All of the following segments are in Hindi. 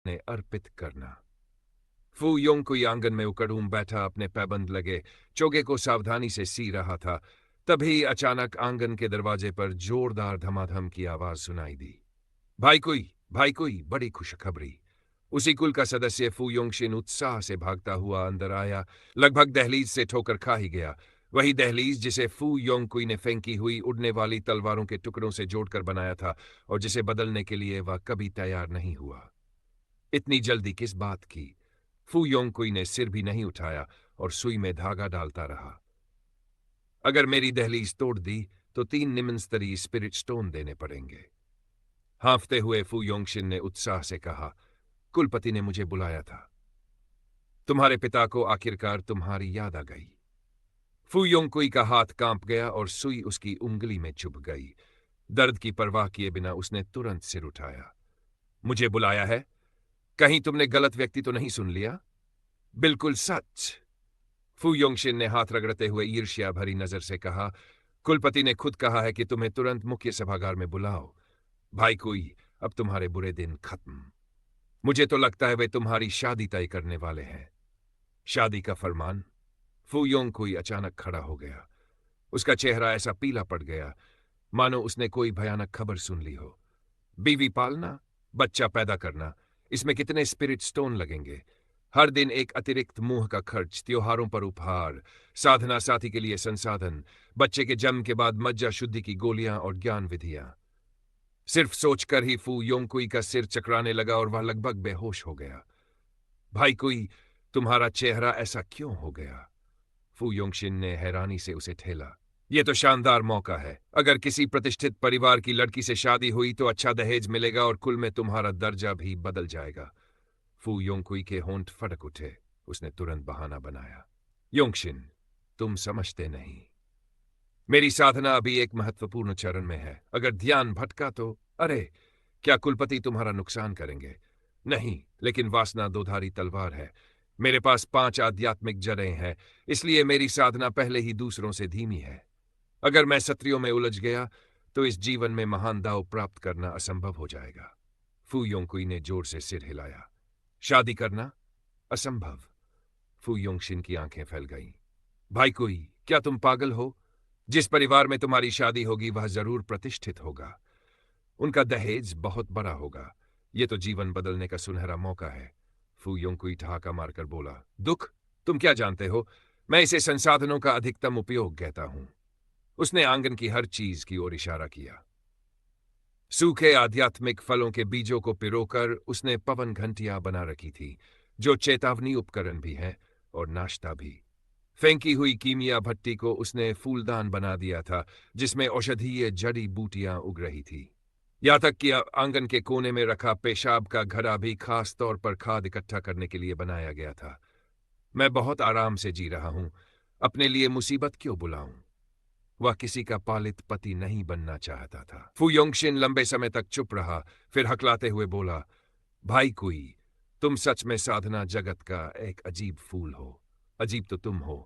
ने अर्पित करना। फू योंग कोई आंगन में उकड़ूम बैठा अपने पैबंद लगे चोगे को सावधानी से सी रहा था। तभी अचानक आंगन के दरवाजे पर जोरदार धमाधम की आवाज सुनाई दी। भाई कोई, बड़ी खुशखबरी। उसी कुल का सदस्य फू योंगशिन उत्साह से भागता हुआ अंदर आया, लगभग दहलीज से ठोकर खा ही गया। वही दहलीज जिसे फू योंगकुई ने फेंकी हुई उड़ने वाली तलवारों के टुकड़ों से जोड़कर बनाया था और जिसे बदलने के लिए वह कभी तैयार नहीं हुआ। इतनी जल्दी किस बात की? फू योंगकुई ने सिर भी नहीं उठाया और सुई में धागा डालता रहा। अगर मेरी दहलीज तोड़ दी तो 3 निम्न स्तरीय स्पिरिट स्टोन देने पड़ेंगे। हाँफते हुए फू योंगशिन ने उत्साह से कहा, कुलपति ने मुझे बुलाया था। तुम्हारे पिता को आखिरकार तुम्हारी याद आ गई। फू योंगकुई का हाथ कांप गया और सुई उसकी उंगली में चुभ गई। दर्द की परवाह किए बिना उसने तुरंत सिर उठाया। मुझे बुलाया है? कहीं तुमने गलत व्यक्ति तो नहीं सुन लिया? बिल्कुल सच। फू योंगशिन ने हाथ रगड़ते हुए ईर्ष्या भरी नजर से कहा, कुलपति ने खुद कहा है कि तुम्हें तुरंत मुख्य सभागार में बुलाओ। भाई कोई, अब तुम्हारे बुरे दिन खत्म। मुझे तो लगता है वे तुम्हारी शादी तय करने वाले हैं। शादी का फरमान? फू योंगकुई अचानक खड़ा हो गया। उसका चेहरा ऐसा पीला पड़ गया मानो उसने कोई भयानक खबर सुन ली हो। बीवी पालना, बच्चा पैदा करना, इसमें कितने स्पिरिट स्टोन लगेंगे? हर दिन एक अतिरिक्त मुंह का खर्च, त्योहारों पर उपहार, साधना साथी के लिए संसाधन, बच्चे के जन्म के बाद मज्जा शुद्धि की गोलियां और ज्ञान विधियां। सिर्फ सोचकर ही फू योंगकुई का सिर चकराने लगा और वह लगभग बेहोश हो गया। भाई कोई, तुम्हारा चेहरा ऐसा क्यों हो गया? फू योंगशिन ने हैरानी से उसे ठेला। यह तो शानदार मौका है। अगर किसी प्रतिष्ठित परिवार की लड़की से शादी हुई तो अच्छा दहेज मिलेगा और कुल में तुम्हारा दर्जा भी बदल जाएगा। फू योंगकुई के होंठ फटक उठे। उसने तुरंत बहाना बनाया। योंगशिन, तुम समझते नहीं। मेरी साधना अभी एक महत्वपूर्ण चरण में है। अगर ध्यान भटका तो? अरे, क्या कुलपति तुम्हारा नुकसान करेंगे? नहीं, लेकिन वासना दोधारी तलवार है। मेरे पास 5 आध्यात्मिक जड़ें हैं, इसलिए मेरी साधना पहले ही दूसरों से धीमी है। अगर मैं सत्रियों में उलझ गया तो इस जीवन में महान दाव प्राप्त करना असंभव हो जाएगा। फू योंगकुई ने जोर से सिर हिलाया। शादी करना असंभव? फू योंगशिन की आंखें फैल गईं। भाई कोई, क्या तुम पागल हो? जिस परिवार में तुम्हारी शादी होगी वह जरूर प्रतिष्ठित होगा। उनका दहेज बहुत बड़ा होगा। यह तो जीवन बदलने का सुनहरा मौका है। फू योंगकुई ठहाका मारकर बोला, दुख? तुम क्या जानते हो? मैं इसे संसाधनों का अधिकतम उपयोग कहता हूं। उसने आंगन की हर चीज की ओर इशारा किया। सूखे आध्यात्मिक फलों के बीजों को पिरोकर उसने पवन घंटियां बना रखी थी, जो चेतावनी उपकरण भी है और नाश्ता भी। फेंकी हुई कीमिया भट्टी को उसने फूलदान बना दिया था, जिसमें औषधीय जड़ी बूटियां उग रही थी। यहां तक कि आंगन के कोने में रखा पेशाब का घड़ा भी खास तौर पर खाद इकट्ठा करने के लिए बनाया गया था। मैं बहुत आराम से जी रहा हूं, अपने लिए मुसीबत क्यों बुलाऊं? वह किसी का पालित पति नहीं बनना चाहता था। फू योंगशिन लंबे समय तक चुप रहा, फिर हकलाते हुए बोला, भाई कोई, तुम सच में साधना जगत का एक अजीब फूल हो। अजीब तो तुम हो।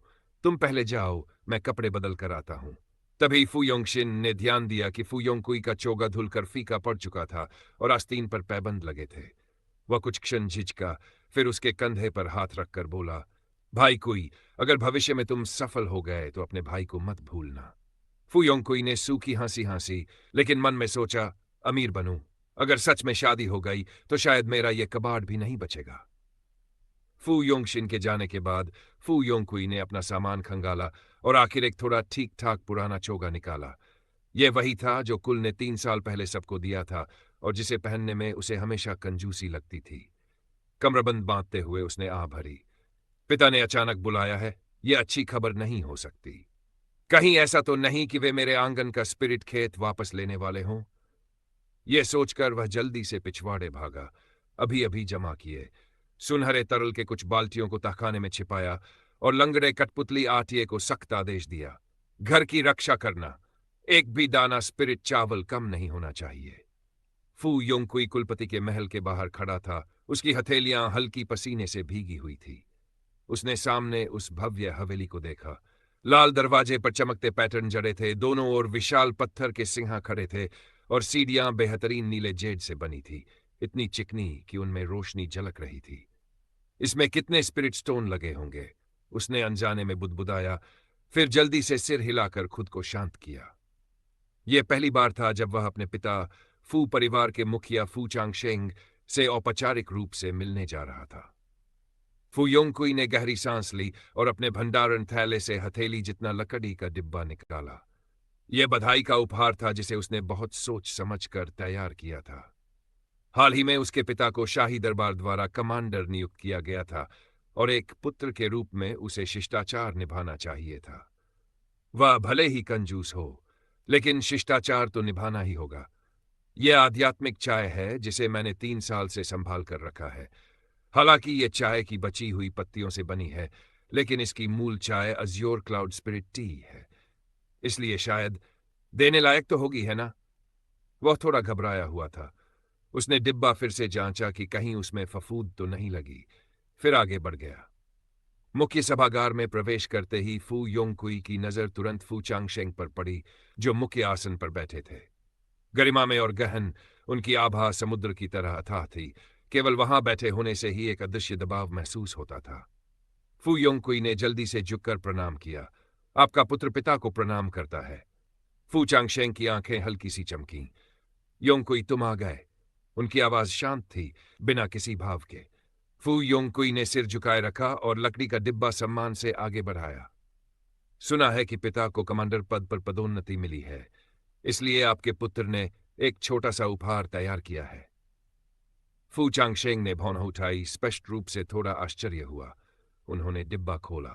तुम पहले जाओ, मैं कपड़े बदल कर आता हूं। तभी फू योंगशिन ने ध्यान दिया कि फू योंगकुई का चोगा धुलकर फीका पड़ चुका था और आस्तीन पर पैबंद लगे थे। वह कुछ क्षण झिझका, फिर उसके कंधे पर हाथ रखकर बोला, भाई कोई, अगर भविष्य में तुम सफल हो गए तो अपने भाई को मत भूलना। फू योंगकुई ने सूखी हंसी हंसी, लेकिन मन में सोचा, अमीर बनूं। अगर सच में शादी हो गई तो शायद मेरा यह कबाड़ भी नहीं बचेगा। फू योंगशिन के जाने के बाद फू योंगकुई ने अपना सामान खंगाला और आखिर एक थोड़ा ठीक ठाक पुराना चोगा निकाला। यह वही था जो कुल ने 3 साल पहले सबको दिया था और जिसे पहनने में उसे हमेशा कंजूसी लगती थी। कमरबंद बांधते हुए उसने आह भरी। पिता ने अचानक बुलाया है, यह अच्छी खबर नहीं हो सकती। कहीं ऐसा तो नहीं कि वे मेरे आंगन का स्पिरिट खेत वापस लेने वाले हों? यह सोचकर वह जल्दी से पिछवाड़े भागा। अभी अभी जमा किए सुनहरे तरल के कुछ बाल्टियों को तहखाने में छिपाया और लंगड़े कठपुतली आटिये को सख्त आदेश दिया, घर की रक्षा करना। एक भी दाना स्पिरिट चावल कम नहीं होना चाहिए। फू योंगकुई कुलपति के महल के बाहर खड़ा था। उसकी हथेलियां हल्की पसीने से भीगी हुई थी। उसने सामने उस भव्य हवेली को देखा। लाल दरवाजे पर चमकते पैटर्न जड़े थे, दोनों ओर विशाल पत्थर के सिंहा खड़े थे और सीढ़ियां बेहतरीन नीले जेड से बनी थी। इतनी चिकनी कि उनमें रोशनी झलक रही थी। इसमें कितने स्पिरिट स्टोन लगे होंगे, उसने अनजाने में बुदबुदाया, फिर जल्दी से सिर हिलाकर खुद को शांत किया। यह पहली बार था जब वह अपने पिता फू परिवार के मुखिया फू चांगशेंग से औपचारिक रूप से मिलने जा रहा था। फू योंगकुई ने गहरी सांस ली और अपने भंडारण थैले से हथेली जितना लकड़ी का डिब्बा निकाला। यह बधाई का उपहार था जिसे उसने बहुत सोच समझकर तैयार किया था। हाल ही में उसके पिता को शाही दरबार द्वारा कमांडर नियुक्त किया गया था और एक पुत्र के रूप में उसे शिष्टाचार निभाना चाहिए था। वह भले ही कंजूस हो, लेकिन शिष्टाचार तो निभाना ही होगा। यह आध्यात्मिक चाय है जिसे मैंने 3 साल से संभाल कर रखा है। हालांकि यह चाय की बची हुई पत्तियों से बनी है, लेकिन इसकी मूल चाय अज्योर क्लाउड स्पिरिट टी है, इसलिए शायद देने लायक तो होगी, है ना? वह थोड़ा घबराया हुआ था। उसने डिब्बा फिर से जांचा कि कहीं उसमें फफूंद तो नहीं लगी, फिर आगे बढ़ गया। मुख्य सभागार में प्रवेश करते ही फू योंगकुई की नजर तुरंत फू चांगशेंग पर पड़ी, जो मुख्य आसन पर बैठे थे। गरिमा में और गहन उनकी आभा समुद्र की तरह अथाह थी। केवल वहां बैठे होने से ही एक अदृश्य दबाव महसूस होता था। फू योंगकुई ने जल्दी से झुककर प्रणाम किया। आपका पुत्र पिता को प्रणाम करता है। फू चांगशेंग की आंखें हल्की सी चमकीं। योंगकुई, तुम आ गए। उनकी आवाज शांत थी, बिना किसी भाव के। फू योंगकुई ने सिर झुकाए रखा और लकड़ी का डिब्बा सम्मान से आगे बढ़ाया। सुना है कि पिता को कमांडर पद पर पदोन्नति मिली है, इसलिए आपके पुत्र ने एक छोटा सा उपहार तैयार किया है। फू चांगशेंग ने भौं उठाई, स्पष्ट रूप से थोड़ा आश्चर्य हुआ। उन्होंने डिब्बा खोला।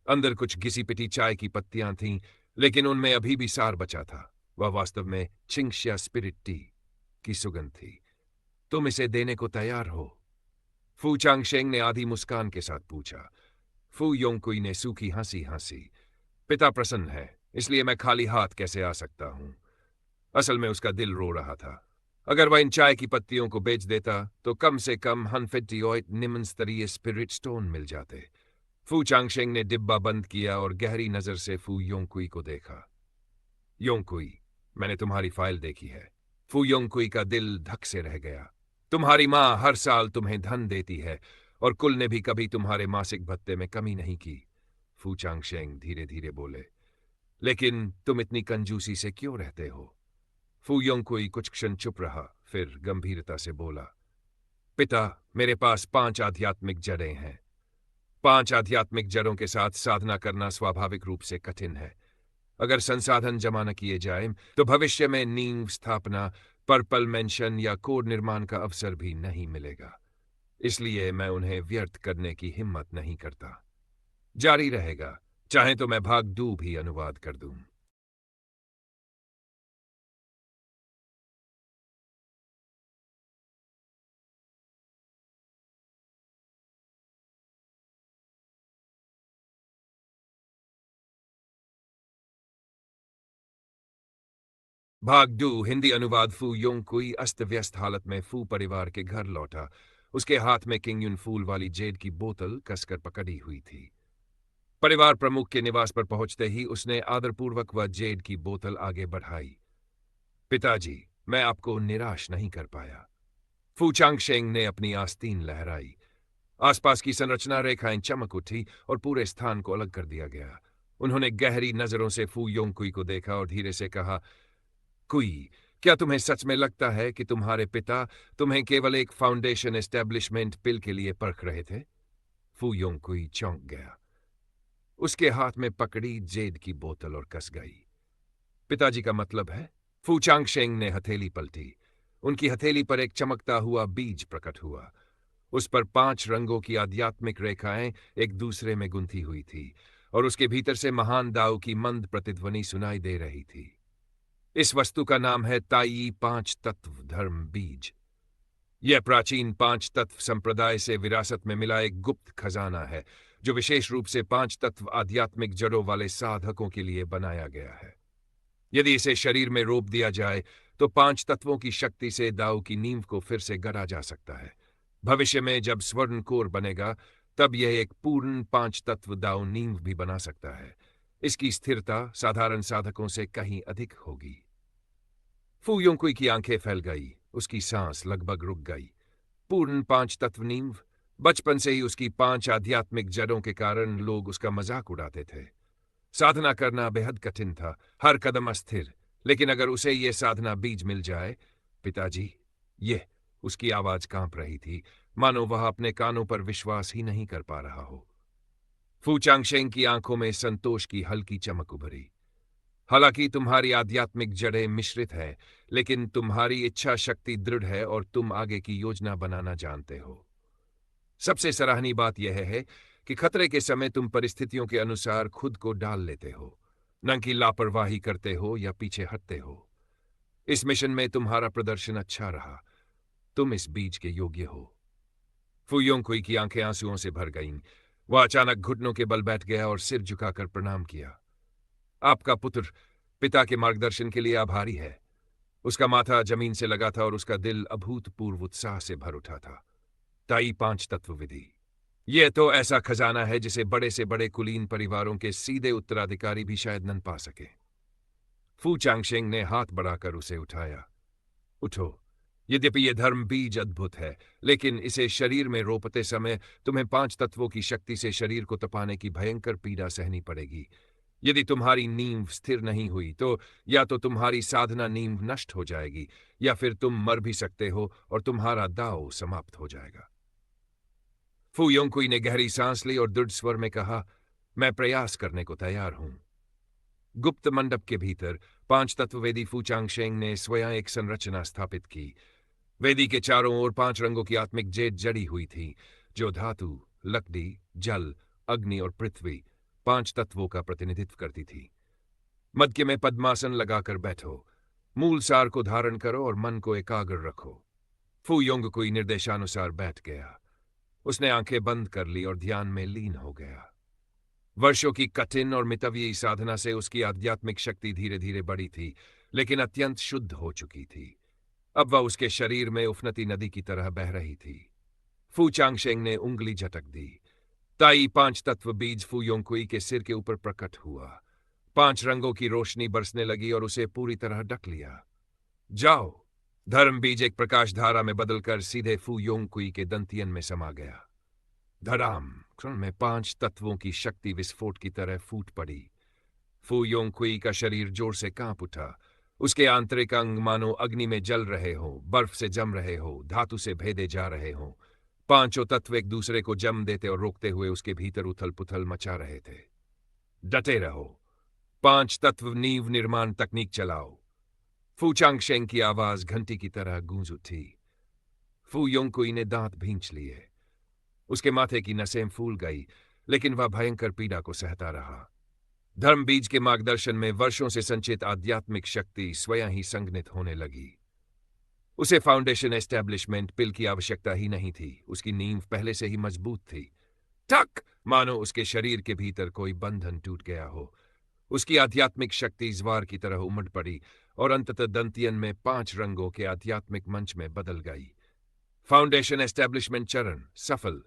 अंदर कुछ घिसी पिटी चाय की पत्तियां थीं, लेकिन उनमें अभी भी सार बचा था। वह वास्तव में चिंगशिया स्पिरिट टी की सुगंध थी। तुम इसे देने को तैयार हो? फू चांगशेंग ने आधी मुस्कान के साथ पूछा। फू योंगकुई ने सूखी हंसी हंसी। पिता प्रसन्न है, इसलिए मैं खाली हाथ कैसे आ सकता हूं? असल में उसका दिल रो रहा था। अगर वह इन चाय की पत्तियों को बेच देता तो कम से कम 158 निम्न स्तरीय स्पिरिट स्टोन मिल जाते। फू चांगशेंग ने डिब्बा बंद किया और गहरी नजर से फू योंगकुई को देखा। योंगकुई, मैंने तुम्हारी फाइल देखी है। फू योंगकुई का दिल धक से रह गया। तुम्हारी मां हर साल तुम्हें धन देती है और कुल ने भी कभी तुम्हारे मासिक भत्ते में कमी नहीं की। फू चांगशेंग धीरे धीरे बोले। लेकिन तुम इतनी कंजूसी से क्यों रहते हो? फू योंगकुई कुछ क्षण चुप रहा, फिर गंभीरता से बोला। पिता, मेरे पास 5 आध्यात्मिक जड़ें हैं। 5 आध्यात्मिक जड़ों के साथ साधना करना स्वाभाविक रूप से कठिन है। अगर संसाधन जमा न किए जाए तो भविष्य में नींव स्थापना, पर्पल मेंशन या कोड निर्माण का अवसर भी नहीं मिलेगा। इसलिए मैं उन्हें व्यर्थ करने की हिम्मत नहीं करता। जारी रहेगा, चाहे तो मैं भाग 2 भी अनुवाद कर दूं। भाग 2 हिंदी अनुवाद। फू योंगकुई अस्त व्यस्त हालत में फू परिवार के घर लौटा। उसके हाथ में किंग युन फूल वाली जेड की बोतल कसकर पकड़ी हुई थी। परिवार प्रमुख के निवास पर पहुंचते ही उसने आदरपूर्वक वह जेड की बोतल आगे बढ़ाई। पिताजी, मैं आपको निराश नहीं कर पाया। फू चांगशेंग ने अपनी आस्तीन लहराई। आसपास की संरचना रेखाएं चमक उठी और पूरे स्थान को अलग कर दिया गया। उन्होंने गहरी नजरों से फू योंगकुई को देखा और धीरे से कहा, कुई, क्या तुम्हें सच में लगता है कि तुम्हारे पिता तुम्हें केवल एक फाउंडेशन एस्टेब्लिशमेंट पिल के लिए परख रहे थे? फू योंगकुई चौंक गया। उसके हाथ में पकड़ी जेड की बोतल और कस गई। पिताजी का मतलब है? फू चांगशेंग ने हथेली पलटी। उनकी हथेली पर एक चमकता हुआ बीज प्रकट हुआ। उस पर 5 रंगों की आध्यात्मिक रेखाएं एक दूसरे में गुंथी हुई थी और उसके भीतर से महान दाऊ की मंद प्रतिध्वनि सुनाई दे रही थी। इस वस्तु का नाम है ताई 5 तत्व धर्म बीज। यह प्राचीन 5 तत्व संप्रदाय से विरासत में मिला एक गुप्त खजाना है, जो विशेष रूप से 5 तत्व आध्यात्मिक जड़ों वाले साधकों के लिए बनाया गया है। यदि इसे शरीर में रोप दिया जाए तो 5 तत्वों की शक्ति से दाऊ की नींव को फिर से गढ़ा जा सकता है। भविष्य में जब स्वर्ण कोर बनेगा, तब यह एक पूर्ण 5 तत्व दाऊ नींव भी बना सकता है। इसकी स्थिरता साधारण साधकों से कहीं अधिक होगी। फू योंगकुई की आंखें फैल गई। उसकी सांस लगभग रुक गई। पूर्ण 5 तत्व नींव। बचपन से ही उसकी 5 आध्यात्मिक जड़ों के कारण लोग उसका मजाक उड़ाते थे। साधना करना बेहद कठिन था, हर कदम अस्थिर। लेकिन अगर उसे ये साधना बीज मिल जाए, पिताजी, ये उसकी आवाज कांप रही थी, मानो वह अपने कानों पर विश्वास ही नहीं कर पा रहा हो। फू चांगशेंग की आंखों में संतोष की हल्की चमक उभरी। हालांकि तुम्हारी आध्यात्मिक जड़ें मिश्रित हैं, लेकिन तुम्हारी इच्छा शक्ति दृढ़ है और तुम आगे की योजना बनाना जानते हो। सबसे सराहनीय बात यह है कि खतरे के समय तुम परिस्थितियों के अनुसार खुद को डाल लेते हो, न कि लापरवाही करते हो या पीछे हटते हो। इस मिशन में तुम्हारा प्रदर्शन अच्छा रहा। तुम इस बीज के योग्य हो। फू योंगकुई की आंखें आंसुओं से भर गईं। वह अचानक घुटनों के बल बैठ गया और सिर झुकाकर प्रणाम किया। आपका पुत्र पिता के मार्गदर्शन के लिए आभारी है। उसका माथा जमीन से लगा था और उसका दिल अभूतपूर्व उत्साह से भर उठा था। ताई 5 तत्व विधि, यह तो ऐसा खजाना है जिसे बड़े से बड़े कुलीन परिवारों के सीधे उत्तराधिकारी भी शायद न पा सके। फू चांगशेंग ने हाथ बढ़ाकर उसे उठाया। उठो। यद्यपि यह धर्म बीज अद्भुत है, लेकिन इसे शरीर में रोपते समय तुम्हें 5 तत्वों की शक्ति से शरीर को तपाने की भयंकर पीड़ा सहनी पड़ेगी। यदि तुम्हारी नींव स्थिर नहीं हुई तो या तो तुम्हारी साधना नींव नष्ट हो जाएगी, या फिर तुम मर भी सकते हो और तुम्हारा दांव समाप्त हो जाएगा। फू योंगकुई ने गहरी सांस ली और दृढ़ स्वर में कहा, मैं प्रयास करने को तैयार हूं। गुप्त मंडप के भीतर 5 तत्ववेदी फू चांगशेंग ने स्वयं एक संरचना स्थापित की। वेदी के चारों ओर 5 रंगों की आत्मिक जेद जड़ी हुई थी, जो धातु, लकड़ी, जल, अग्नि और पृथ्वी 5 तत्वों का प्रतिनिधित्व करती थी। मध्य में पद्मासन लगाकर बैठो, मूल सार को धारण करो और मन को एकाग्र रखो। फू योंगकुई निर्देशानुसार बैठ गया। उसने आंखें बंद कर ली और ध्यान में लीन हो गया। वर्षों की कठिन और मितव्ययी साधना से उसकी आध्यात्मिक शक्ति धीरे धीरे बढ़ी थी, लेकिन अत्यंत शुद्ध हो चुकी थी। अब वह उसके शरीर में उफनती नदी की तरह बह रही थी। फू चांगशेंग ने उंगली झटक दी। ताई 5 तत्व बीज फू योंगकुई के सिर के ऊपर प्रकट हुआ। 5 रंगों की रोशनी बरसने लगी और उसे पूरी तरह ढक लिया। जाओ। धर्म बीज एक प्रकाश धारा में बदलकर सीधे फू योंगकुई के दंतियन में समा गया। धड़ाम, क्षण में 5 तत्वों की शक्ति विस्फोट की तरह फूट पड़ी। फू योंगकुई का शरीर जोर से कांप उठा। उसके आंतरिक अंग मानो अग्नि में जल रहे हो, बर्फ से जम रहे हो, धातु से भेदे जा रहे हो। 5 तत्व एक दूसरे को जम देते और रोकते हुए उसके भीतर उथल पुथल मचा रहे थे। डटे रहो। 5 तत्व नींव निर्माण तकनीक चलाओ। फू चांगशेंग की आवाज घंटी की तरह गूंज उठी। फू योंगकुई ने दांत भींच लिए। उसके माथे की नसें फूल गई, लेकिन वह भयंकर पीड़ा को सहता रहा। धर्म बीज के मार्गदर्शन में वर्षों से संचित आध्यात्मिक शक्ति स्वयं ही संघनित होने लगी। उसे फाउंडेशन एस्टैब्लिशमेंट पिल की आवश्यकता ही नहीं थी। उसकी नींव पहले से ही मजबूत थी। टक, मानो उसके शरीर के भीतर कोई बंधन टूट गया हो। उसकी आध्यात्मिक शक्ति ज्वार की तरह उमड़ पड़ी और अंततः दंतियन में 5 रंगों के आध्यात्मिक मंच में बदल गई। फाउंडेशन एस्टैब्लिशमेंट चरण सफल।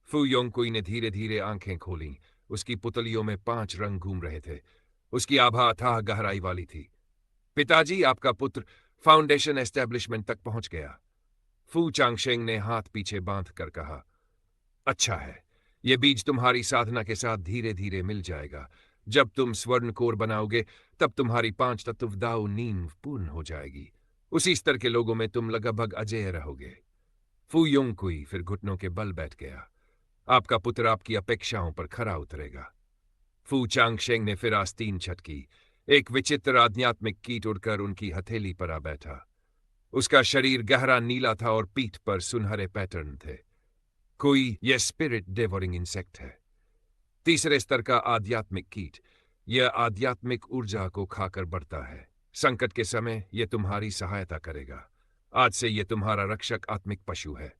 फू योंगकुई ने धीरे धीरे आंखें खोलीं। उसकी पुतलियों में 5 रंग घूम रहे थे। उसकी आभा अथाह गहराई वाली थी। पिताजी, आपका पुत्र फाउंडेशन एस्टैब्लिशमेंट तक पहुंच गया। फू चांगशेंग ने हाथ पीछे बांध कर कहा। अच्छा है, यह बीज तुम्हारी साधना के साथ धीरे धीरे मिल जाएगा। जब तुम स्वर्ण कोर बनाओगे, तब तुम्हारी 5 तत्व दाव नींव पूर्ण हो जाएगी। उसी स्तर के लोगों में तुम लगभग अजेय रहोगे। फू योंगकुई फिर घुटनों के बल बैठ गया। आपका पुत्र आपकी अपेक्षाओं पर खरा उतरेगा। फू चांगशेंग ने फिर आस्तीन छटकी। एक विचित्र आध्यात्मिक कीट उड़कर उनकी हथेली पर आ बैठा। उसका शरीर गहरा नीला था और पीठ पर सुनहरे पैटर्न थे। कोई यह स्पिरिट डेवोरिंग इंसेक्ट है। तीसरे स्तर का आध्यात्मिक कीट। यह आध्यात्मिक ऊर्जा को खाकर बढ़ता है। संकट के समय यह तुम्हारी सहायता करेगा। आज से यह तुम्हारा रक्षक आत्मिक पशु है।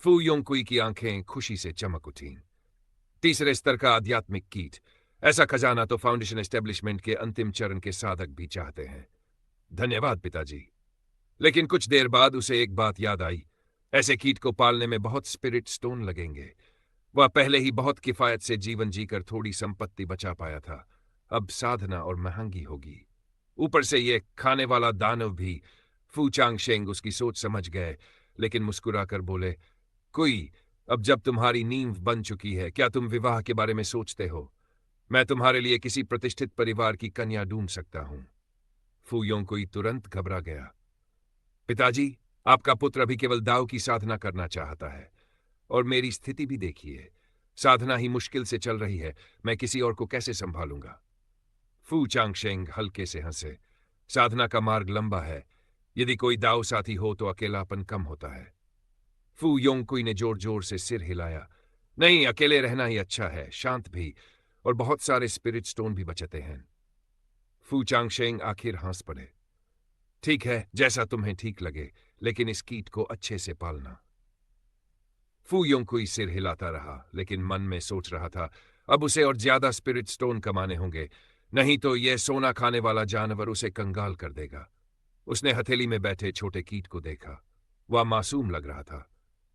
फू योंगकुई की आंखें खुशी से चमक उठीं। तीसरे स्तर का आध्यात्मिक कीट, ऐसा खजाना तो फाउंडेशन एस्टेब्लिशमेंट के अंतिम चरण के साधक भी चाहते हैं। धन्यवाद पिताजी। लेकिन कुछ देर बाद उसे एक बात याद आई। ऐसे कीट को पालने में बहुत स्पिरिट स्टोन लगेंगे। वह पहले ही बहुत किफायत से जीवन जीकर थोड़ी संपत्ति बचा पाया था। अब साधना और महंगी होगी। ऊपर से यह खाने वाला दानव भी। फू चांगशेंग उसकी सोच समझ गए, लेकिन मुस्कुराकर बोले, कुई, अब जब तुम्हारी नींव बन चुकी है, क्या तुम विवाह के बारे में सोचते हो? मैं तुम्हारे लिए किसी प्रतिष्ठित परिवार की कन्या ढूंढ सकता हूं। फू योंगकुई तुरंत घबरा गया। पिताजी, आपका पुत्र अभी केवल दाव की साधना करना चाहता है, और मेरी स्थिति भी देखिए। साधना ही मुश्किल से चल रही है, मैं किसी और को कैसे संभालूंगा? फू चांगशेंग हल्के से हंसे। साधना का मार्ग लंबा है, यदि कोई दाव साथी हो तो अकेलापन कम होता है। फू योंगकुई ने जोर जोर से सिर हिलाया। नहीं, अकेले रहना ही अच्छा है, शांत भी, और बहुत सारे स्पिरिट स्टोन भी बचते हैं। फू चांगशेंग आखिर हंस पड़े। ठीक है, जैसा तुम्हें ठीक लगे, लेकिन इस कीट को अच्छे से पालना। फू योंगकुई सिर हिलाता रहा, लेकिन मन में सोच रहा था, अब उसे और ज्यादा स्पिरिट स्टोन कमाने होंगे, नहीं तो यह सोना खाने वाला जानवर उसे कंगाल कर देगा। उसने हथेली में बैठे छोटे कीट को देखा। वह मासूम लग रहा था,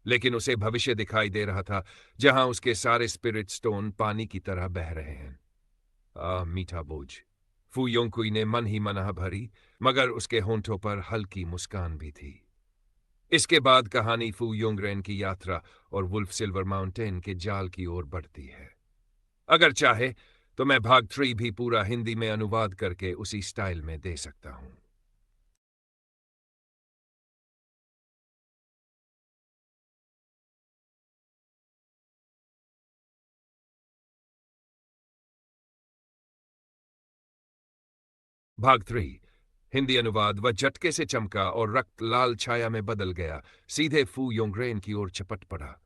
लेकिन उसे भविष्य दिखाई दे रहा था, जहां उसके सारे स्पिरिट स्टोन पानी की तरह बह रहे हैं। मीठा बोझ। फू योंगकुई ने मन ही मन भरी, मगर उसके होंठों पर हल्की मुस्कान भी थी। इसके बाद कहानी फू योंगरेन की यात्रा और वुल्फ सिल्वर माउंटेन के जाल की ओर बढ़ती है। अगर चाहे तो मैं भाग 3 भी पूरा हिंदी में अनुवाद करके उसी स्टाइल में दे सकता हूं। भाग 3 हिंदी अनुवाद। वह झटके से चमका और रक्त लाल छाया में बदल गया, सीधे फू योंगरेन की ओर चपट पड़ा।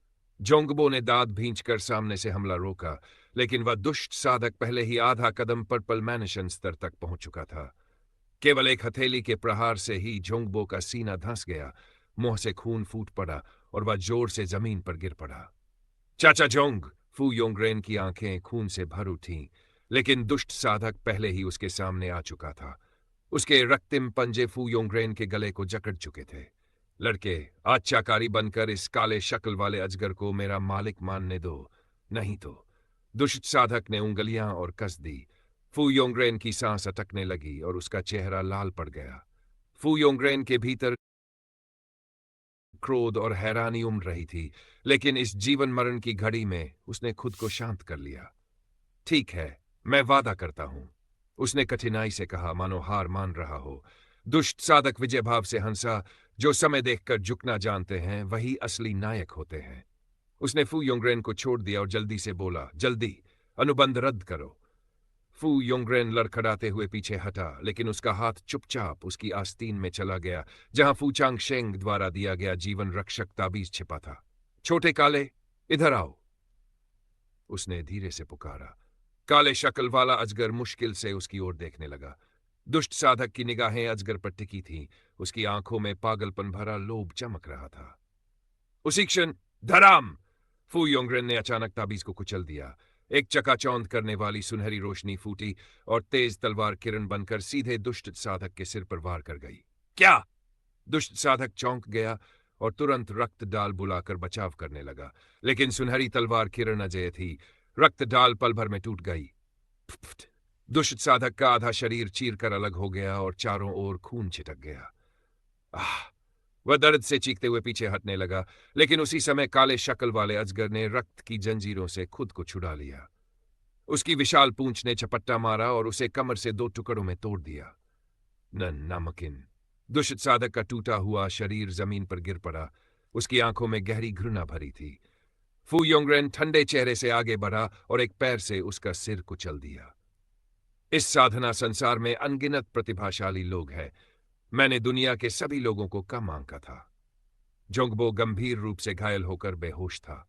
जोंगबो ने दांत भींचकर सामने से हमला रोका, लेकिन वह दुष्ट साधक पहले ही आधा कदम पर्पल मैनिशन स्तर तक पहुंच चुका था। केवल एक हथेली के प्रहार से ही जोंगबो का सीना धंस गया, मुंह से खून फूट पड़ा और वह जोर से जमीन पर गिर पड़ा। चाचा जोंग! फू योंगरेन की आंखें खून से भर उठीं, लेकिन दुष्ट साधक पहले ही उसके सामने आ चुका था। उसके रक्तिम पंजे फू योंगरेन के गले को जकड़ चुके थे। लड़के, आज्ञाकारी बनकर इस काले शक्ल वाले अजगर को मेरा मालिक मानने दो, नहीं तो। दुष्ट साधक ने उंगलियां और कस दी। फू योंगरेन की सांस अटकने लगी और उसका चेहरा लाल पड़ गया। फू योंगरेन के भीतर क्रोध और हैरानी उमड़ रही थी, लेकिन इस जीवन मरण की घड़ी में उसने खुद को शांत कर लिया। ठीक है, मैं वादा करता हूं, उसने कठिनाई से कहा, मानो हार मान रहा हो। दुष्ट साधक विजय भाव से हंसा। जो समय देखकर झुकना जानते हैं वही असली नायक होते हैं। उसने फू योंगरेन को छोड़ दिया और जल्दी से बोला, जल्दी, अनुबंध रद्द करो। फू योंगरेन लड़खड़ाते हुए पीछे हटा, लेकिन उसका हाथ चुपचाप उसकी आस्तीन में चला गया, जहां फू चांगशेंग द्वारा दिया गया जीवन रक्षक ताबीज छिपा था। छोटे काले, इधर आओ, उसने धीरे से पुकारा। काले शक्ल वाला अजगर मुश्किल से उसकी ओर देखने लगा। दुष्ट साधक की निगाहें अजगर पर टिकी थीं, उसकी आंखों में पागलपन भरा लोभ चमक रहा था। उसी क्षण धड़ाम! फू योंगरेन ने अचानक ताबीज को कुचल दिया। एक चकाचौंध करने वाली सुनहरी रोशनी फूटी और तेज तलवार किरण बनकर सीधे दुष्ट साधक के सिर पर वार कर गई। क्या? दुष्ट साधक चौंक गया और तुरंत रक्त डाल बुलाकर बचाव करने लगा, लेकिन सुनहरी तलवार किरण अजय थी। रक्त डाल पल भर में टूट गई। फुट! दुष्ट साधक का आधा शरीर चीरकर अलग हो गया और चारों ओर खून छिटक गया। आह! वह दर्द से चीखते हुए पीछे हटने लगा, लेकिन उसी समय काले शक्ल वाले अजगर ने रक्त की जंजीरों से खुद को छुड़ा लिया। उसकी विशाल पूंछ ने झपट्टा मारा और उसे कमर से 2 टुकड़ों में तोड़ दिया। नामुमकिन! दुष्ट साधक का टूटा हुआ शरीर जमीन पर गिर पड़ा। उसकी आंखों में गहरी घृणा भरी थी। फू योंगरेन ठंडे चेहरे से आगे बढ़ा और एक पैर से उसका सिर कुचल दिया। इस साधना संसार में अनगिनत प्रतिभाशाली लोग हैं। मैंने दुनिया के सभी लोगों को कम आंका था। जोंगबो गंभीर रूप से घायल होकर बेहोश था।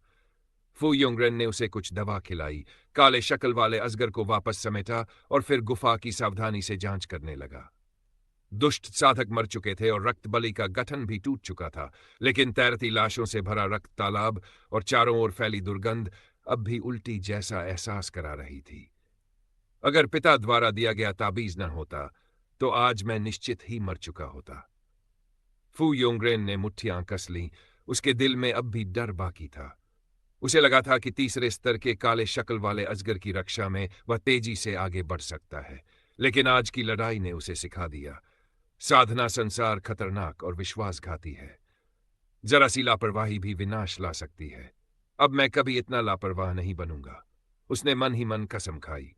फू योंगरेन ने उसे कुछ दवा खिलाई, काले शक्ल वाले अजगर को वापस समेटा और फिर गुफा की सावधानी से जांच करने लगा। दुष्ट साधक मर चुके थे और रक्त बलि का गठन भी टूट चुका था, लेकिन तैरती लाशों से भरा रक्त तालाब और चारों ओर फैली दुर्गंध अब भी उल्टी जैसा एहसास करा रही थी। अगर पिता द्वारा दिया गया ताबीज न होता तो आज मैं निश्चित ही मर चुका होता। फू योंगरेन ने मुट्ठियां कस लीं। उसके दिल में अब भी डर बाकी था। उसे लगा था कि तीसरे स्तर के काले शक्ल वाले अजगर की रक्षा में वह तेजी से आगे बढ़ सकता है, लेकिन आज की लड़ाई ने उसे सिखा दिया, साधना संसार खतरनाक और विश्वासघाती है। जरा सी लापरवाही भी विनाश ला सकती है। अब मैं कभी इतना लापरवाह नहीं बनूंगा। उसने मन ही मन कसम खाई।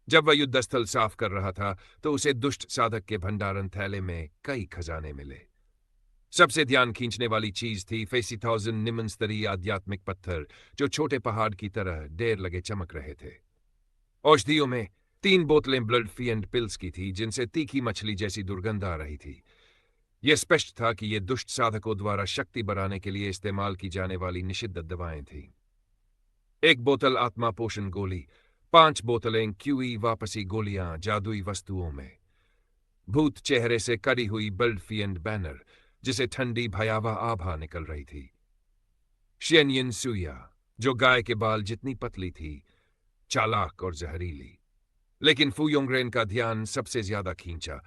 जब वह युद्धस्थल साफ कर रहा था तो उसे दुष्ट साधक के भंडारण थैले में कई खजाने मिले। सबसे ध्यान खींचने वाली चीज थी 50,000 निम्न स्तरीय आध्यात्मिक पत्थर, जो छोटे पहाड़ की तरह ढेर लगे चमक रहे थे। औषधियों में 3 बोतलें ब्लड एंड पिल्स की थी, जिनसे तीखी मछली जैसी दुर्गंध आ रही थी। यह स्पष्ट था कि ये दुष्ट साधकों द्वारा शक्ति बढ़ाने के लिए इस्तेमाल की जाने वाली निषिद्ध दवाएं थीं। 1 बोतल आत्मा पोषण गोली, 5 बोतलें क्यूई वापसी गोलियां जादुई वस्तुओं में, भूत चेहरे से करी हुई ब्लड एंड बैनर जिसे ठंडी भयावह आभा निकल रही थी, शियनयिन सुइया जो गाय के बाल जितनी पतली थी, चालाक और जहरीली। लेकिन फू योंगरेन का ध्यान सबसे ज्यादा खींचा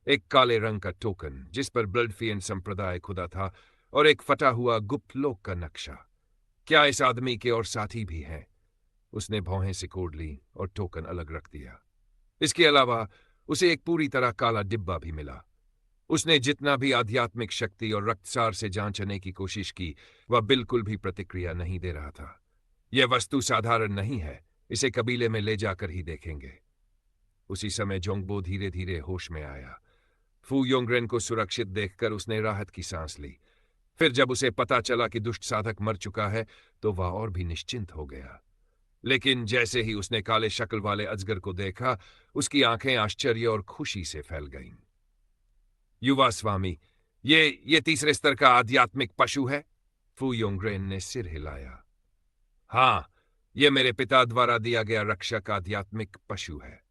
एक काले रंग का टोकन जिस पर ब्लड एंड संप्रदाय खुदा था, और एक फटा हुआ गुप्त लोक का नक्शा। क्या इस आदमी के और साथी भी हैं? उसने भौहें सिकोड़ ली और टोकन अलग रख दिया। इसके अलावा उसे एक पूरी तरह काला डिब्बा भी मिला। उसने जितना भी आध्यात्मिक शक्ति और रक्तसार से जांचने की कोशिश की, वह बिल्कुल भी प्रतिक्रिया नहीं दे रहा था। यह वस्तु साधारण नहीं है, इसे कबीले में ले जाकर ही देखेंगे। उसी समय जोंगबो धीरे धीरे होश में आया। फू योंगरेन को सुरक्षित देखकर उसने राहत की सांस ली। फिर जब उसे पता चला कि दुष्ट साधक मर चुका है तो वह और भी निश्चिंत हो गया। लेकिन जैसे ही उसने काले शक्ल वाले अजगर को देखा, उसकी आंखें आश्चर्य और खुशी से फैल गईं। युवा स्वामी, ये तीसरे स्तर का आध्यात्मिक पशु है? फू योंगरेन ने सिर हिलाया। हाँ, यह मेरे पिता द्वारा दिया गया रक्षक आध्यात्मिक पशु है।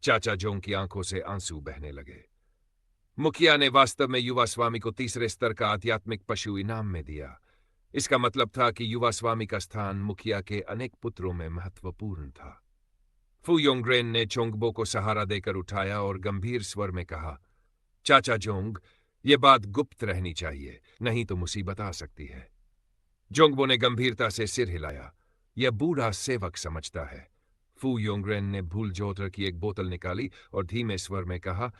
चाचा जोंग की आंखों से आंसू बहने लगे। मुखिया ने वास्तव में युवा स्वामी को तीसरे स्तर का आध्यात्मिक पशु इनाम में दिया। इसका मतलब था कि युवा स्वामी का स्थान मुखिया के अनेक पुत्रों में महत्वपूर्ण था। फू योंगरेन ने चोंगबो को सहारा देकर उठाया और गंभीर स्वर में कहा, चाचा जोंग, ये बात गुप्त रहनी चाहिए, नहीं तो मुसीबत आ सकती है। जोंगबो ने गंभीरता से सिर हिलाया। यह बूढ़ा सेवक समझता है। फू योंगरेन ने भूल जोतर की एक बोतल निकाली और धीमे स्वर में कहा,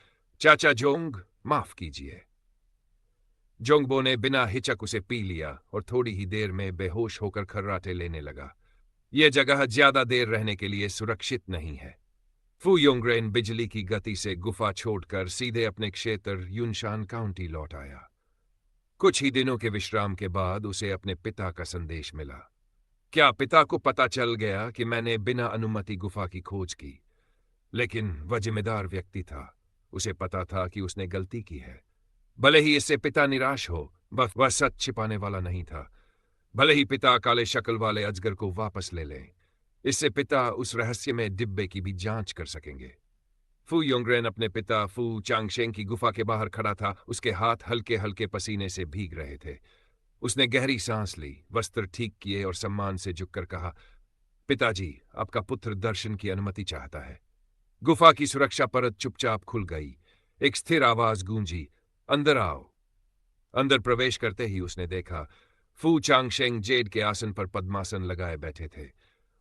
चाचा जोंग, माफ कीजिए। जोंगबो ने बिना हिचक उसे पी लिया और थोड़ी ही देर में बेहोश होकर खर्राटे लेने लगा। यह जगह ज्यादा देर रहने के लिए सुरक्षित नहीं है। फू योंगरेन बिजली की गति से गुफा छोड़कर सीधे अपने क्षेत्र युनशान काउंटी लौट आया। कुछ ही दिनों के विश्राम के बाद उसे अपने पिता का संदेश मिला। क्या पिता को पता चल गया कि मैंने बिना अनुमति गुफा की खोज की? लेकिन वह जिम्मेदार व्यक्ति था। उसे पता था कि उसने गलती की है। भले ही इससे पिता निराश हो, वह सच छिपाने वाला नहीं था। भले ही पिता काले शक्ल वाले अजगर को वापस ले लें, इससे पिता उस रहस्यमय डिब्बे की भी जांच कर सकेंगे। फू योंगरेन अपने पिता फू चांगशेंग की गुफा के बाहर खड़ा था। उसके हाथ हल्के हल्के पसीने से भीग रहे थे। उसने गहरी सांस ली, वस्त्र ठीक किए और सम्मान से झुककर कहा, पिताजी, आपका पुत्र दर्शन की अनुमति चाहता है। गुफा की सुरक्षा परत चुपचाप खुल गई। एक स्थिर आवाज गूंजी, अंदर आओ। अंदर प्रवेश करते ही उसने देखा फू चांगशेंग जेड के आसन पर पद्मासन लगाए बैठे थे।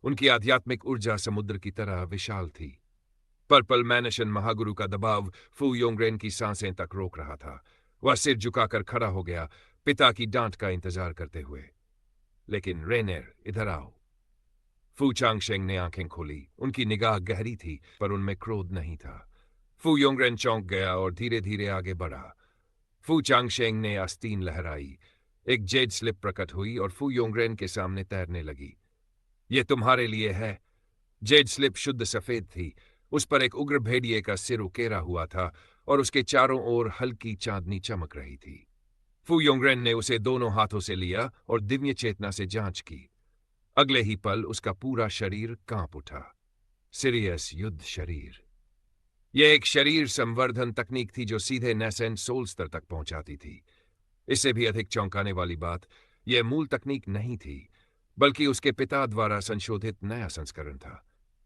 उनकी आध्यात्मिक ऊर्जा समुद्र की तरह विशाल थी। पर्पल मैनशन महागुरु का दबाव फू योंगरेन की सांसें तक रोक रहा था। वह सिर झुकाकर खड़ा हो गया, पिता की डांट का इंतजार करते हुए। लेकिन रेनेर, इधर आओ। फू चांगशेंग ने आंखें खोली। उनकी निगाह गहरी थी, पर उनमें क्रोध नहीं था। फू योंगरेन चौंक गया और धीरे धीरे आगे बढ़ा। फू चांगशेंग ने आस्तीन लहराई। एक जेड स्लिप प्रकट हुई और फू योंगरेन के सामने तैरने लगी। यह तुम्हारे लिए है। जेड स्लिप शुद्ध सफेद थी। उस पर एक उग्र भेड़िए का सिर उकेरा हुआ था और उसके चारों ओर हल्की चांदनी चमक रही थी। फू योंगरेन ने उसे दोनों हाथों से लिया और दिव्य चेतना से जांच की। अगले ही पल उसका पूरा शरीर कांप उठा। सीरियस युद्ध शरीर। यह एक शरीर संवर्धन तकनीक थी जो सीधे नेसेंट सोल स्तर तक पहुंचाती थी। इससे भी अधिक चौंकाने वाली बात, यह मूल तकनीक नहीं थी, बल्कि उसके पिता द्वारा संशोधित नया संस्करण था।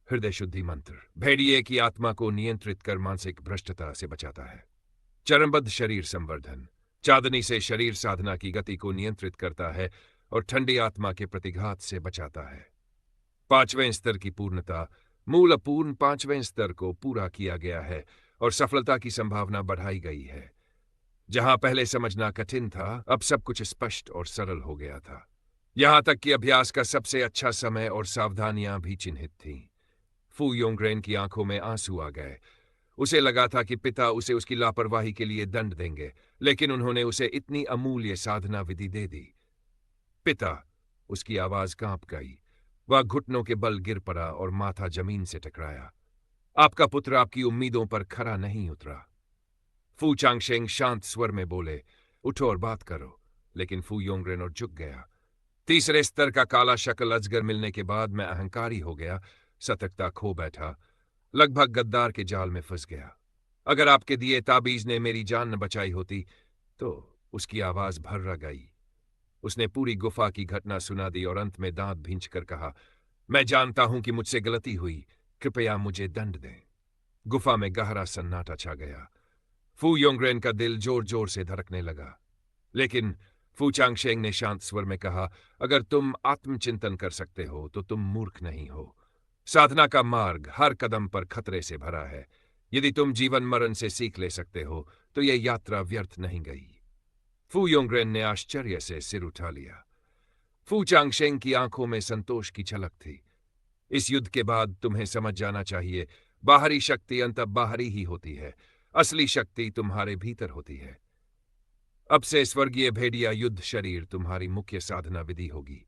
हृदय शुद्धि मंत्र भेड़िए की आत्मा को नियंत्रित कर मानसिक भ्रष्टता से बचाता है। चरणबद्ध शरीर संवर्धन चांदनी से शरीर साधना की गति को नियंत्रित करता है और ठंडी आत्मा के प्रतिघात से बचाता है। 5वें स्तर की पूर्णता, मूल अपूर्ण 5वें स्तर को पूरा किया गया है और सफलता की संभावना बढ़ाई गई है। जहां पहले समझना कठिन था, अब सब कुछ स्पष्ट और सरल हो गया था। यहां तक कि अभ्यास का सबसे अच्छा समय और सावधानियां भी चिन्हित थीं। फू योंगरेन की आंखों में आंसू आ गए। उसे लगा था कि पिता उसे उसकी लापरवाही के लिए दंड देंगे, लेकिन उन्होंने उसे इतनी अमूल्य साधना विधि दे दी। पिता, उसकी आवाज कांप गई। वह घुटनों के बल गिर पड़ा और माथा जमीन से टकराया। आपका पुत्र आपकी उम्मीदों पर खरा नहीं उतरा। फू चांगशेंग शांत स्वर में बोले, उठो और बात करो। लेकिन फू योंगरेन और झुक गया। तीसरे स्तर का काला शक्ल अजगर मिलने के बाद मैं अहंकारी हो गया, सतर्कता खो बैठा, लगभग गद्दार के जाल में फंस गया। अगर आपके दिए ताबीज ने मेरी जान न बचाई होती तो। उसकी आवाज भर्रा गई। उसने पूरी गुफा की घटना सुना दी और अंत में दांत भींचकर कहा, मैं जानता हूं कि मुझसे गलती हुई, कृपया मुझे दंड दें। गुफा में गहरा सन्नाटा छा गया। फू योंगरेन का दिल जोर जोर से धड़कने लगा। लेकिन फू चांगशेंग ने शांत स्वर में कहा, अगर तुम आत्मचिंतन कर सकते हो तो तुम मूर्ख नहीं हो। साधना का मार्ग हर कदम पर खतरे से भरा है। यदि तुम जीवन मरण से सीख ले सकते हो तो यह यात्रा व्यर्थ नहीं गई। फू योंगरेन ने आश्चर्य से सिर उठा लिया। फू चांगशेंग की आंखों में संतोष की झलक थी। इस युद्ध के बाद तुम्हें समझ जाना चाहिए, बाहरी शक्ति अंततः बाहरी ही होती है, असली शक्ति तुम्हारे भीतर होती है। अब से स्वर्गीय भेड़िया युद्ध शरीर तुम्हारी मुख्य साधना विधि होगी।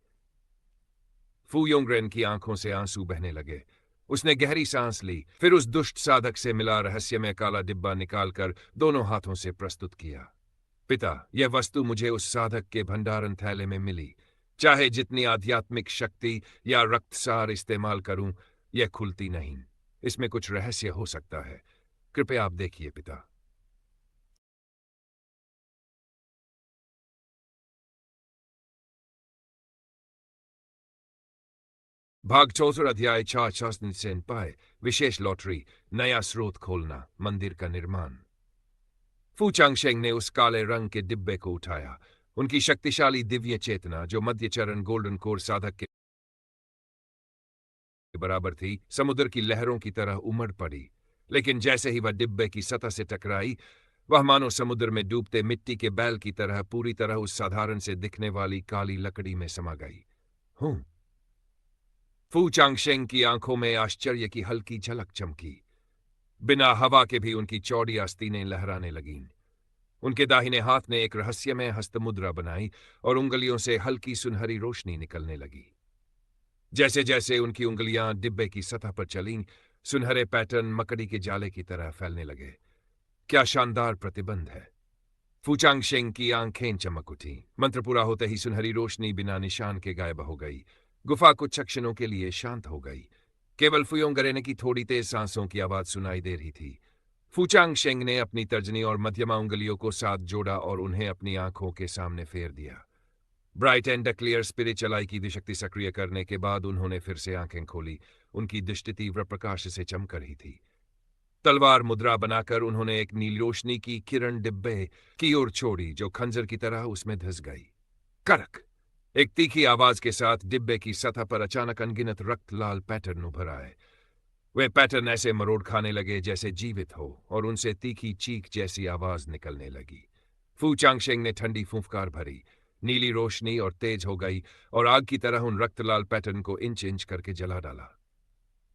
फू योंगरेन की आंखों से आंसू बहने लगे। उसने गहरी सांस ली, फिर उस दुष्ट साधक से मिला रहस्यमय काला डिब्बा निकालकर दोनों हाथों से प्रस्तुत किया। पिता, यह वस्तु मुझे उस साधक के भंडारण थैले में मिली। चाहे जितनी आध्यात्मिक शक्ति या रक्तसार इस्तेमाल करूं, यह खुलती नहीं। इसमें कुछ रहस्य हो सकता है। कृपया आप देखिए पिता। भाग 74 अध्याय 4 पाए। विशेष लॉटरी, नया स्रोत खोलना, मंदिर का निर्माण। फू चांगशेंग ने उस काले रंग के डिब्बे को उठाया। उनकी शक्तिशाली दिव्य चेतना, जो मध्यचरण गोल्डन कोर साधक के बराबर थी, समुद्र की लहरों की तरह उमड़ पड़ी। लेकिन जैसे ही वह डिब्बे की सतह से टकराई, वह मानो समुद्र में डूबते मिट्टी के बैल की तरह पूरी तरह उस साधारण से दिखने वाली काली लकड़ी में समा गई। हूं। फू चांगशेंग की आंखों में आश्चर्य की हल्की झलक चमकी। बिना हवा के भी उनकी चौड़ी आस्तीनें लहराने लगीं। उनके दाहिने हाथ ने एक रहस्यमय हस्तमुद्रा बनाई और उंगलियों से हल्की सुनहरी रोशनी निकलने लगी। जैसे जैसे उनकी उंगलियां डिब्बे की सतह पर चलीं, सुनहरे पैटर्न मकड़ी के जाले की तरह फैलने लगे। क्या शानदार प्रतिबंध है! फूचांग शेंग की आंखें चमक उठी। मंत्र पूरा होते ही सुनहरी रोशनी बिना निशान के गायब हो गई। गुफा कुछ क्षणों के लिए शांत हो गई। केवल फुयोंगरेने की थोड़ी तेज सांसों की आवाज सुनाई दे रही थी। फूचांग शेंग ने अपनी तर्जनी और मध्यमा उंगलियों को साथ जोड़ा और उन्हें अपनी आंखों के सामने फेर दिया। ब्राइट एंड क्लियर स्पिरिचुअल आई की दिशक्ति सक्रिय करने के बाद उन्होंने फिर से आंखें खोली। उनकी दृष्टि तीव्र प्रकाश से चमक रही थी। तलवार मुद्रा बनाकर उन्होंने एक नीली रोशनी की किरण डिब्बे की ओर छोड़ी, जो खंजर की तरह उसमें धंस गई। करक! एक तीखी आवाज के साथ डिब्बे की सतह पर अचानक अनगिनत रक्त लाल पैटर्न उभर आए। वे पैटर्न ऐसे मरोड़ खाने लगे जैसे जीवित हो, और उनसे तीखी चीख जैसी आवाज निकलने लगी। फू चांगशेंग ने ठंडी फूंफकार भरी। नीली रोशनी और तेज हो गई और आग की तरह उन रक्तलाल पैटर्न को इंच इंच करके जला डाला।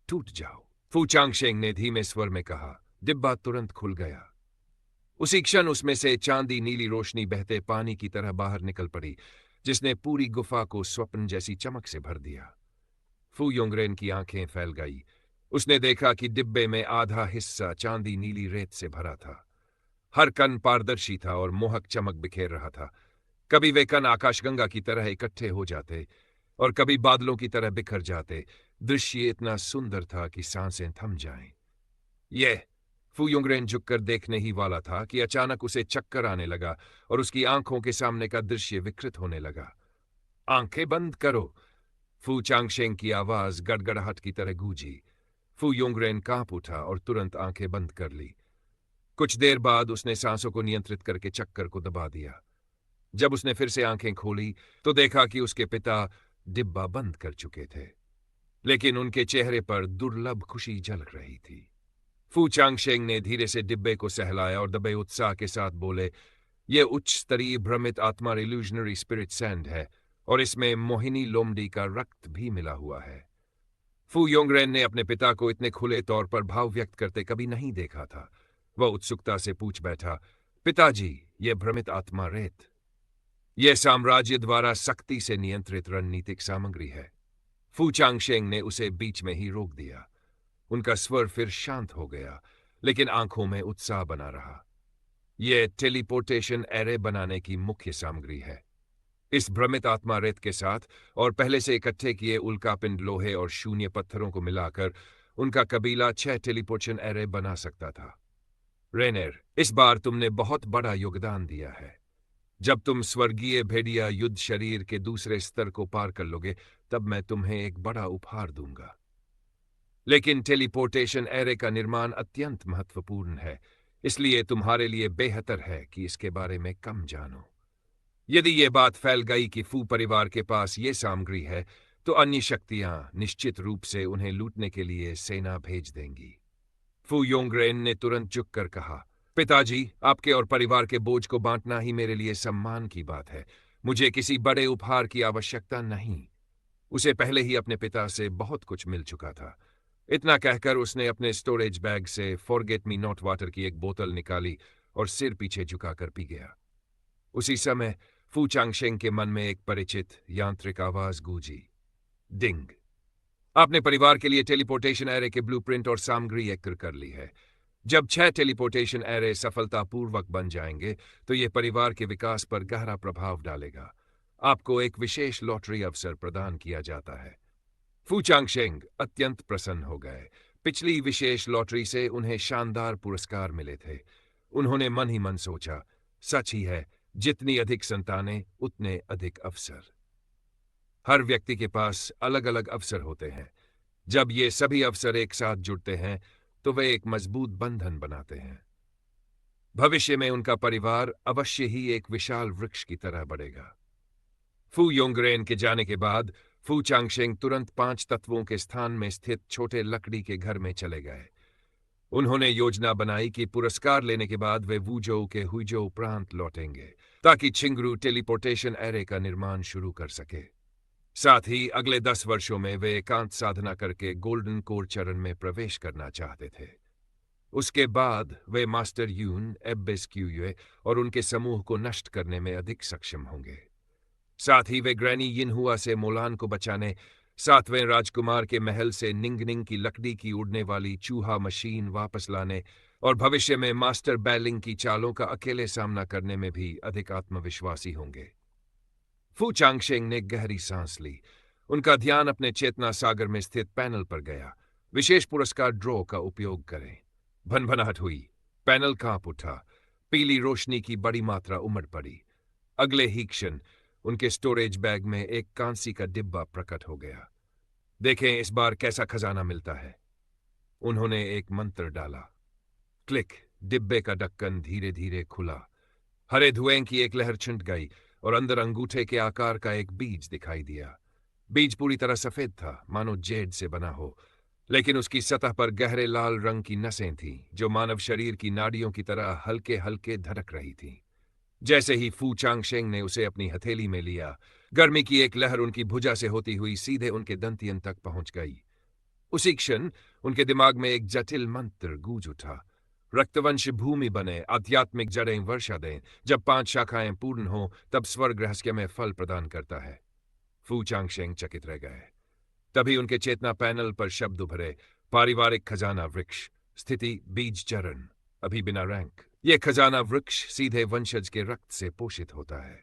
टूट जाओ, फू चांगशेंग ने धीमे स्वर में कहा। डिब्बा तुरंत खुल गया। उसी क्षण उसमें से चांदी नीली रोशनी बहते पानी की तरह बाहर निकल पड़ी, जिसने पूरी गुफा को स्वप्न जैसी चमक से भर दिया। फू योंगरेन की आंखें फैल गई। उसने देखा कि डिब्बे में आधा हिस्सा चांदी नीली रेत से भरा था। हर कण पारदर्शी था और मोहक चमक बिखेर रहा था। कभी वे कण आकाशगंगा की तरह इकट्ठे हो जाते और कभी बादलों की तरह बिखर जाते। दृश्य इतना सुंदर था कि सांसें थम जाएं। यह फू युंगरेन झुककर देखने ही वाला था कि अचानक उसे चक्कर आने लगा और उसकी आंखों के सामने का दृश्य विकृत होने लगा। आंखें बंद करो! फू चांगशेंग की आवाज गड़गड़ाहट की तरह गूंजी। फू युंगरेन कांप उठा और तुरंत आंखें बंद कर ली। कुछ देर बाद उसने सांसों को नियंत्रित करके चक्कर को दबा दिया। जब उसने फिर से आंखें खोली तो देखा कि उसके पिता डिब्बा बंद कर चुके थे, लेकिन उनके चेहरे पर दुर्लभ खुशी झलक रही थी। फू चांगशेंग ने धीरे से डिब्बे को सहलाया और दबे उत्साह के साथ बोले, यह उच्च स्तरीय भ्रमित आत्मा रिल्यूजनरी स्पिरिट सैंड है और इसमें मोहिनी लोमड़ी का रक्त भी मिला हुआ है। फू योंगरेन ने अपने पिता को इतने खुले तौर पर भाव व्यक्त करते कभी नहीं देखा था। वह उत्सुकता से पूछ बैठा, पिताजी, यह भ्रमित आत्मा रेत, यह साम्राज्य द्वारा सख्ती से नियंत्रित रणनीतिक सामग्री है। फू चांगशेंग ने उसे बीच में ही रोक दिया। उनका स्वर फिर शांत हो गया, लेकिन आंखों में उत्साह बना रहा। यह टेलीपोर्टेशन एरे बनाने की मुख्य सामग्री है। इस भ्रमित आत्मा रेत के साथ और पहले से इकट्ठे किए उल्कापिंड लोहे और शून्य पत्थरों को मिलाकर उनका कबीला 6 टेलीपोर्टेशन एरे बना सकता था। रेनेर, इस बार तुमने बहुत बड़ा योगदान दिया है। जब तुम स्वर्गीय भेड़िया युद्ध शरीर के दूसरे स्तर को पार कर लोगे, तब मैं तुम्हें एक बड़ा उपहार दूंगा। लेकिन टेलीपोर्टेशन एरे का निर्माण अत्यंत महत्वपूर्ण है, इसलिए तुम्हारे लिए बेहतर है कि इसके बारे में कम जानो। यदि यह बात फैल गई कि फू परिवार के पास ये सामग्री है, तो अन्य शक्तियां निश्चित रूप से उन्हें लूटने के लिए सेना भेज देंगी। फू योंगरेन ने तुरंत झुक कर कहा, पिताजी, आपके और परिवार के बोझ को बांटना ही मेरे लिए सम्मान की बात है। मुझे किसी बड़े उपहार की आवश्यकता नहीं। उसे पहले ही अपने पिता से बहुत कुछ मिल चुका था। इतना कहकर उसने अपने स्टोरेज बैग से फॉरगेट मी नॉट वाटर की एक बोतल निकाली और सिर पीछे झुकाकर पी गया। उसी समय फू चांगशेंग के मन में एक परिचित यांत्रिक आवाज गूंजी, डिंग। आपने परिवार के लिए टेलीपोर्टेशन एरे के ब्लूप्रिंट और सामग्री एकत्र कर ली है। जब 6 टेलीपोर्टेशन एरे सफलतापूर्वक बन जाएंगे, तो यह परिवार के विकास पर गहरा प्रभाव डालेगा। आपको एक विशेष लॉटरी अवसर प्रदान किया जाता है। फू चांगशेंग अत्यंत प्रसन्न हो गए। पिछली विशेष लॉटरी से उन्हें शानदार पुरस्कार मिले थे। उन्होंने मन ही मन सोचा, सच ही है, जितनी अधिक संतानें उतने अधिक अवसर। हर व्यक्ति के पास अलग अलग अवसर होते हैं। जब ये सभी अवसर एक साथ जुड़ते हैं, तो वे एक मजबूत बंधन बनाते हैं। भविष्य में उनका परिवार अवश्य ही एक विशाल वृक्ष की तरह बढ़ेगा। फू योंगरेन के जाने के बाद फू चांगशेंग तुरंत 5 तत्वों के स्थान में स्थित छोटे लकड़ी के घर में चले गए। उन्होंने योजना बनाई कि पुरस्कार लेने के बाद वे वूजोउ के हुइजोउ प्रांत लौटेंगे, ताकि छिंगरू टेलीपोर्टेशन एरे का निर्माण शुरू कर सके। साथ ही अगले 10 वर्षों में वे एकांत साधना करके गोल्डन कोर चरण में प्रवेश करना चाहते थे। उसके बाद वे मास्टर यून, एब्बेस क्यूये और उनके समूह को नष्ट करने में अधिक सक्षम होंगे। साथ ही वे ग्रैनी यिनहुआ से मोलान को बचाने, 7वें राजकुमार के महल से निंगनिंग की लकड़ी की उड़ने वाली चूहा मशीन वापस लाने और भविष्य में मास्टर बैलिंग की चालों का अकेले सामना करने में भी अधिक आत्मविश्वासी होंगे। फू चांगशेंग ने गहरी सांस ली। उनका ध्यान अपने चेतना सागर में स्थित पैनल पर गया। विशेष पुरस्कार ड्रॉ का उपयोग करें। भनभनाहट हुई। पैनल कांप उठा। पीली रोशनी की बड़ी मात्रा उमड़ पड़ी। अगले ही क्षण उनके स्टोरेज बैग में एक कांसी का डिब्बा प्रकट हो गया। देखें इस बार कैसा खजाना मिलता है। उन्होंने एक मंत्र डाला। क्लिक। डिब्बे का ढक्कन धीरे धीरे खुला। हरे धुएं की एक लहर छिंट गई और अंदर अंगूठे के आकार का एक बीज दिखाई दिया। बीज पूरी तरह सफेद था, मानो जेड से बना हो, लेकिन उसकी सतह पर गहरे लाल रंग की नसें थीं, जो मानव शरीर की नाड़ियों की तरह हल्के हल्के धड़क रही थीं। जैसे ही फू चांगशेंग ने उसे अपनी हथेली में लिया, गर्मी की एक लहर उनकी भुजा से होती हुई सीधे उनके दंतियन तक पहुंच गई। उसी क्षण उनके दिमाग में एक जटिल मंत्र गूंज उठा। रक्तवंश भूमि बने, आध्यात्मिक जड़ें वर्षा दें। जब 5 शाखाएं पूर्ण हों, तब स्वर्ग रहस्यमय फल प्रदान करता है। फू चांगशेंग चकित रह गए। तभी उनके चेतना पैनल पर शब्द उभरे। पारिवारिक खजाना वृक्ष, स्थिति बीज चरण, अभी बिना रैंक। यह खजाना वृक्ष सीधे वंशज के रक्त से पोषित होता है।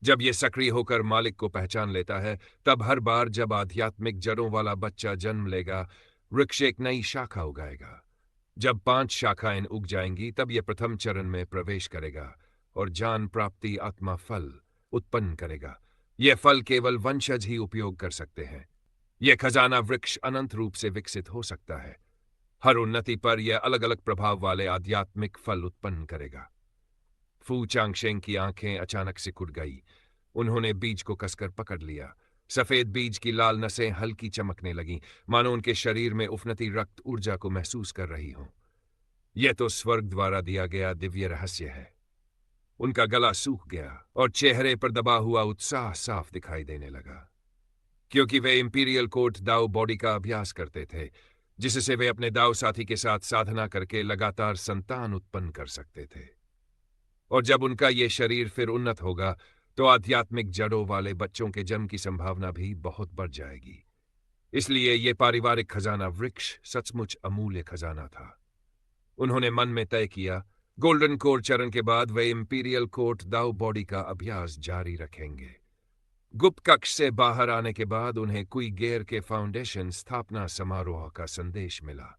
जब यह सक्रिय होकर मालिक को पहचान लेता है, तब हर बार जब आध्यात्मिक जड़ों वाला बच्चा जन्म लेगा, वृक्ष एक नई शाखा उगाएगा। जब 5 शाखाएं उग जाएंगी, तब यह प्रथम चरण में प्रवेश करेगा और जान प्राप्ति आत्मा फल उत्पन्न करेगा। यह फल केवल वंशज ही उपयोग कर सकते हैं। यह खजाना वृक्ष अनंत रूप से विकसित हो सकता है। हर उन्नति पर यह अलग अलग प्रभाव वाले आध्यात्मिक फल उत्पन्न करेगा। फू चांगशेंग की आंखें अचानक सिकुड़ गई। उन्होंने बीज को कसकर पकड़ लिया। सफेद बीज की लाल नसें हल्की चमकने लगीं, मानो उनके शरीर में उफनती रक्त ऊर्जा को महसूस कर रही हों। यह तो स्वर्ग द्वारा दिया गया दिव्य रहस्य है। उनका गला सूख गया और चेहरे पर दबा हुआ उत्साह साफ दिखाई देने लगा, क्योंकि वे इंपीरियल कोर्ट दाव बॉडी का अभ्यास करते थे, जिससे वे अपने दाव साथी के साथ साधना करके लगातार संतान उत्पन्न कर सकते थे। और जब उनका ये शरीर फिर उन्नत होगा तो आध्यात्मिक जड़ों वाले बच्चों के जन्म की संभावना भी बहुत बढ़ जाएगी। इसलिए ये पारिवारिक खजाना वृक्ष सचमुच अमूल्य खजाना था। उन्होंने मन में तय किया, गोल्डन कोर चरण के बाद वे इंपीरियल कोर्ट दाव बॉडी का अभ्यास जारी रखेंगे। गुप्त कक्ष से बाहर आने के बाद उन्हें कुई गेर के फाउंडेशन स्थापना समारोह का संदेश मिला,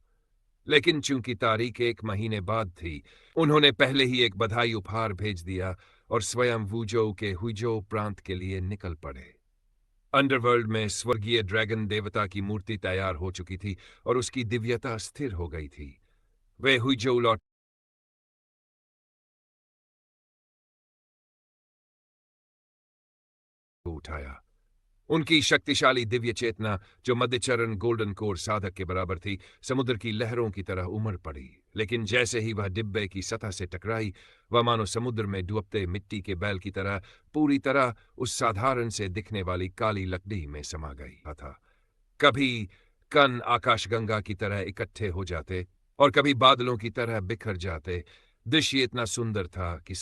लेकिन चूंकि तारीख 1 महीने बाद थी, उन्होंने पहले ही एक बधाई उपहार भेज दिया और स्वयं वुजो के हुइजो प्रांत के लिए निकल पड़े। अंडरवर्ल्ड में स्वर्गीय ड्रैगन देवता की मूर्ति तैयार हो चुकी थी और उसकी दिव्यता स्थिर हो गई थी। वे हुइजो लौट उठाया। उनकी शक्तिशाली दिव्य चेतना, जो मध्यचरण गोल्डन कोर साधक के बराबर थी, समुद्र की लहरों की तरह उमड़ पड़ी। लेकिन जैसे ही वह डिब्बे की सतह से टकराई, वह मानो समुद्र में डूबते मिट्टी के बैल की तरह पूरी तरह उस साधारण से दिखने वाली काली लकड़ी में समा गई था। कभी कण आकाशगंगा की तरह इकट्ठे हो जाते और कभी बादलों की तरह बिखर जाते। दृश्य इतना सुंदर था कि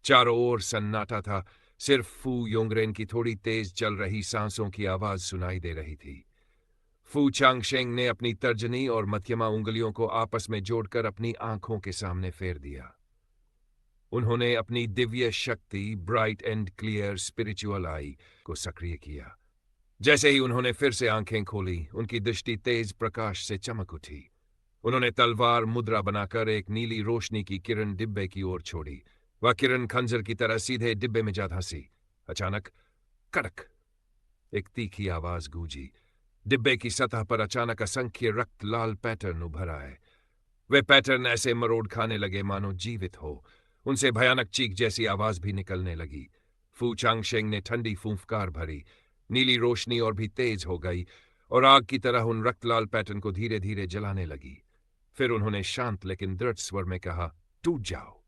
चारों ओर सन्नाटा था। सिर्फ फू योंगरेन की थोड़ी तेज चल रही सांसों की आवाज सुनाई दे रही थी। फू चांगशेंग ने अपनी तर्जनी और मध्यमा उंगलियों को आपस में जोड़कर अपनी आंखों के सामने फेर दिया। उन्होंने अपनी दिव्य शक्ति ब्राइट एंड क्लियर स्पिरिचुअल आई को सक्रिय किया। जैसे ही उन्होंने फिर से आंखें खोली, उनकी दृष्टि तेज प्रकाश से चमक उठी। उन्होंने तलवार मुद्रा बनाकर एक नीली रोशनी की किरण डिब्बे की ओर छोड़ी। वह किरण खंजर की तरह सीधे डिब्बे में जा धंसी। अचानक कड़क एक तीखी आवाज गूंजी। डिब्बे की सतह पर अचानक असंख्य रक्त लाल पैटर्न उभर आए। वे पैटर्न ऐसे मरोड़ खाने लगे मानो जीवित हो। उनसे भयानक चीख जैसी आवाज भी निकलने लगी। फू चांगशेंग ने ठंडी फूंफकार भरी। नीली रोशनी और भी तेज हो गई और आग की तरह उन रक्तलाल पैटर्न को धीरे धीरे जलाने लगी। फिर उन्होंने शांत लेकिन दृढ़ स्वर में कहा, टूट जाओ।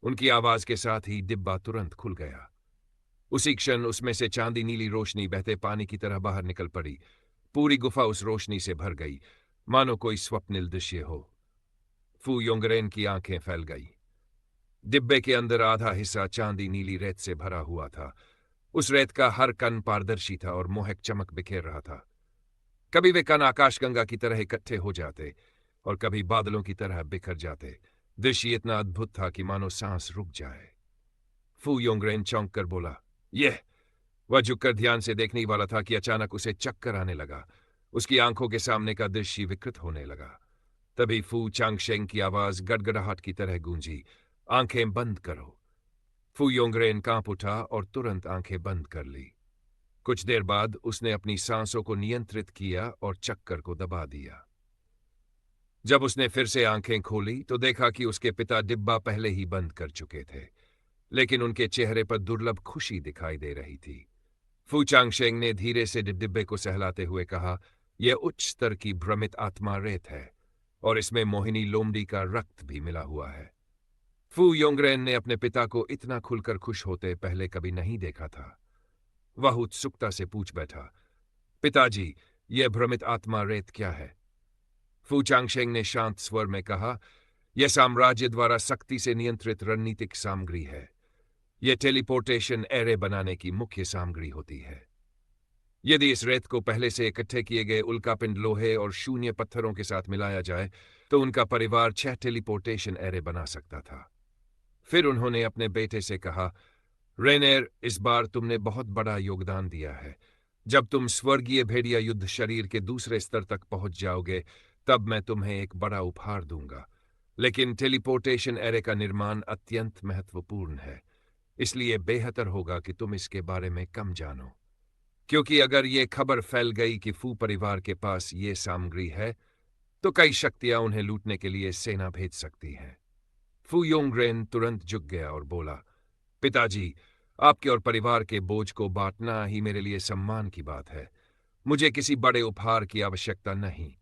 उनकी आवाज के साथ ही डिब्बा तुरंत खुल गया। उसी क्षण उसमें से चांदी नीली रोशनी बहते पानी की तरह बाहर निकल पड़ी। पूरी गुफा उस रोशनी से भर गई, मानो कोई स्वप्निल दृश्य हो। फू योंगरेन की आंखें फैल गई। डिब्बे के अंदर आधा हिस्सा चांदी नीली रेत से भरा हुआ था। उस रेत का हर कण पारदर्शी था और मोहक चमक बिखेर रहा था। कभी वे कण आकाशगंगा की तरह इकट्ठे हो जाते और कभी बादलों की तरह बिखर जाते। दृश्य इतना अद्भुत था कि मानो सांस रुक जाए। फू योंगरेन चौंक कर बोला, यह। वह झुककर ध्यान से देखने वाला था कि अचानक उसे चक्कर आने लगा। उसकी आंखों के सामने का दृश्य विकृत होने लगा। तभी फू चांगशेंग की आवाज गड़गड़ाहट की तरह गूंजी, आंखें बंद करो। फू योंगरेन कांप उठा और तुरंत आंखें बंद कर ली। कुछ देर बाद उसने अपनी सांसों को नियंत्रित किया और चक्कर को दबा दिया। जब उसने फिर से आंखें खोली तो देखा कि उसके पिता डिब्बा पहले ही बंद कर चुके थे, लेकिन उनके चेहरे पर दुर्लभ खुशी दिखाई दे रही थी। फू चांगशेंग ने धीरे से डिब्बे को सहलाते हुए कहा, यह उच्च स्तर की भ्रमित आत्मा रेत है और इसमें मोहिनी लोमड़ी का रक्त भी मिला हुआ है। फू योंगरेन ने अपने पिता को इतना खुलकर खुश होते पहले कभी नहीं देखा था। वह उत्सुकता से पूछ बैठा, पिताजी, यह भ्रमित आत्मा रेत क्या है? फू चांगशेंग ने शांत स्वर में कहा, यह साम्राज्य द्वारा सख्ती से नियंत्रित रणनीतिक सामग्री है। यह टेलीपोर्टेशन एरे बनाने की मुख्य सामग्री होती है। यदि इस रेत को पहले से इकट्ठे किए गए उल्कापिंड लोहे और शून्य पत्थरों के साथ मिलाया जाए तो उनका परिवार 6 टेलीपोर्टेशन एरे बना सकता था। फिर उन्होंने अपने बेटे से कहा, रेनेर, इस बार तुमने बहुत बड़ा योगदान दिया है। जब तुम स्वर्गीय भेड़िया युद्ध शरीर के दूसरे स्तर तक पहुंच जाओगे तब मैं तुम्हें एक बड़ा उपहार दूंगा। लेकिन टेलीपोर्टेशन एरे का निर्माण अत्यंत महत्वपूर्ण है, इसलिए बेहतर होगा कि तुम इसके बारे में कम जानो। क्योंकि अगर ये खबर फैल गई कि फू परिवार के पास ये सामग्री है, तो कई शक्तियां उन्हें लूटने के लिए सेना भेज सकती हैं। फू योंगरेन तुरंत झुक गया और बोला, पिताजी, आपके और परिवार के बोझ को बांटना ही मेरे लिए सम्मान की बात है। मुझे किसी बड़े उपहार की आवश्यकता नहीं।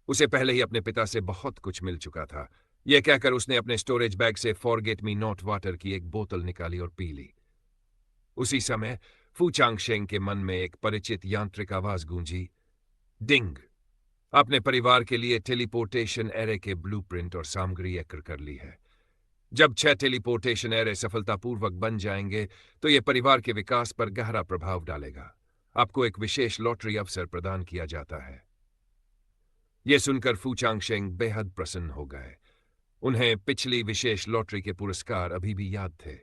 उसे पहले ही अपने पिता से बहुत कुछ मिल चुका था। यह कहकर उसने अपने स्टोरेज बैग से फॉरगेट मी नॉट वाटर की एक बोतल निकाली और पी ली। उसी समय फू चांगशेंग के मन में एक परिचित यांत्रिक आवाज गूंजी, डिंग। आपने परिवार के लिए टेलीपोर्टेशन एरे के ब्लूप्रिंट और सामग्री एकत्र कर ली है। जब 6 टेलीपोर्टेशन एरे सफलतापूर्वक बन जाएंगे, तो यह परिवार के विकास पर गहरा प्रभाव डालेगा। आपको एक विशेष लॉटरी अवसर प्रदान किया जाता है। यह सुनकर फू चांगशेंग बेहद प्रसन्न हो गए। उन्हें पिछली विशेष लॉटरी के पुरस्कार अभी भी याद थे।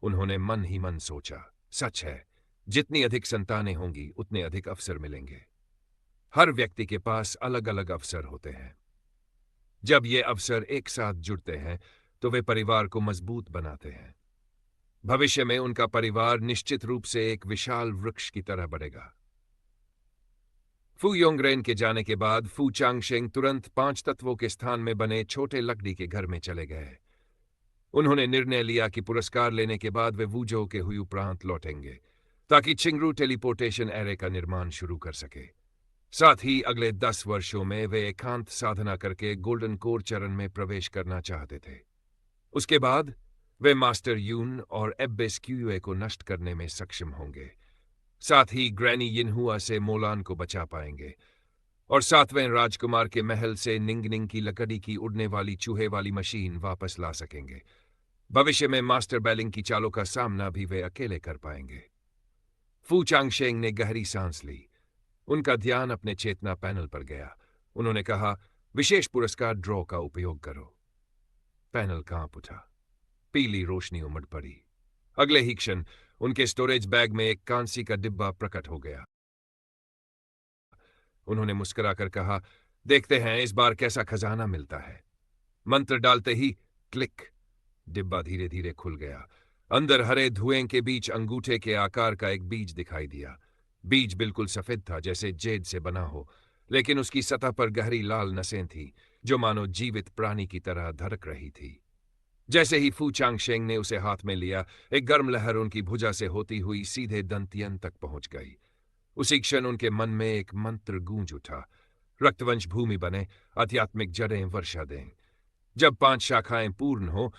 उन्होंने मन ही मन सोचा, सच है, जितनी अधिक संतानें होंगी उतने अधिक अवसर मिलेंगे। हर व्यक्ति के पास अलग अलग अवसर होते हैं। जब ये अवसर एक साथ जुड़ते हैं, तो वे परिवार को मजबूत बनाते हैं। भविष्य में उनका परिवार निश्चित रूप से एक विशाल वृक्ष की तरह बढ़ेगा। फू योंगरेन के जाने के बाद फू चांगशेंग तुरंत 5 तत्वों के स्थान में बने छोटे लकड़ी के घर में चले गए। उन्होंने निर्णय लिया कि पुरस्कार लेने के बाद वे वूजो के हुई उपरांत लौटेंगे, ताकि चिंगरू टेलीपोर्टेशन एरे का निर्माण शुरू कर सके। साथ ही अगले 10 वर्षों में वे एकांत साधना करके गोल्डन कोर चरण में प्रवेश करना चाहते थे। उसके बाद वे मास्टर यून और एब्बेस क्यूए को नष्ट करने में सक्षम होंगे। साथ ही ग्रैनी यिनहुआ से मोलान को बचा पाएंगे और 7वें राजकुमार के महल से निंगनिंग की लकड़ी की उड़ने वाली चूहे वाली मशीन वापस ला सकेंगे। भविष्य में मास्टर बैलिंग की चालों का सामना भी वे अकेले कर पाएंगे। फू चांगशेंग ने गहरी सांस ली। उनका ध्यान अपने चेतना पैनल पर गया। उन्होंने कहा, विशेष पुरस्कार ड्रॉ का उपयोग करो। पैनल कांप उठा। पीली रोशनी उमड़ पड़ी। अगले ही क्षण उनके स्टोरेज बैग में एक कांसी का डिब्बा प्रकट हो गया। उन्होंने मुस्कुराकर कहा, देखते हैं इस बार कैसा खजाना मिलता है। मंत्र डालते ही क्लिक, डिब्बा धीरे धीरे खुल गया। अंदर हरे धुएं के बीच अंगूठे के आकार का एक बीज दिखाई दिया। बीज बिल्कुल सफेद था, जैसे जेड से बना हो, लेकिन उसकी सतह पर गहरी लाल नसें थीं, जो मानो जीवित प्राणी की तरह धड़क रही थी। जैसे ही फू चांगशेंग ने उसे हाथ में लिया, एक गर्म लहर उनकी भुजा से होती हुई सीधे दंतियन तक पहुंच गई। उसी क्षण उनके मन में एक मंत्र गूंज उठा, रक्तवंश भूमि बने, आध्यात्मिक जड़ें वर्षा दें। जब 5 शाखाएं पूर्ण हो,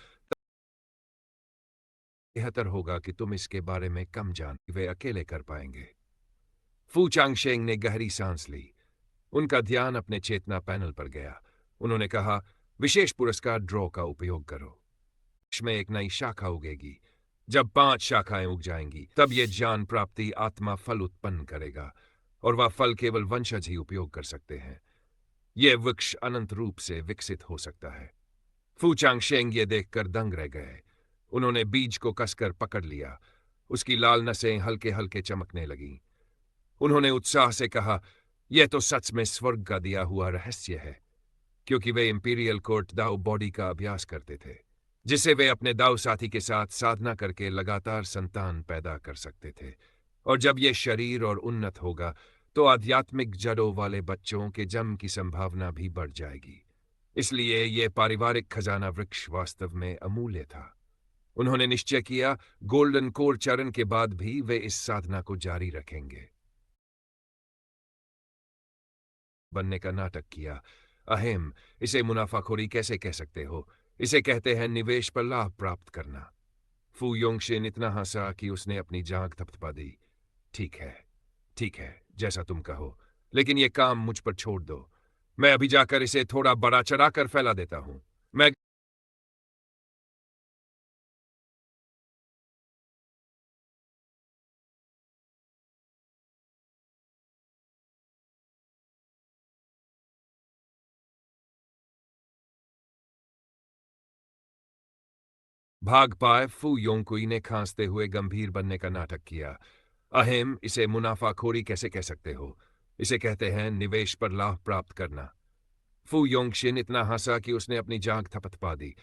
बेहतर होगा कि तुम इसके बारे में कम जान, वे अकेले कर पाएंगे। फू चांगशेंग ने गहरी सांस ली। उनका ध्यान अपने चेतना पैनल पर गया। उन्होंने कहा, विशेष पुरस्कार ड्रॉ का उपयोग करो। में एक नई शाखा उगेगी। जब 5 शाखाएं उग जाएंगी, तब यह ज्ञान प्राप्ति आत्मा फल उत्पन्न करेगा और वह फल केवल वंशज ही उपयोग कर सकते हैं। यह वृक्ष अनंत रूप से विकसित हो सकता है। फू चांगशेंग ये देखकर दंग रह गए। उन्होंने बीज को कसकर पकड़ लिया। उसकी लाल नसें हल्के हल्के चमकने लगीं। उन्होंने उत्साह से कहा, यह तो सच में स्वर्ग का दिया हुआ रहस्य है, क्योंकि वे इंपीरियल कोर्ट दाऊ बॉडी का अभ्यास करते थे, जिसे वे अपने दाऊ साथी के साथ साधना करके लगातार संतान पैदा कर सकते थे। और जब यह शरीर और उन्नत होगा, तो आध्यात्मिक जड़ों वाले बच्चों के जन्म की संभावना भी बढ़ जाएगी। इसलिए यह पारिवारिक खजाना वृक्ष वास्तव में अमूल्य था। उन्होंने निश्चय किया, गोल्डन कोर चरण के बाद भी वे इस साधना को जारी रखेंगे। बनने का नाटक किया। अहम, इसे मुनाफाखोरी कैसे कह सकते हो? इसे कहते हैं निवेश पर लाभ प्राप्त करना। फू योंगशिन इतना हंसा कि उसने अपनी जांघ थपथपा दी। ठीक है, जैसा तुम कहो, लेकिन यह काम मुझ पर छोड़ दो। मैं अभी जाकर इसे थोड़ा बड़ा चढ़ा कर फैला देता हूं। मैं भाग पाए। फू योंगकुई ने खांसते हुए गंभीर बनने का नाटक किया। अहम, इसे मुनाफाखोरी कैसे कह सकते हो? इसे कहते हैं निवेश पर लाभ प्राप्त करना। फू योंगशिन इतना हंसा कि उसने अपनी जांघ थपथपा दी।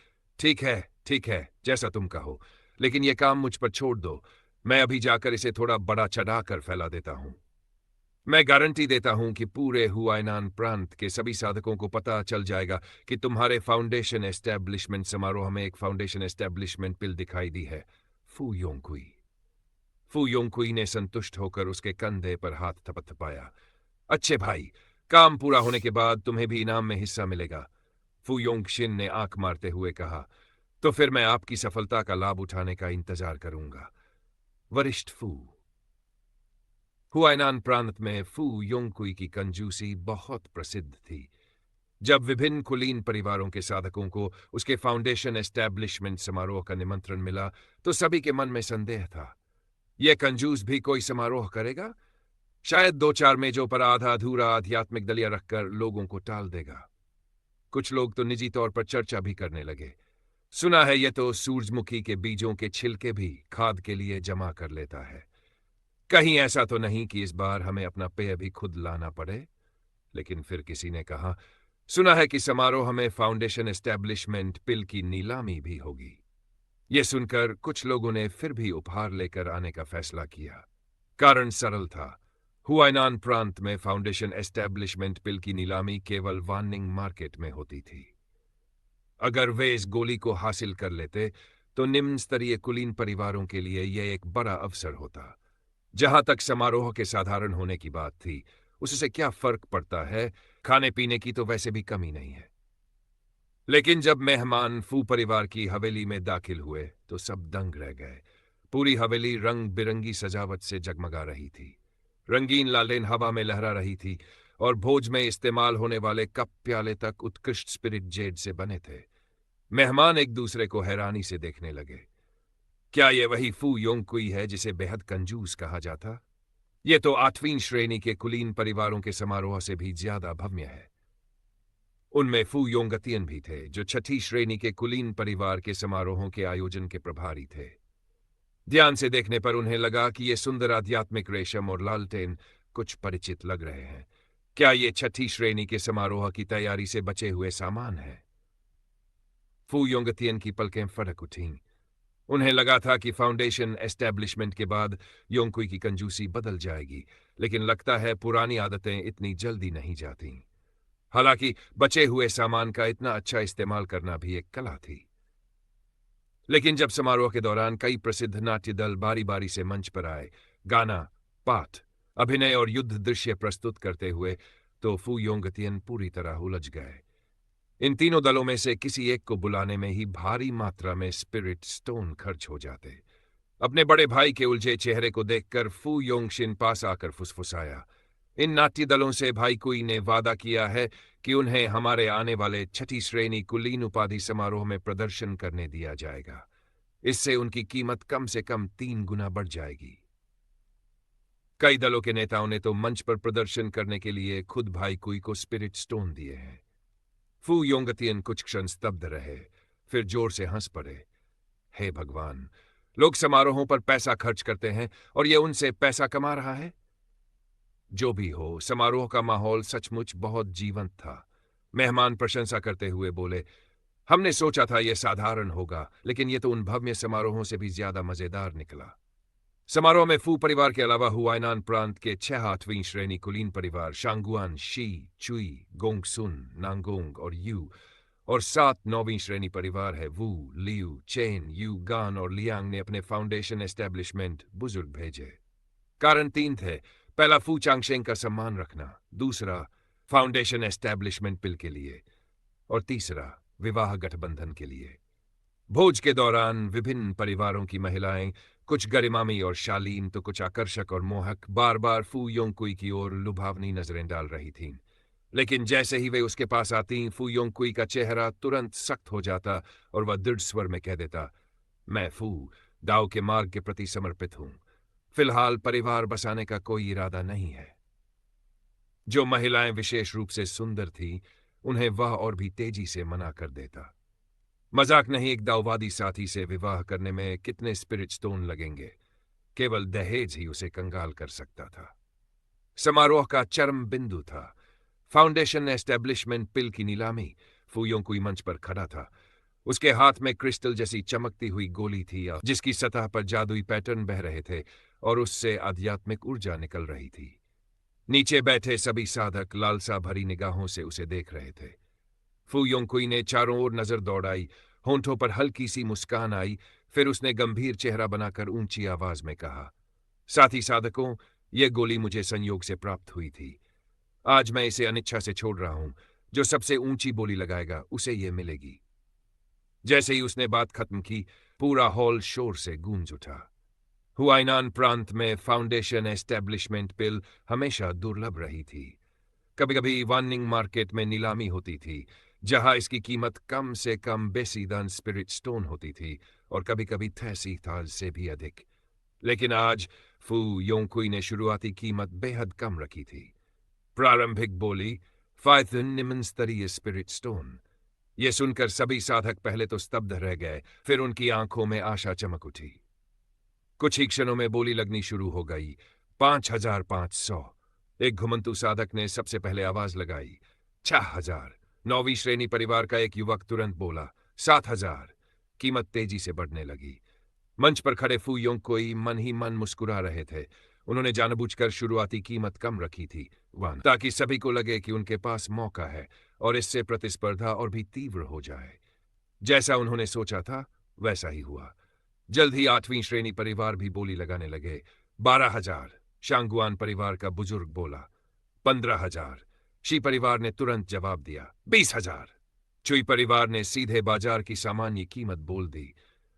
ठीक है, जैसा तुम कहो, लेकिन यह काम मुझ पर छोड़ दो। मैं अभी जाकर इसे थोड़ा बड़ा चढ़ाकर फैला देता हूं। मैं गारंटी देता हूं कि पूरे हुआइनान प्रांत के सभी साधकों को पता चल जाएगा कि तुम्हारे फाउंडेशन एस्टेब्लिशमेंट समारोह में एक फाउंडेशन एस्टेब्लिशमेंट पिल दिखाई दी है। फू योंगकुई। फू योंगकुई ने संतुष्ट होकर उसके कंधे पर हाथ थपथपाया। अच्छे भाई, काम पूरा होने के बाद तुम्हें भी इनाम में हिस्सा मिलेगा। फू योंगशिन ने आंख मारते हुए कहा। तो फिर मैं आपकी सफलता का लाभ उठाने का इंतजार करूंगा, वरिष्ठ फू। हुआइनान प्रांत में फू योंगकुई की कंजूसी बहुत प्रसिद्ध थी। जब विभिन्न कुलीन परिवारों के साधकों को उसके फाउंडेशन एस्टैब्लिशमेंट समारोह का निमंत्रण मिला तो सभी के मन में संदेह था। यह कंजूस भी कोई समारोह करेगा? शायद दो चार मेजों पर आधा अधूरा आध्यात्मिक दलिया रखकर लोगों को टाल देगा। कुछ लोग तो निजी तौर पर चर्चा भी करने लगे। सुना है यह तो सूरजमुखी के बीजों के छिलके भी खाद के लिए जमा कर लेता है। कहीं ऐसा तो नहीं कि इस बार हमें अपना पेय भी खुद लाना पड़े? लेकिन फिर किसी ने कहा, सुना है कि समारोह में फाउंडेशन एस्टैब्लिशमेंट पिल की नीलामी भी होगी। यह सुनकर कुछ लोगों ने फिर भी उपहार लेकर आने का फैसला किया। कारण सरल था। हुआइनान प्रांत में फाउंडेशन एस्टैब्लिशमेंट पिल की नीलामी केवल वार्निंग मार्केट में होती थी। अगर वे इस गोली को हासिल कर लेते तो निम्न स्तरीय कुलीन परिवारों के लिए यह एक बड़ा अवसर होता। जहां तक समारोह के साधारण होने की बात थी, उससे क्या फर्क पड़ता है, खाने पीने की तो वैसे भी कमी नहीं है। लेकिन जब मेहमान फू परिवार की हवेली में दाखिल हुए तो सब दंग रह गए। पूरी हवेली रंग बिरंगी सजावट से जगमगा रही थी। रंगीन लालेन हवा में लहरा रही थी और भोज में इस्तेमाल होने वाले कप प्याले तक उत्कृष्ट स्पिरिट जेड से बने थे। मेहमान एक दूसरे को हैरानी से देखने लगे। क्या यह वही फू योंगकुई है जिसे बेहद कंजूस कहा जाता? यह तो 8वीं श्रेणी के कुलीन परिवारों के समारोह से भी ज्यादा भव्य है। उनमें फू योंगतियन भी थे, जो 6ठी श्रेणी के कुलीन परिवार के समारोहों के आयोजन के प्रभारी थे। ध्यान से देखने पर उन्हें लगा कि ये सुंदर आध्यात्मिक रेशम और लालटेन कुछ परिचित लग रहे हैं। क्या ये 6ठी श्रेणी के समारोह की तैयारी से बचे हुए सामान हैं? फू योंगतियन की पलकें फटक उठीं। उन्हें लगा था कि फाउंडेशन एस्टैब्लिशमेंट के बाद योंगकुई की कंजूसी बदल जाएगी, लेकिन लगता है पुरानी आदतें इतनी जल्दी नहीं जाती। हालांकि बचे हुए सामान का इतना अच्छा इस्तेमाल करना भी एक कला थी। लेकिन जब समारोह के दौरान कई प्रसिद्ध नाट्य दल बारी बारी से मंच पर आए, गाना, पाठ, अभिनय और युद्ध दृश्य प्रस्तुत करते हुए, तो फू योंगतियन पूरी तरह उलझ गए। इन तीनों दलों में से किसी एक को बुलाने में ही भारी मात्रा में स्पिरिट स्टोन खर्च हो जाते। अपने बड़े भाई के उलझे चेहरे को देखकर फू योंगशिन पास आकर फुसफुसाया। इन नाट्य दलों से भाई कुई ने वादा किया है कि उन्हें हमारे आने वाले 6ठी श्रेणी कुलीन उपाधि समारोह में प्रदर्शन करने दिया जाएगा। इससे उनकी कीमत कम से कम 3 गुना बढ़ जाएगी। कई दलों के नेताओं ने तो मंच पर प्रदर्शन करने के लिए खुद भाई कुई को स्पिरिट स्टोन दिए हैं। फू योंगतियन कुछ क्षण स्तब्ध रहे, फिर जोर से हंस पड़े। हे भगवान, लोग समारोहों पर पैसा खर्च करते हैं और यह उनसे पैसा कमा रहा है। जो भी हो, समारोह का माहौल सचमुच बहुत जीवंत था। मेहमान प्रशंसा करते हुए बोले, हमने सोचा था यह साधारण होगा, लेकिन यह तो उन भव्य समारोहों से भी ज्यादा मजेदार निकला। समारोह में फू परिवार के अलावा हुआइनान प्रांत के 6 8वीं श्रेणी कुलीन परिवार शांगुआन, शी, चुई, गोंगसुन, नांगोंग और यू, और 7 9वीं श्रेणी परिवार है वू, लियू, चेन, यू, गान और लियांग ने अपने फाउंडेशन एस्टेब्लिशमेंट बुजुर्ग भेजे। कारण 3 थे। पहला, फू चांगशेंग का सम्मान रखना, दूसरा, फाउंडेशन एस्टेब्लिशमेंट पिल के लिए, और तीसरा, विवाह गठबंधन के लिए। भोज के दौरान विभिन्न परिवारों की महिलाएं, कुछ गरिमामी और शालीन तो कुछ आकर्षक और मोहक, बार बार फू योंगकुई की ओर लुभावनी नजरें डाल रही थीं। लेकिन जैसे ही वे उसके पास आती, फू योंगकुई का चेहरा तुरंत सख्त हो जाता और वह दृढ़ स्वर में कह देता, मैं फू दाओ के मार्ग के प्रति समर्पित हूं। फिलहाल परिवार बसाने का कोई इरादा नहीं है। जो महिलाएं विशेष रूप से सुंदर थीं, उन्हें वह और भी तेजी से मना कर देता। मजाक नहीं, एक दाऊवादी साथी से विवाह करने में कितने स्पिरिट स्टोन लगेंगे? केवल दहेज ही उसे कंगाल कर सकता था। समारोह का चरम बिंदु था। फाउंडेशन एस्टेब्लिशमेंट पिल की नीलामी। फू योंगकुई मंच पर खड़ा था। उसके हाथ में क्रिस्टल जैसी चमकती हुई गोली थी जिसकी सतह पर जादुई पैटर्न बह रहे थे और उससे आध्यात्मिक ऊर्जा निकल रही थी। नीचे बैठे सभी साधक लालसा भरी निगाहों से उसे देख रहे थे। फू योंगकुई ने चारों ओर नजर दौड़ाई, होंठों पर हल्की सी मुस्कान आई, फिर उसने गंभीर चेहरा बनाकर ऊंची आवाज में कहा, साथी साधकों, यह गोली मुझे संयोग से प्राप्त हुई थी। आज मैं इसे अनिच्छा से छोड़ रहा हूं। जो सबसे ऊंची बोली लगाएगा उसे यह मिलेगी। जैसे ही उसने बात खत्म की, पूरा हॉल शोर से गूंज उठा। हुआइनान प्रांत में फाउंडेशन एस्टेब्लिशमेंट बिल हमेशा दुर्लभ रही थी। कभी कभी वार्निंग मार्केट में नीलामी होती थी, जहां इसकी कीमत कम से कम बेसीदान स्पिरिट स्टोन होती थी, और कभी कभी थैसी थाल से भी अधिक। लेकिन आज फू योंगकुई ने शुरुआती कीमत बेहद कम रखी थी। प्रारंभिक बोली 5 निम्न स्तरीय स्पिरिट स्टोन। यह सुनकर सभी साधक पहले तो स्तब्ध रह गए, फिर उनकी आंखों में आशा चमक उठी। कुछ ही क्षणों में बोली लगनी शुरू हो गई। 5,500। एक घुमंतु साधक ने सबसे पहले आवाज लगाई। 6,000। 9वीं श्रेणी परिवार का एक युवक तुरंत बोला। 7,000। कीमत तेजी से बढ़ने लगी। मंच पर खड़े फू योंगकुई मन ही मन मुस्कुरा रहे थे। उन्होंने जानबूझकर शुरुआती कीमत कम रखी थी, ताकि सभी को लगे कि उनके पास मौका है और इससे प्रतिस्पर्धा और भी तीव्र हो जाए। जैसा उन्होंने सोचा था वैसा ही हुआ। जल्द ही 8वीं श्रेणी परिवार भी बोली लगाने लगे। 12,000। शांगुआन परिवार का बुजुर्ग बोला। 15,000। शी परिवार ने तुरंत जवाब दिया। 20,000। चुई परिवार ने सीधे बाजार की सामान्य कीमत बोल दी।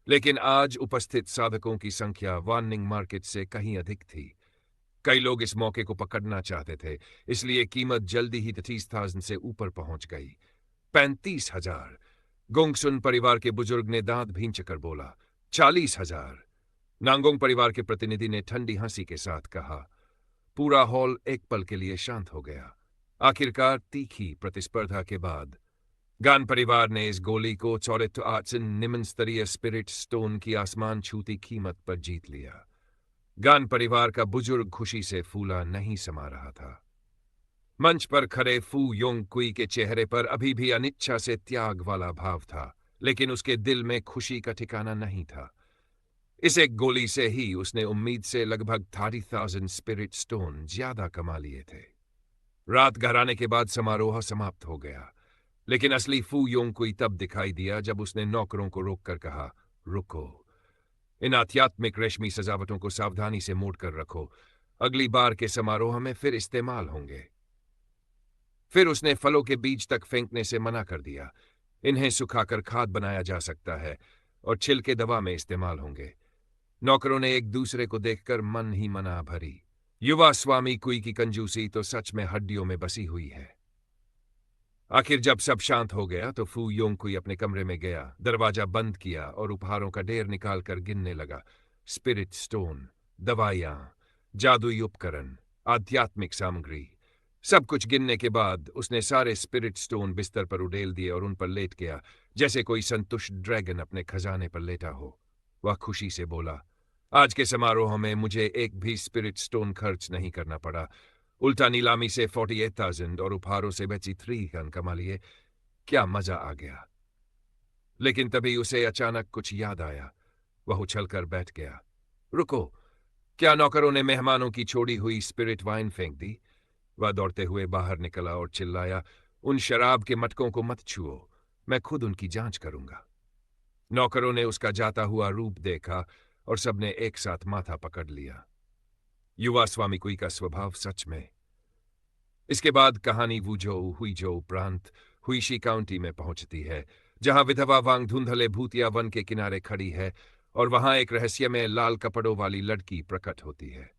लेकिन आज उपस्थित साधकों की संख्या वार्निंग मार्केट से कहीं अधिक थी। कई लोग इस मौके को पकड़ना चाहते थे, इसलिए कीमत जल्दी ही 30,000 से ऊपर पहुंच गई। 35,000। गोंगसुन परिवार के बुजुर्ग ने दांत भींचकर बोला। 40,000। नांगोंग परिवार के प्रतिनिधि ने ठंडी हंसी के साथ कहा। पूरा हॉल एक पल के लिए शांत हो गया। आखिरकार तीखी प्रतिस्पर्धा के बाद गान परिवार ने इस गोली को 4,800 निम्न स्तरीय स्पिरिट स्टोन की आसमान छूती कीमत पर जीत लिया। गान परिवार का बुजुर्ग खुशी से फूला नहीं समा रहा था। मंच पर खड़े फू योंगकुई के चेहरे पर अभी भी अनिच्छा से त्याग वाला भाव था, लेकिन उसके दिल में खुशी का ठिकाना नहीं था। इस एक गोली से ही उसने उम्मीद से लगभग 30,000 स्पिरिट स्टोन ज्यादा कमा लिए थे। रात गहराने के बाद समारोह समाप्त हो गया, लेकिन असली फू योंगकुई तब दिखाई दिया जब उसने नौकरों को रोककर कहा, रुको, इन आध्यात्मिक रेशमी सजावटों को सावधानी से मोड़ कर रखो, अगली बार के समारोह में फिर इस्तेमाल होंगे। फिर उसने फलों के बीज तक फेंकने से मना कर दिया। इन्हें सुखाकर खाद बनाया जा सकता है और छिलके दवा में इस्तेमाल होंगे। नौकरों ने एक दूसरे को देखकर मन ही मना भरी। युवा स्वामी कुई की कंजूसी तो सच में हड्डियों में बसी हुई है। आखिर जब सब शांत हो गया तो फू योंगकुई अपने कमरे में गया, दरवाजा बंद किया और उपहारों का ढेर निकालकर गिनने लगा। स्पिरिट स्टोन, दवाइयां, जादुई उपकरण, आध्यात्मिक सामग्री, सब कुछ गिनने के बाद उसने सारे स्पिरिट स्टोन बिस्तर पर उड़ेल दिए और उन पर लेट गया, जैसे कोई संतुष्ट ड्रैगन अपने खजाने पर लेटा हो। वह खुशी से बोला, आज के समारोह में मुझे एक भी स्पिरिट स्टोन खर्च नहीं करना पड़ा। उल्टा नीलामी से 48,000 और उपहारों से बची 3 कमा लिए। क्या मजा आ गया। लेकिन तभी उसे अचानक कुछ याद आया। वह उछलकर बैठ गया। रुको, क्या नौकरों ने मेहमानों की छोड़ी हुई स्पिरिट वाइन फेंक दी? वह दौड़ते हुए बाहर निकला और चिल्लाया, उन शराब के मटकों को मत छुओ, मैं खुद उनकी जांच करूंगा। नौकरों ने उसका जाता हुआ रूप देखा और सबने एक साथ माथा पकड़ लिया। युवा स्वामी कुई का स्वभाव सच में। इसके बाद कहानी वुझोउ हुइझोउ प्रांत हुईशी काउंटी में पहुंचती है, जहां विधवा वांग धुंधले भूतिया वन के किनारे खड़ी है और वहां एक रहस्यमय लाल कपड़ों वाली लड़की प्रकट होती है।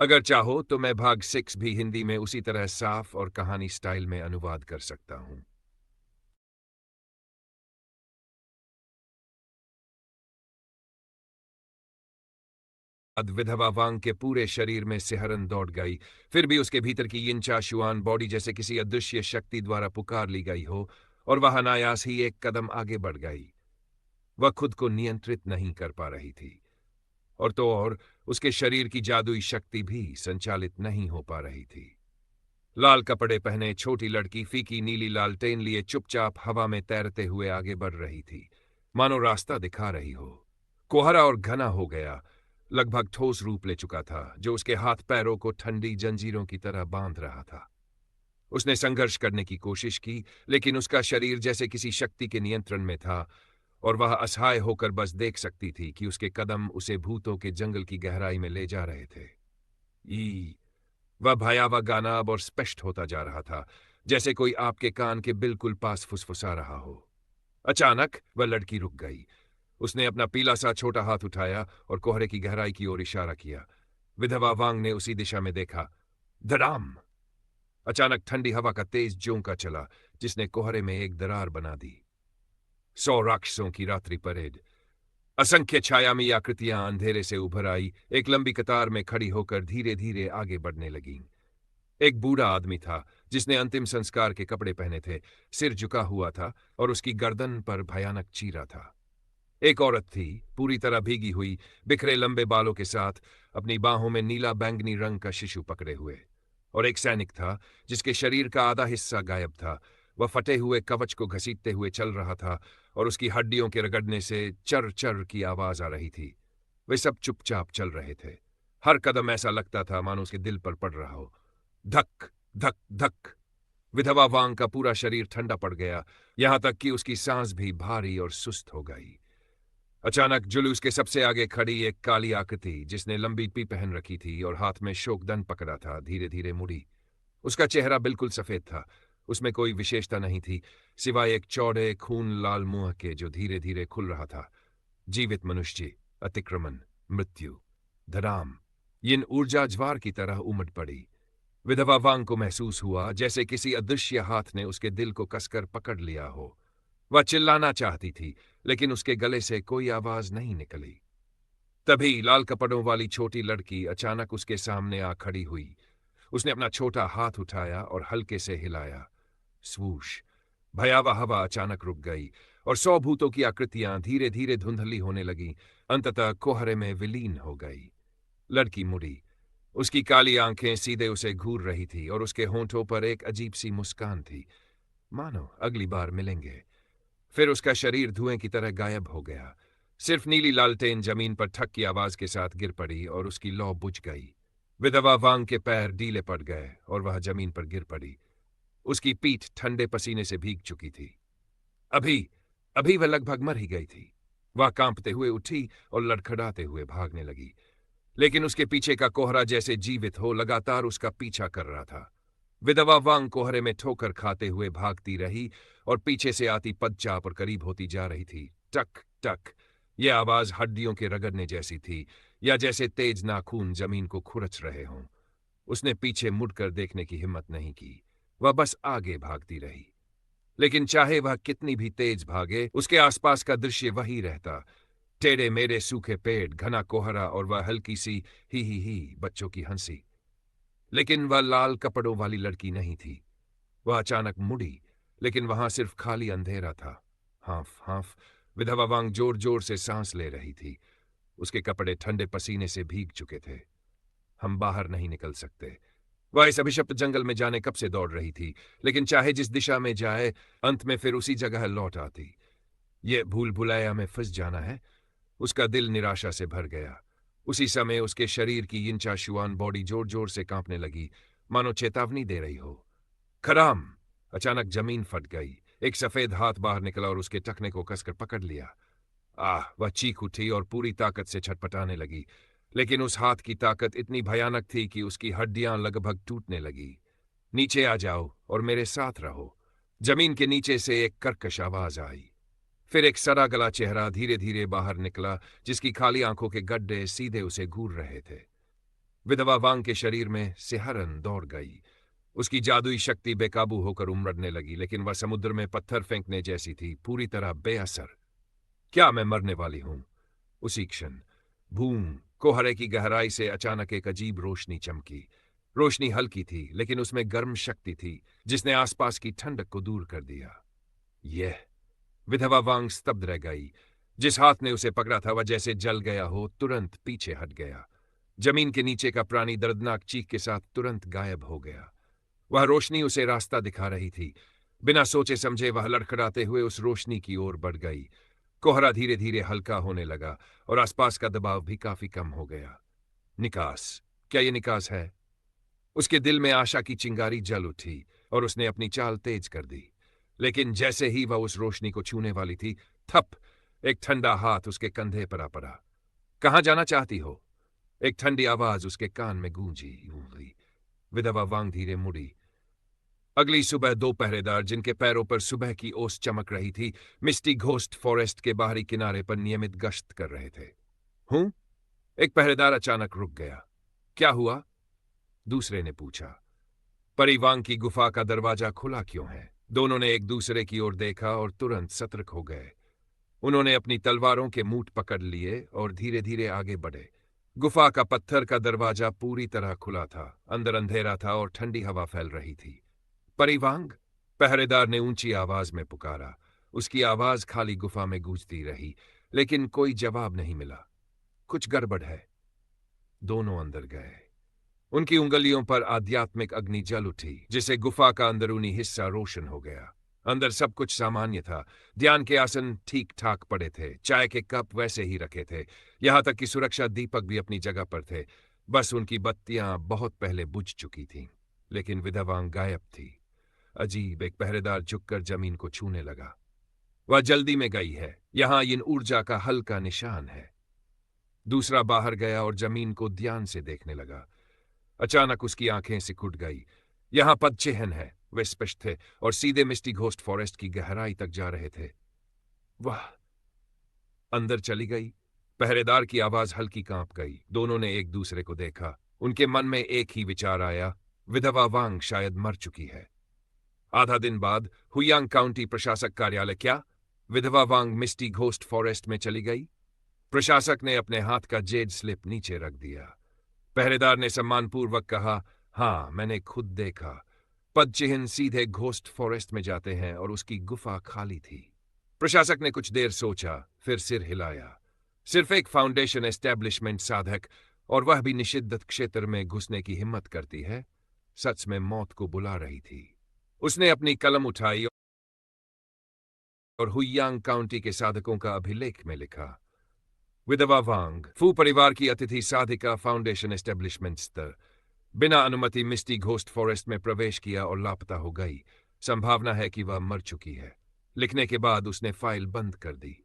अगर चाहो तो मैं भाग 6 भी हिंदी में उसी तरह साफ और कहानी स्टाइल में अनुवाद कर सकता हूं। विधवा वांग के पूरे शरीर में सिहरन दौड़ गई, फिर भी उसके भीतर की यिनचा शुआन बॉडी जैसे किसी अदृश्य शक्ति द्वारा पुकार ली गई हो, और वह अनायास ही एक कदम आगे बढ़ गई। वह खुद को नियंत्रित नहीं कर पा रही थी, और तो और उसके शरीर की जादुई शक्ति भी संचालित नहीं हो पा रही थी। लाल कपड़े पहने छोटी लड़की फीकी नीली लालटेन लिए चुपचाप हवा में तैरते हुए आगे बढ़ रही थी, मानो रास्ता दिखा रही हो। कोहरा और घना हो गया, लगभग ठोस रूप ले चुका था, जो उसके हाथ पैरों को ठंडी जंजीरों की तरह बांध रहा था। उसने संघर्ष करने की कोशिश की, लेकिन उसका शरीर जैसे किसी शक्ति के नियंत्रण में था और वह असहाय होकर बस देख सकती थी कि उसके कदम उसे भूतों के जंगल की गहराई में ले जा रहे थे। ई वह भयावह गाना अब और स्पष्ट होता जा रहा था, जैसे कोई आपके कान के बिल्कुल पास फुसफुसा रहा हो। अचानक वह लड़की रुक गई। उसने अपना पीला सा छोटा हाथ उठाया और कोहरे की गहराई की ओर इशारा किया। विधवा वांग ने उसी दिशा में देखा। धड़ाम! अचानक ठंडी हवा का तेज झोंका चला, जिसने कोहरे में एक दरार बना दी। 100 राक्षसों की रात्रि परेड। असंख्य छायामी आकृतियां अंधेरे से उभर आई, एक लंबी कतार में खड़ी होकर धीरे धीरे आगे बढ़ने लगीं। एक बूढ़ा आदमी था, जिसने अंतिम संस्कार के कपड़े पहने थे, सिर झुका हुआ था और उसकी गर्दन पर भयानक चीरा था। एक औरत थी, पूरी तरह भीगी हुई, बिखरे लंबे बालों के साथ, अपनी बाहों में नीला बैंगनी रंग का शिशु पकड़े हुए। और एक सैनिक था, जिसके शरीर का आधा हिस्सा गायब था। वह फटे हुए कवच को घसीटते हुए चल रहा था और उसकी हड्डियों के रगड़ने से चर चर की आवाज आ रही थी। वे सब चुपचाप चल रहे थे। हर कदम ऐसा लगता था मानो उसके दिल पर पड़ रहा हो। धक धक धक। विधवा वांग का पूरा शरीर ठंडा पड़ गया, यहां तक कि उसकी सांस भी भारी और सुस्त हो गई। अचानक जुलूस के सबसे आगे खड़ी एक काली आकृति, जिसने लंबी टोपी पहन रखी थी और हाथ में शोकदंड पकड़ा था, धीरे धीरे मुड़ी। उसका चेहरा बिल्कुल सफेद था, उसमें कोई विशेषता नहीं थी, सिवाय एक चौड़े खून लाल मुंह के जो धीरे धीरे खुल रहा था। जीवित मनुष्य, अतिक्रमण, मृत्यु, धड़ाम, इन ऊर्जा ज्वार की तरह उमड़ पड़ी। विधवा वांग को महसूस हुआ जैसे किसी अदृश्य हाथ ने उसके दिल को कसकर पकड़ लिया हो। वह चिल्लाना चाहती थी, लेकिन उसके गले से कोई आवाज नहीं निकली। तभी लाल कपड़ों वाली छोटी लड़की अचानक उसके सामने आ खड़ी हुई। उसने अपना छोटा हाथ उठाया और हल्के से हिलाया। स्वूश! भयावह हवा अचानक रुक गई और 100 भूतों की आकृतियां धीरे धीरे धुंधली होने लगीं, अंततः कोहरे में विलीन हो गई। लड़की मुड़ी। उसकी काली आंखें सीधे उसे घूर रही थी और उसके होंठों पर एक अजीब सी मुस्कान थी, मानो अगली बार मिलेंगे। फिर उसका शरीर धुएं की तरह गायब हो गया। सिर्फ नीली लालटेन जमीन पर ठक की आवाज के साथ गिर पड़ी और उसकी लौ बुझ गई। विधवा वांग के पैर ढीले पड़ गए और वह जमीन पर गिर पड़ी। उसकी पीठ ठंडे पसीने से भीग चुकी थी। अभी अभी वह लगभग मर ही गई थी। वह कांपते हुए उठी और लड़खड़ाते हुए भागने लगी, लेकिन उसके पीछे का कोहरा जैसे जीवित हो लगातार उसका पीछा कर रहा था। विधवा वांग कोहरे में ठोकर खाते हुए भागती रही और पीछे से आती पदचाप और करीब होती जा रही थी। टक टक। यह आवाज हड्डियों के रगड़ने जैसी थी, या जैसे तेज नाखून जमीन को खुरच रहे हों। उसने पीछे मुड़कर देखने की हिम्मत नहीं की, वह बस आगे भागती रही। लेकिन चाहे वह कितनी भी तेज भागे, उसके आसपास का दृश्य वही रहता। टेढ़े मेढ़े सूखे पेड़, घना कोहरा और वह हल्की सी ही बच्चों की हंसी। लेकिन वह लाल कपड़ों वाली लड़की नहीं थी। वह अचानक मुड़ी, लेकिन वहां सिर्फ खाली अंधेरा था। Half half. विधवा वांग जोर जोर से सांस ले रही थी। उसके कपड़े ठंडे पसीने से भीग चुके थे। हम बाहर नहीं निकल सकते। वह इस अभिशप्त जंगल में जाने कब से दौड़ रही थी, लेकिन चाहे जिस दिशा में जाए, अंत में फिर उसी जगह लौट आती। ये भूल भुलैया में फंस जाना है। उसका दिल निराशा से भर गया। उसी समय उसके शरीर की यिनचाशुआन बॉडी जोर जोर से कांपने लगी, मानो चेतावनी दे रही हो। खराम! अचानक जमीन फट गई। एक सफेद हाथ बाहर निकला और उसके टखने को कसकर पकड़ लिया। आह! वह चीख उठी और पूरी ताकत से छटपटाने लगी, लेकिन उस हाथ की ताकत इतनी भयानक थी कि उसकी हड्डियां लगभग टूटने लगी। नीचे आ जाओ और मेरे साथ रहो। जमीन के नीचे से एक कर्कश आवाज आई। फिर एक सड़ा गला चेहरा धीरे धीरे बाहर निकला, जिसकी खाली आंखों के गड्ढे सीधे उसे घूर रहे थे। विधवा वांग के शरीर में सिहरन दौड़ गई। उसकी जादुई शक्ति बेकाबू होकर उमड़ने लगी, लेकिन वह समुद्र में पत्थर फेंकने जैसी थी, पूरी तरह बेअसर। क्या मैं मरने वाली हूं? उसी क्षण भूम! कोहरे की गहराई से अचानक एक अजीब रोशनी चमकी। रोशनी हल्की थी, लेकिन उसमें गर्म शक्ति थी, जिसने आसपास की ठंडक को दूर कर दिया। यह विधवा वांग स्तब्ध रह गई। जिस हाथ ने उसे पकड़ा था वह जैसे जल गया हो, तुरंत पीछे हट गया। जमीन के नीचे का प्राणी दर्दनाक चीख के साथ तुरंत गायब हो गया। वह रोशनी उसे रास्ता दिखा रही थी। बिना सोचे समझे वह लड़खड़ाते हुए उस रोशनी की ओर बढ़ गई। कोहरा धीरे धीरे हल्का होने लगा और आसपास का दबाव भी काफी कम हो गया। निकास, क्या ये निकास है? उसके दिल में आशा की चिंगारी जल उठी और उसने अपनी चाल तेज कर दी। लेकिन जैसे ही वह उस रोशनी को छूने वाली थी, थप, एक ठंडा हाथ उसके कंधे पर आ पड़ा। कहां जाना चाहती हो? एक ठंडी आवाज उसके कान में गूंजी। विधवा वांग धीरे मुड़ी। अगली सुबह दो पहरेदार, जिनके पैरों पर सुबह की ओस चमक रही थी, मिस्टी घोस्ट फॉरेस्ट के बाहरी किनारे पर नियमित गश्त कर रहे थे। हूं? एक पहरेदार अचानक रुक गया। क्या हुआ? दूसरे ने पूछा। परिवांग की गुफा का दरवाजा खुला क्यों है? दोनों ने एक दूसरे की ओर देखा और तुरंत सतर्क हो गए। उन्होंने अपनी तलवारों के मूठ पकड़ लिए और धीरे धीरे आगे बढ़े। गुफा का पत्थर का दरवाजा पूरी तरह खुला था। अंदर अंधेरा था और ठंडी हवा फैल रही थी। परिवांग? पहरेदार ने ऊंची आवाज में पुकारा। उसकी आवाज खाली गुफा में गूंजती रही, लेकिन कोई जवाब नहीं मिला। कुछ गड़बड़ है। दोनों अंदर गए। उनकी उंगलियों पर आध्यात्मिक अग्नि जल उठी, जिसे गुफा का अंदरूनी हिस्सा रोशन हो गया। अंदर सब कुछ सामान्य था। ध्यान के आसन ठीक ठाक पड़े थे, चाय के कप वैसे ही रखे थे, यहां तक कि सुरक्षा दीपक भी अपनी जगह पर थे। बस उनकी बत्तियां बहुत पहले बुझ चुकी थीं। लेकिन विधवांग गायब थी। अजीब, एक पहरेदार झुककर जमीन को छूने लगा। वह जल्दी में गई है, यहां इन ऊर्जा का हल्का निशान है। दूसरा बाहर गया और जमीन को ध्यान से देखने लगा। अचानक उसकी आंखें सिकुड़ गई। यहां पदचिह्न है, वे स्पष्ट थे और सीधे मिस्टी घोस्ट फॉरेस्ट की गहराई तक जा रहे थे। वाह! अंदर चली गई। पहरेदार की आवाज हल्की कांप गई। दोनों ने एक दूसरे को देखा। उनके मन में एक ही विचार आया, विधवा वांग शायद मर चुकी है। आधा दिन बाद हुयांग काउंटी प्रशासक कार्यालय। क्या विधवा वांग मिस्टी घोस्ट फॉरेस्ट में चली गई? प्रशासक ने अपने हाथ का जेड स्लिप नीचे रख दिया। पहरेदार ने सम्मानपूर्वक कहा, हां, मैंने खुद देखा। पदचिह्न सीधे घोस्ट फॉरेस्ट में जाते हैं और उसकी गुफा खाली थी। प्रशासक ने कुछ देर सोचा, फिर सिर हिलाया। सिर्फ एक फाउंडेशन एस्टेब्लिशमेंट साधक, और वह भी निषिद्ध क्षेत्र में घुसने की हिम्मत करती है? सच में मौत को बुला रही थी। उसने अपनी कलम उठाई और हुयांग काउंटी के साधकों का अभिलेख में लिखा, विधवा वांग, फू परिवार की अतिथि साधिका, फाउंडेशन एस्टेब्लिशमेंट स्तर, बिना अनुमति मिस्टी घोस्ट फॉरेस्ट में प्रवेश किया और लापता हो गई। संभावना है कि वह मर चुकी है। लिखने के बाद उसने फाइल बंद कर दी।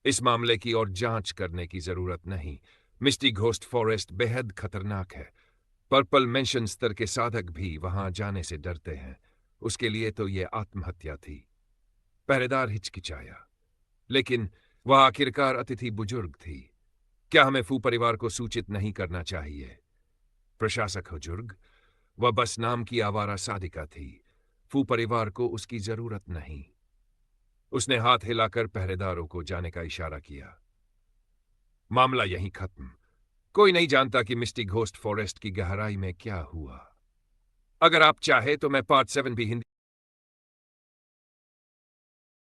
इस मामले की और जांच करने की जरूरत नहीं। मिस्टी घोस्ट फॉरेस्ट बेहद खतरनाक है। पर्पल मेंशन स्तर के साधक भी वहां जाने से डरते हैं। उसके लिए तो यह आत्महत्या थी। पहरेदार हिचकिचाया, लेकिन वह आखिरकार अतिथि बुजुर्ग थी। क्या हमें फू परिवार को सूचित नहीं करना चाहिए? प्रशासक बुजुर्ग, वह बस नाम की आवारा साधिका थी। फू परिवार को उसकी जरूरत नहीं। उसने हाथ हिलाकर पहरेदारों को जाने का इशारा किया। मामला यहीं खत्म। कोई नहीं जानता कि मिस्टी घोस्ट फॉरेस्ट की गहराई में क्या हुआ। अगर आप चाहे तो मैं पार्ट 7 भी हिंदी।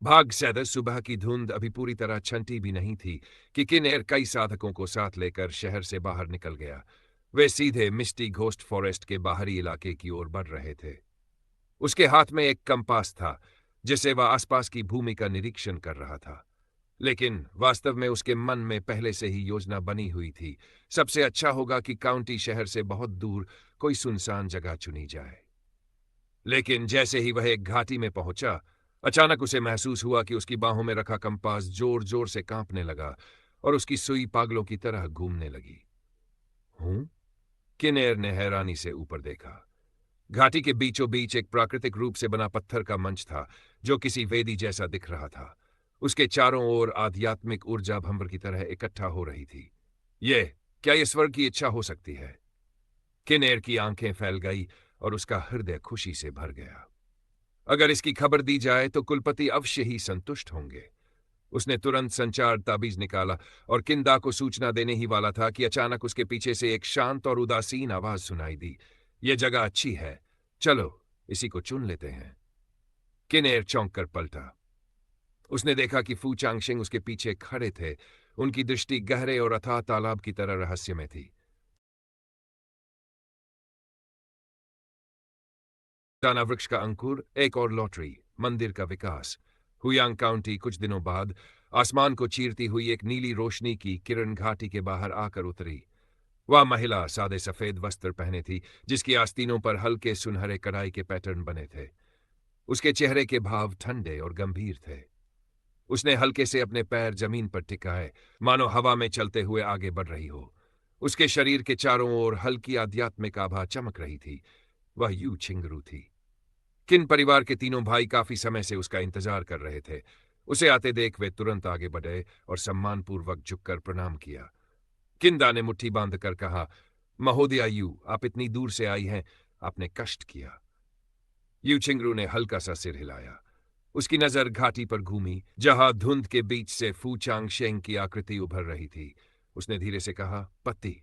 भाग 7। सुबह की धुंध अभी पूरी तरह छंटी भी नहीं थी कि किन्नर कई साधकों को साथ लेकर शहर से बाहर निकल गया। वे सीधे मिस्टी घोस्ट फॉरेस्ट के बाहरी इलाके की ओर बढ़ रहे थे। उसके हाथ में एक कंपास था, जिसे वह आसपास की भूमि का निरीक्षण कर रहा था। लेकिन वास्तव में उसके मन में पहले से ही योजना बनी हुई थी। सबसे अच्छा होगा कि काउंटी शहर से बहुत दूर कोई सुनसान जगह चुनी जाए। लेकिन जैसे ही वह एक घाटी में पहुंचा, अचानक उसे महसूस हुआ कि उसकी बाहों में रखा कंपास जोर जोर से कांपने लगा और उसकी सुई पागलों की तरह घूमने लगी। हूं? किन्नर ने हैरानी से ऊपर देखा। घाटी के बीचों बीच एक प्राकृतिक रूप से बना पत्थर का मंच था, जो किसी वेदी जैसा दिख रहा था। उसके चारों ओर आध्यात्मिक ऊर्जा भंवर की तरह इकट्ठा हो रही थी। क्या ये स्वर्ग की इच्छा हो सकती है? किन्नर की आंखें फैल गई और उसका हृदय खुशी से भर गया। अगर इसकी खबर दी जाए तो कुलपति अवश्य ही संतुष्ट होंगे। उसने तुरंत संचार ताबीज निकाला और किंदा को सूचना देने ही वाला था कि अचानक उसके पीछे से एक शांत और उदासीन आवाज सुनाई दी। यह जगह अच्छी है, चलो इसी को चुन लेते हैं। किन्नर चौंक कर पलटा। उसने देखा कि फू चांगशिंग उसके पीछे खड़े थे। उनकी दृष्टि गहरे और अथाह तालाब की तरह रहस्य में थी। टाना वृक्ष का अंकुर, एक और लॉटरी, मंदिर का विकास। हुयांग काउंटी कुछ दिनों बाद आसमान को चीरती हुई एक नीली रोशनी की किरण घाटी के बाहर आकर उतरी। वह महिला सादे सफेद वस्त्र पहने थी, जिसकी आस्तीनों पर हल्के सुनहरे कढ़ाई के पैटर्न बने थे। उसके चेहरे के भाव ठंडे और गंभीर थे। उसने हल्के से अपने पैर जमीन पर टिकाए, मानो हवा में चलते हुए आगे बढ़ रही हो। उसके शरीर के चारों ओर हल्की आध्यात्मिक आभा चमक रही थी। वह यू छिंगरू थी। किन परिवार के तीनों भाई काफी समय से उसका इंतजार कर रहे थे। उसे आते देख वे तुरंत आगे बढ़े और सम्मानपूर्वक झुककर प्रणाम किया। किंदा ने मुट्ठी बांधकर कहा, महोदया यू, आप इतनी दूर से आई हैं, आपने कष्ट किया। यू छिंगरू ने हल्का सा सिर हिलाया। उसकी नजर घाटी पर घूमी, जहां धुंध के बीच से फू चांगशेंग की आकृति उभर रही थी। उसने धीरे से कहा, पति।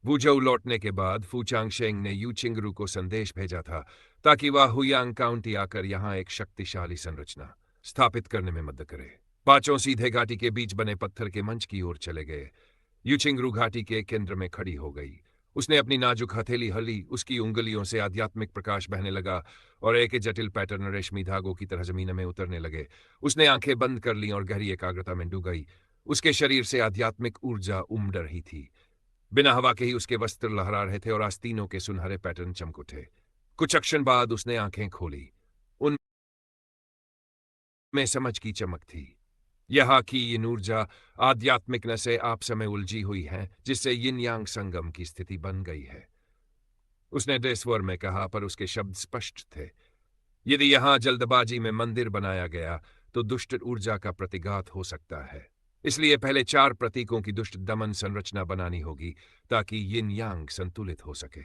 वुझौ लौटने के बाद फू चांगशेंग ने यू छिंगरू को संदेश भेजा था ताकि वह हुयांग काउंटी आकर यहां एक शक्तिशाली संरचना स्थापित करने में मदद करे। पांचों सीधे घाटी के बीच बने पत्थर के मंच की ओर चले गए। यू छिंगरू घाटी के केंद्र में खड़ी हो गई। उसने अपनी नाजुक हथेली हली, उसकी उंगलियों से आध्यात्मिक प्रकाश बहने लगा और एक जटिल पैटर्न रेशमी धागों की तरह जमीन में उतरने लगे। उसने आंखें बंद कर लीं और गहरी एकाग्रता में डूब गई। उसके शरीर से आध्यात्मिक ऊर्जा उमड़ रही थी। बिना हवा के ही उसके वस्त्र लहरा रहे थे और आस्तीनों के सुनहरे पैटर्न चमक उठे। कुछ क्षण बाद उसने आंखें खोली। उनमें समझ की चमक थी। यहाँ की ये ऊर्जा आध्यात्मिक नसें आप समय उलझी हुई हैं, जिससे यिन यांग संगम की स्थिति बन गई है। उसने देशवर में कहा, पर उसके शब्द स्पष्ट थे। यदि यहां जल्दबाजी में मंदिर बनाया गया तो दुष्ट ऊर्जा का प्रतिघात हो सकता है। इसलिए पहले 4 प्रतीकों की दुष्ट दमन संरचना बनानी होगी ताकि यिन यांग संतुलित हो सके।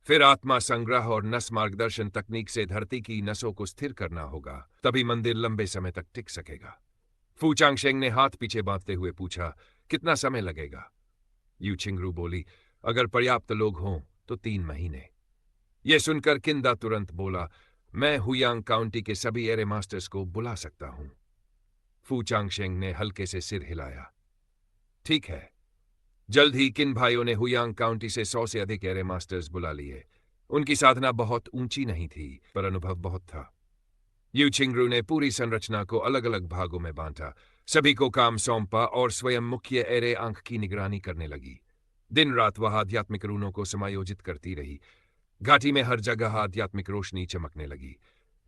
फिर आत्मा संग्रह और नस मार्गदर्शन तकनीक से धरती की नसों को स्थिर करना होगा, तभी मंदिर लंबे समय तक टिक सकेगा। फू चांगशेंग ने हाथ पीछे बांधते हुए पूछा, कितना समय लगेगा? यू छिंगरू बोली, अगर पर्याप्त लोग हों तो 3 महीने। यह सुनकर किंदा तुरंत बोला, मैं हुयांग काउंटी के सभी एरे मास्टर्स को बुला सकता हूं। फू चांगशेंग ने हल्के से सिर हिलाया। ठीक है। जल्द ही किन भाइयों ने हुयांग काउंटी से 100 से अधिक एरे मास्टर्स बुला लिए। उनकी साधना बहुत ऊंची नहीं थी, पर अनुभव बहुत था। यू छिंगरू ने पूरी संरचना को अलग अलग भागों में बांटा, सभी को काम सौंपा और स्वयं मुख्य एरे आंख की निगरानी करने लगी। दिन रात वह आध्यात्मिक रूनों को समायोजित करती रही। घाटी में हर जगह आध्यात्मिक रोशनी चमकने लगी।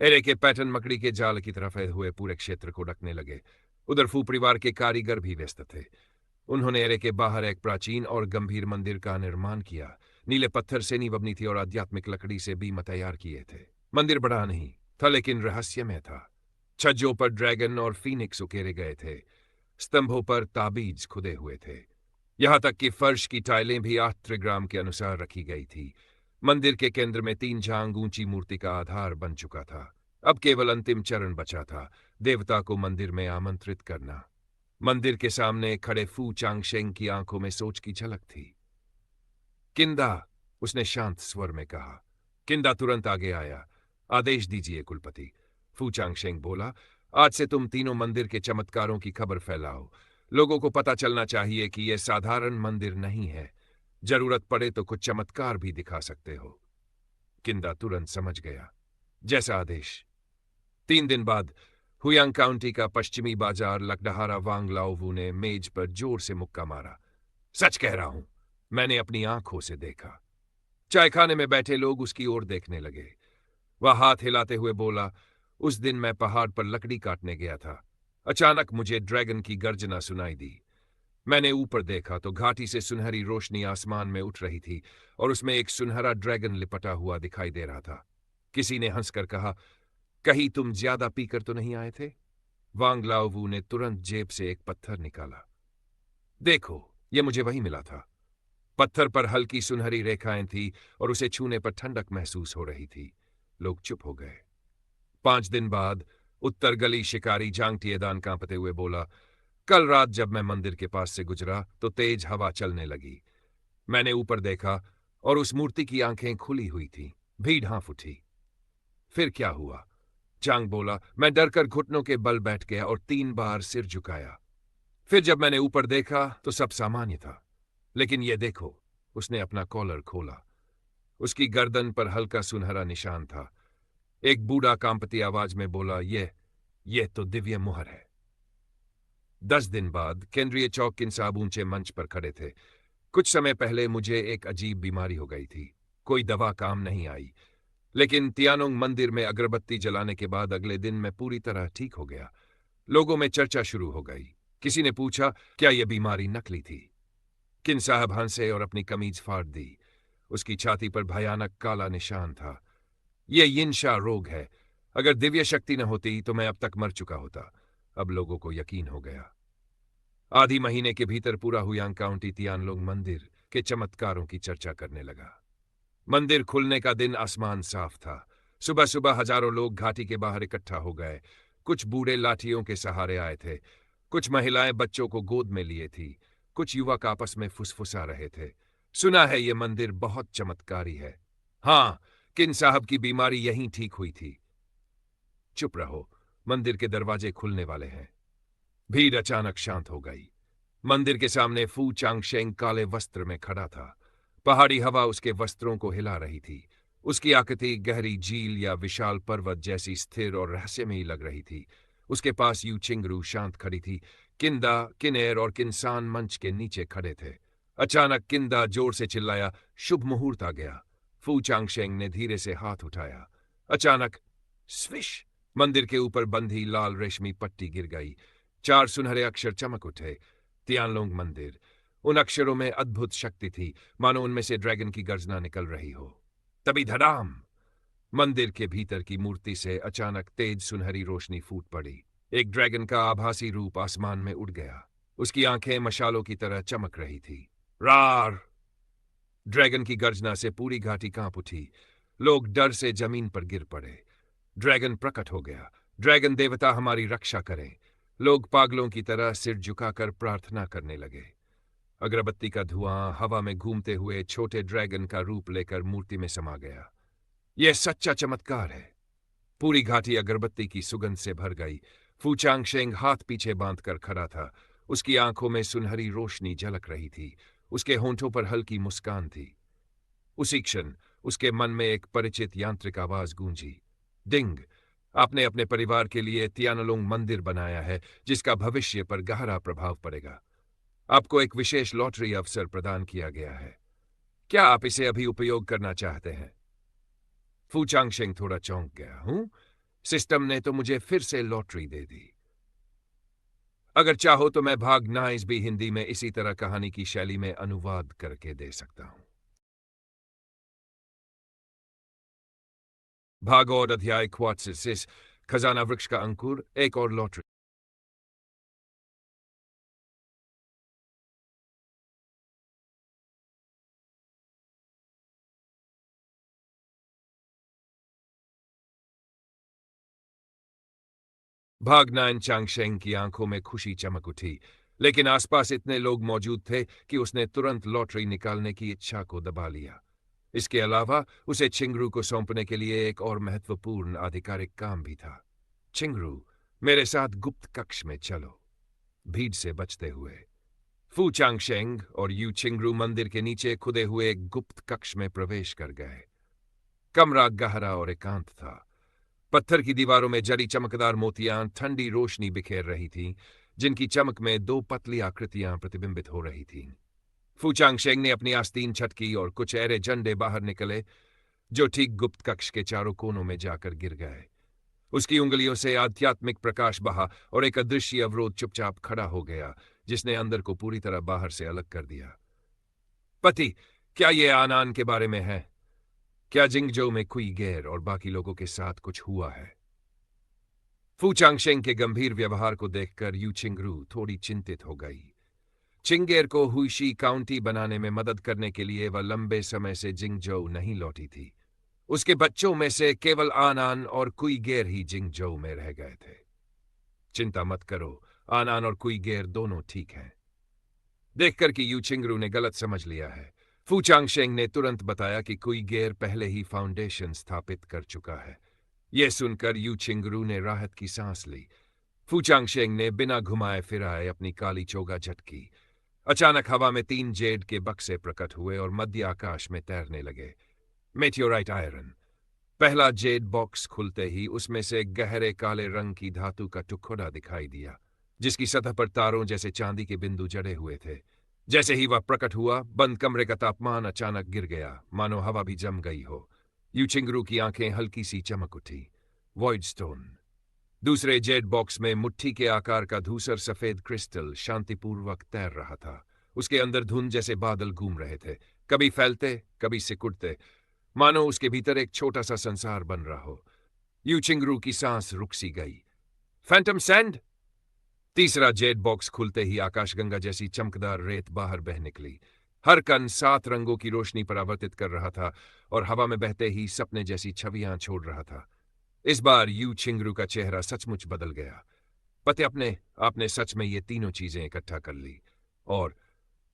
एरे के पैटर्न मकड़ी के जाल की तरह फैले हुए पूरे क्षेत्र को ढकने लगे। उधर फू परिवार के कारीगर भी व्यस्त थे। उन्होंने एरे के बाहर एक प्राचीन और गंभीर मंदिर का निर्माण किया। नीले पत्थर से नींव बनी थी और आध्यात्मिक लकड़ी से बीम तैयार किए थे। मंदिर बड़ा नहीं था, लेकिन रहस्यमय था। छज्जों पर ड्रैगन और फीनिक्स उकेरे गए थे। स्तंभों पर ताबीज खुदे हुए थे। यहां तक कि फर्श की टाइलें भी 8 त्रिग्राम के अनुसार रखी गई थी। मंदिर के केंद्र में 3 झांग ऊंची मूर्ति का आधार बन चुका था। अब केवल अंतिम चरण बचा था, देवता को मंदिर में आमंत्रित करना। मंदिर के सामने खड़े फू चांगशेंग की आंखों में सोच की झलक थी। किंदा, उसने शांत स्वर में कहा। किंदा तुरंत आगे आया। आदेश दीजिए कुलपति। फू चांगशेंग बोला, आज से तुम तीनों मंदिर के चमत्कारों की खबर फैलाओ। लोगों को पता चलना चाहिए कि यह साधारण मंदिर नहीं है। जरूरत पड़े तो कुछ चमत्कार भी दिखा सकते हो। किंदा तुरंत समझ गया। जैसा आदेश। 3 दिन बाद हुयांग काउंटी का पश्चिमी बाजार लकड़हारा वांग लाओवू ने मेज पर जोर से मुक्का मारा। सच कह रहा हूं, मैंने अपनी आंखों से देखा। चायखाने में बैठे लोग उसकी ओर देखने लगे। वह हाथ हिलाते हुए बोला, उस दिन मैं पहाड़ पर लकड़ी काटने गया था। अचानक मुझे ड्रैगन की गर्जना सुनाई दी। मैंने ऊपर देखा तो घाटी से सुनहरी रोशनी आसमान में उठ रही थी और उसमें एक सुनहरा ड्रैगन लिपटा हुआ दिखाई दे रहा था। किसी ने हंसकर कहा, कहीं तुम ज्यादा पीकर तो नहीं आए थे? वांग लाओवू ने तुरंत जेब से एक पत्थर निकाला। देखो, यह मुझे वही मिला था। पत्थर पर हल्की सुनहरी रेखाएं थी और उसे छूने पर ठंडक महसूस हो रही थी। लोग चुप हो गए। 5 दिन बाद उत्तर गली शिकारी जांगटिएदान कांपते हुए बोला, कल रात जब मैं मंदिर के पास से गुजरा तो तेज हवा चलने लगी। मैंने ऊपर देखा और उस मूर्ति की आंखें खुली हुई थीं। भीड़ हाँफ उठी। फिर क्या हुआ? चांग बोला, मैं डरकर घुटनों के बल बैठ गया और 3 बार सिर झुकाया। फिर जब मैंने ऊपर देखा तो सब सामान्य था। लेकिन ये देखो, उसने अपना कॉलर खोला। उसकी गर्दन पर हल्का सुनहरा निशान था। एक बूढ़ा कांपती आवाज में बोला, ये तो दिव्य मुहर है। 10 दिन बाद केंद्रीय चौक किन साहब ऊंचे मंच पर खड़े थे। कुछ समय पहले मुझे एक अजीब बीमारी हो गई थी। कोई दवा काम नहीं आई, लेकिन तियानोंग मंदिर में अगरबत्ती जलाने के बाद अगले दिन मैं पूरी तरह ठीक हो गया। लोगों में चर्चा शुरू हो गई। किसी ने पूछा, क्या यह बीमारी नकली थी? किन साहब हंसे और अपनी कमीज फाड़ दी। उसकी छाती पर भयानक काला निशान था। यह यिनशा रोग है। अगर दिव्य शक्ति न होती तो मैं अब तक मर चुका होता। अब लोगों को यकीन हो गया। आधी महीने के भीतर पूरा हुयांग काउंटी तियानलोंग मंदिर के चमत्कारों की चर्चा करने लगा। मंदिर खुलने का दिन आसमान साफ था। सुबह सुबह हजारों लोग घाटी के बाहर इकट्ठा हो गए। कुछ बूढ़े लाठियों के सहारे आए थे, कुछ महिलाएं बच्चों को गोद में लिए थी, कुछ युवक आपस में फुसफुसा रहे थे। सुना है ये मंदिर बहुत चमत्कारी है। हाँ, किन साहब की बीमारी यहीं ठीक हुई थी। चुप रहो, मंदिर के दरवाजे खुलने वाले हैं। भीड़ अचानक शांत हो गई। मंदिर के सामने फू चांगशेंग काले वस्त्र में खड़ा था। पहाड़ी हवा उसके वस्त्रों को हिला रही थी। उसकी आकृति गहरी झील या विशाल पर्वत जैसी स्थिर और रहस्यमयी लग रही थी। उसके पास यू चिंगरू शांत खड़ी थी। किंदा, किनेर और किन्सान मंच के नीचे खड़े थे। अचानक किंदा जोर से चिल्लाया, शुभ मुहूर्त आ गया। फू चांगशेंग ने धीरे से हाथ उठाया। अचानक स्विश, मंदिर के ऊपर बंधी लाल रेशमी पट्टी गिर गई। 4 सुनहरे अक्षर चमक उठे। तियानलोंग मंदिर। उन अक्षरों में अद्भुत शक्ति थी, मानो उनमें से ड्रैगन की गर्जना निकल रही हो। तभी धड़ाम, मंदिर के भीतर की मूर्ति से अचानक तेज सुनहरी रोशनी फूट पड़ी। एक ड्रैगन का आभासी रूप आसमान में उड़ गया। उसकी आंखें मशालों की तरह चमक रही थी। रार! ड्रैगन की गर्जना से पूरी घाटी कांप उठी। लोग डर से जमीन पर गिर पड़े। ड्रैगन प्रकट हो गया। ड्रैगन देवता हमारी रक्षा करें। लोग पागलों की तरह सिर झुकाकर प्रार्थना करने लगे। अगरबत्ती का धुआं हवा में घूमते हुए छोटे ड्रैगन का रूप लेकर मूर्ति में समा गया। यह सच्चा चमत्कार है। पूरी घाटी अगरबत्ती की सुगंध से भर गई। फू चांगशेंग हाथ पीछे बांधकर खड़ा था। उसकी आंखों में सुनहरी रोशनी झलक रही थी। उसके होंठों पर हल्की मुस्कान थी। उसी क्षण उसके मन में एक परिचित यांत्रिक आवाज गूंजी। डिंग! आपने अपने परिवार के लिए तियानलोंग मंदिर बनाया है, जिसका भविष्य पर गहरा प्रभाव पड़ेगा। आपको एक विशेष लॉटरी अवसर प्रदान किया गया है। क्या आप इसे अभी उपयोग करना चाहते हैं? फू चांगशेंग थोड़ा चौंक गया। हूं? सिस्टम ने तो मुझे फिर से लॉटरी दे दी। अगर चाहो तो मैं भाग 9 भी हिंदी में इसी तरह कहानी की शैली में अनुवाद करके दे सकता हूं। भाग और अध्याय क्वाट्सिस, खजाना वृक्ष का अंकुर, एक और लॉटरी। भाग 9 चांगशेंग की आंखों में खुशी चमक उठी, लेकिन आसपास इतने लोग मौजूद थे कि उसने तुरंत लॉटरी निकालने की इच्छा को दबा लिया। इसके अलावा उसे चिंगरू को सौंपने के लिए एक और महत्वपूर्ण आधिकारिक काम भी था। चिंगरू, मेरे साथ गुप्त कक्ष में चलो। भीड़ से बचते हुए फू चांगशेंग और यू चिंगरू मंदिर के नीचे खुदे हुए एक गुप्त कक्ष में प्रवेश कर गए। कमरा गहरा और एकांत था। पत्थर की दीवारों में जड़ी चमकदार मोतियां ठंडी रोशनी बिखेर रही थीं, जिनकी चमक में 2 पतली आकृतियां प्रतिबिंबित हो रही थीं। फू चांगशेंग ने अपनी आस्तीन छटकी और कुछ ऐरे झंडे बाहर निकले, जो ठीक गुप्त कक्ष के चारों कोनों में जाकर गिर गए। उसकी उंगलियों से आध्यात्मिक प्रकाश बहा और एक अदृश्य अवरोध चुपचाप खड़ा हो गया, जिसने अंदर को पूरी तरह बाहर से अलग कर दिया। पति, क्या ये आनान के बारे में है? क्या जिंगजो में कुई गैर और बाकी लोगों के साथ कुछ हुआ है? फू चांगशेंग के गंभीर व्यवहार को देखकर यू चिंगरू थोड़ी चिंतित हो गई। चिंगेर को हुईशी काउंटी बनाने में मदद करने के लिए वह लंबे समय से जिंगजो नहीं लौटी थी। उसके बच्चों में से केवल आनान और कुईगेर ही जिंगजो में रह गए थे। चिंता मत करो, आनान और कुईगेर दोनों ठीक हैं। देखकर कि यू चिंगरू ने गलत समझ लिया है, फू चांगशेंग ने तुरंत बताया कि कुईगेर पहले ही फाउंडेशन स्थापित कर चुका है। यह सुनकर यू चिंगरू ने राहत की सांस ली। फू चांगशेंग ने बिना घुमाए फिराए अपनी काली चोगा झटकी। अचानक हवा में 3 जेड के बक्से प्रकट हुए और मध्य आकाश में तैरने लगे। मेटियोराइट आयरन। पहला जेड बॉक्स खुलते ही उसमें से गहरे काले रंग की धातु का टुकड़ा दिखाई दिया, जिसकी सतह पर तारों जैसे चांदी के बिंदु जड़े हुए थे। जैसे ही वह प्रकट हुआ, बंद कमरे का तापमान अचानक गिर गया, मानो हवा भी जम गई हो। यूचिंगरू की आंखें हल्की सी चमक उठी। Void stone. दूसरे जेड बॉक्स में मुट्ठी के आकार का धूसर सफेद क्रिस्टल शांतिपूर्वक तैर रहा था। उसके अंदर धुंध जैसे बादल घूम रहे थे, कभी फैलते, कभी सिकुड़ते, मानो उसके भीतर एक छोटा सा संसार बन रहा हो। यूचिंगरू की सांस रुक सी गई। Phantom sand. तीसरा जेड बॉक्स खुलते ही आकाशगंगा जैसी चमकदार रेत बाहर बह निकली। हर कण 7 रंगों की रोशनी परावर्तित कर रहा था और हवा में बहते ही सपने जैसी छवियां छोड़ रहा था। इस बार यू छिंगरू का चेहरा सचमुच बदल गया। पते अपने आपने सच में ये तीनों चीजें इकट्ठा कर ली। और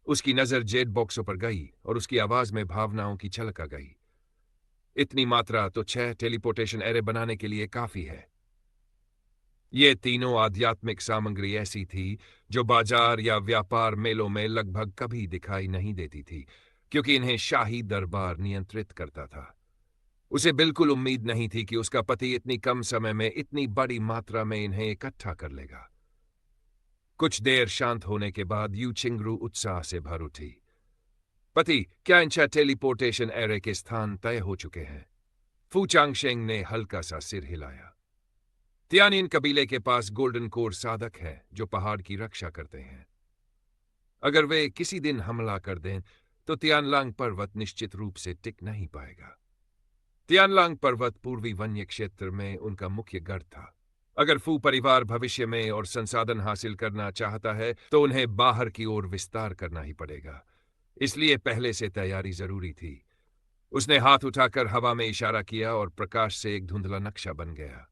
उसकी नजर जेड बॉक्सों पर गई और उसकी आवाज में भावनाओं की छलक आ गई। इतनी मात्रा तो 6 टेलीपोर्टेशन एरे बनाने के लिए काफी है। ये तीनों आध्यात्मिक सामग्री ऐसी थी जो बाजार या व्यापार मेलों में लगभग कभी दिखाई नहीं देती थी, क्योंकि इन्हें शाही दरबार नियंत्रित करता था। उसे बिल्कुल उम्मीद नहीं थी कि उसका पति इतनी कम समय में इतनी बड़ी मात्रा में इन्हें इकट्ठा कर लेगा। कुछ देर शांत होने के बाद यू छिंगरू उत्साह से भर उठी। पति, क्या इन 6 टेलीपोर्टेशन एरे के स्थान तय हो चुके हैं? फू चांगशेंग ने हल्का सा सिर हिलाया। तियानिन कबीले के पास गोल्डन कोर साधक हैं जो पहाड़ की रक्षा करते हैं। अगर वे किसी दिन हमला कर दें तो तियानलांग पर्वत निश्चित रूप से टिक नहीं पाएगा। तियानलांग पर्वत पूर्वी वन्य क्षेत्र में उनका मुख्य गढ़ था। अगर फू परिवार भविष्य में और संसाधन हासिल करना चाहता है तो उन्हें बाहर की ओर विस्तार करना ही पड़ेगा। इसलिए पहले से तैयारी जरूरी थी। उसने हाथ उठाकर हवा में इशारा किया और प्रकाश से एक धुंधला नक्शा बन गया।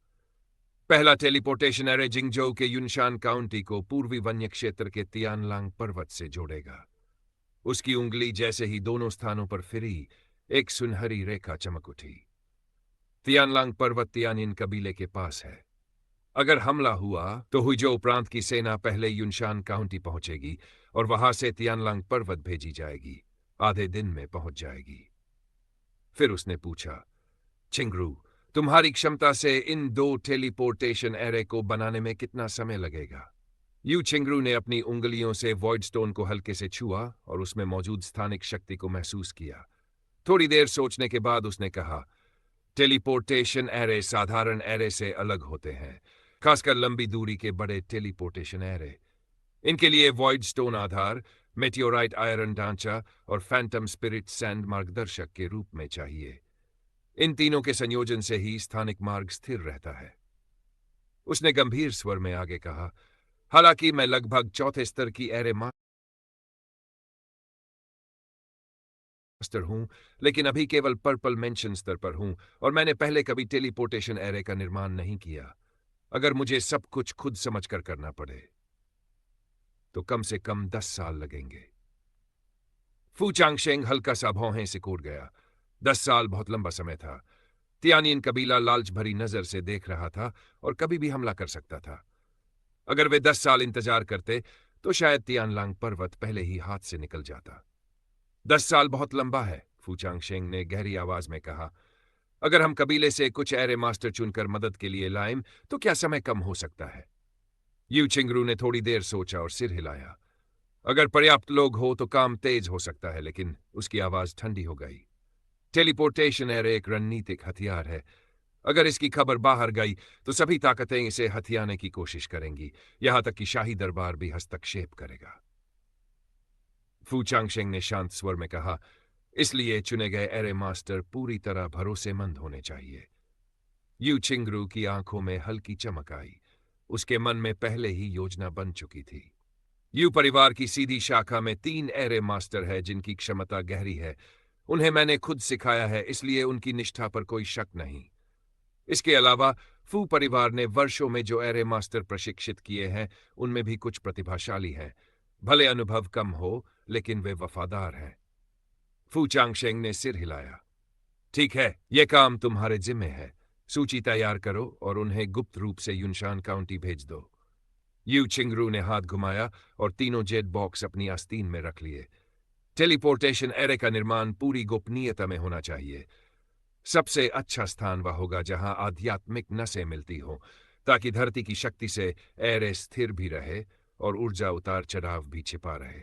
पहला टेलीपोर्टेशन एरे जिंगजोउ के युनशान काउंटी को पूर्वी वन्य क्षेत्र के तियानलांग पर्वत से जोड़ेगा। उसकी उंगली जैसे ही दोनों स्थानों पर फिरी, एक सुनहरी रेखा चमक उठी। तियानलांग पर्वत तियानिन कबीले के पास है। अगर हमला हुआ तो हुइजो प्रांत की सेना पहले युनशान काउंटी पहुंचेगी और वहां से तियानलांग पर्वत भेजी जाएगी। आधे दिन में पहुंच जाएगी। फिर उसने पूछा, छिंगरू, तुम्हारी क्षमता से इन 2 टेलीपोर्टेशन एरे को बनाने में कितना समय लगेगा? यू छिंगरू ने अपनी उंगलियों से वॉइड स्टोन को हल्के से छुआ और उसमें मौजूद स्थानिक शक्ति को महसूस किया। थोड़ी देर सोचने के बाद उसने कहा, टेलीपोर्टेशन एरे साधारण एरे से अलग होते हैं, खासकर लंबी दूरी के बड़े टेलीपोर्टेशन एरे। इनके लिए वॉइड स्टोन आधार, मेटियोराइट आयरन ढांचा और फैंटम स्पिरिट सैंड मार्गदर्शक के रूप में चाहिए। इन तीनों के संयोजन से ही स्थानिक मार्ग स्थिर रहता है। उसने गंभीर स्वर में आगे कहा, हालांकि मैं लगभग 4थे स्तर की एरे मास्टर हूं, लेकिन अभी केवल पर्पल मेंशन स्तर पर हूं और मैंने पहले कभी टेलीपोर्टेशन एरे का निर्माण नहीं किया। अगर मुझे सब कुछ खुद समझकर करना पड़े तो कम से कम 10 साल लगेंगे। फू चांगशेंग हल्का सा भौहें सिकोड़ गया। 10 साल बहुत लंबा समय था। तियानिन कबीला लालच भरी नजर से देख रहा था और कभी भी हमला कर सकता था। अगर वे 10 साल इंतजार करते तो शायद तियानलांग पर्वत पहले ही हाथ से निकल जाता। 10 साल बहुत लंबा है, फू चांगशेंग ने गहरी आवाज में कहा। अगर हम कबीले से कुछ एरे मास्टर चुनकर मदद के लिए लाएं तो क्या समय कम हो सकता है? यू छिंगरू ने थोड़ी देर सोचा और सिर हिलाया। अगर पर्याप्त लोग हो तो काम तेज हो सकता है, लेकिन उसकी आवाज ठंडी हो गई। टेलीपोर्टेशन एरे एक रणनीतिक हथियार है। अगर इसकी खबर बाहर गई तो सभी ताकतें इसे हथियाने की कोशिश करेंगी, यहां तक कि शाही दरबार भी हस्तक्षेप करेगा। फू चांगशेंग ने शांत स्वर में कहा, इसलिए चुने गए एरे मास्टर पूरी तरह भरोसेमंद होने चाहिए। यू छिंगरू की आंखों में हल्की चमक आई। उसके मन में पहले ही योजना बन चुकी थी। यू परिवार की सीधी शाखा में 3 एरे मास्टर है जिनकी क्षमता गहरी है। उन्हें मैंने खुद सिखाया है, इसलिए उनकी निष्ठा पर कोई शक नहीं। इसके अलावा फू परिवार ने वर्षों में जो एरे मास्टर प्रशिक्षित किए हैं उनमें भी कुछ प्रतिभाशाली हैं। भले अनुभव कम हो, लेकिन वे वफादार हैं। फू चांगशेंग ने सिर हिलाया। ठीक है, यह काम तुम्हारे जिम्मे है। सूची तैयार करो और उन्हें गुप्त रूप से युनशान काउंटी भेज दो। यू छिंगरू ने हाथ घुमाया और तीनों जेट बॉक्स अपनी आस्तीन में रख लिए। टेलीपोर्टेशन एरे का निर्माण पूरी गोपनीयता में होना चाहिए। सबसे अच्छा स्थान वह होगा जहां आध्यात्मिक नसें मिलती हों, ताकि धरती की शक्ति से एरे स्थिर भी रहे और ऊर्जा उतार चढ़ाव भी छिपा रहे।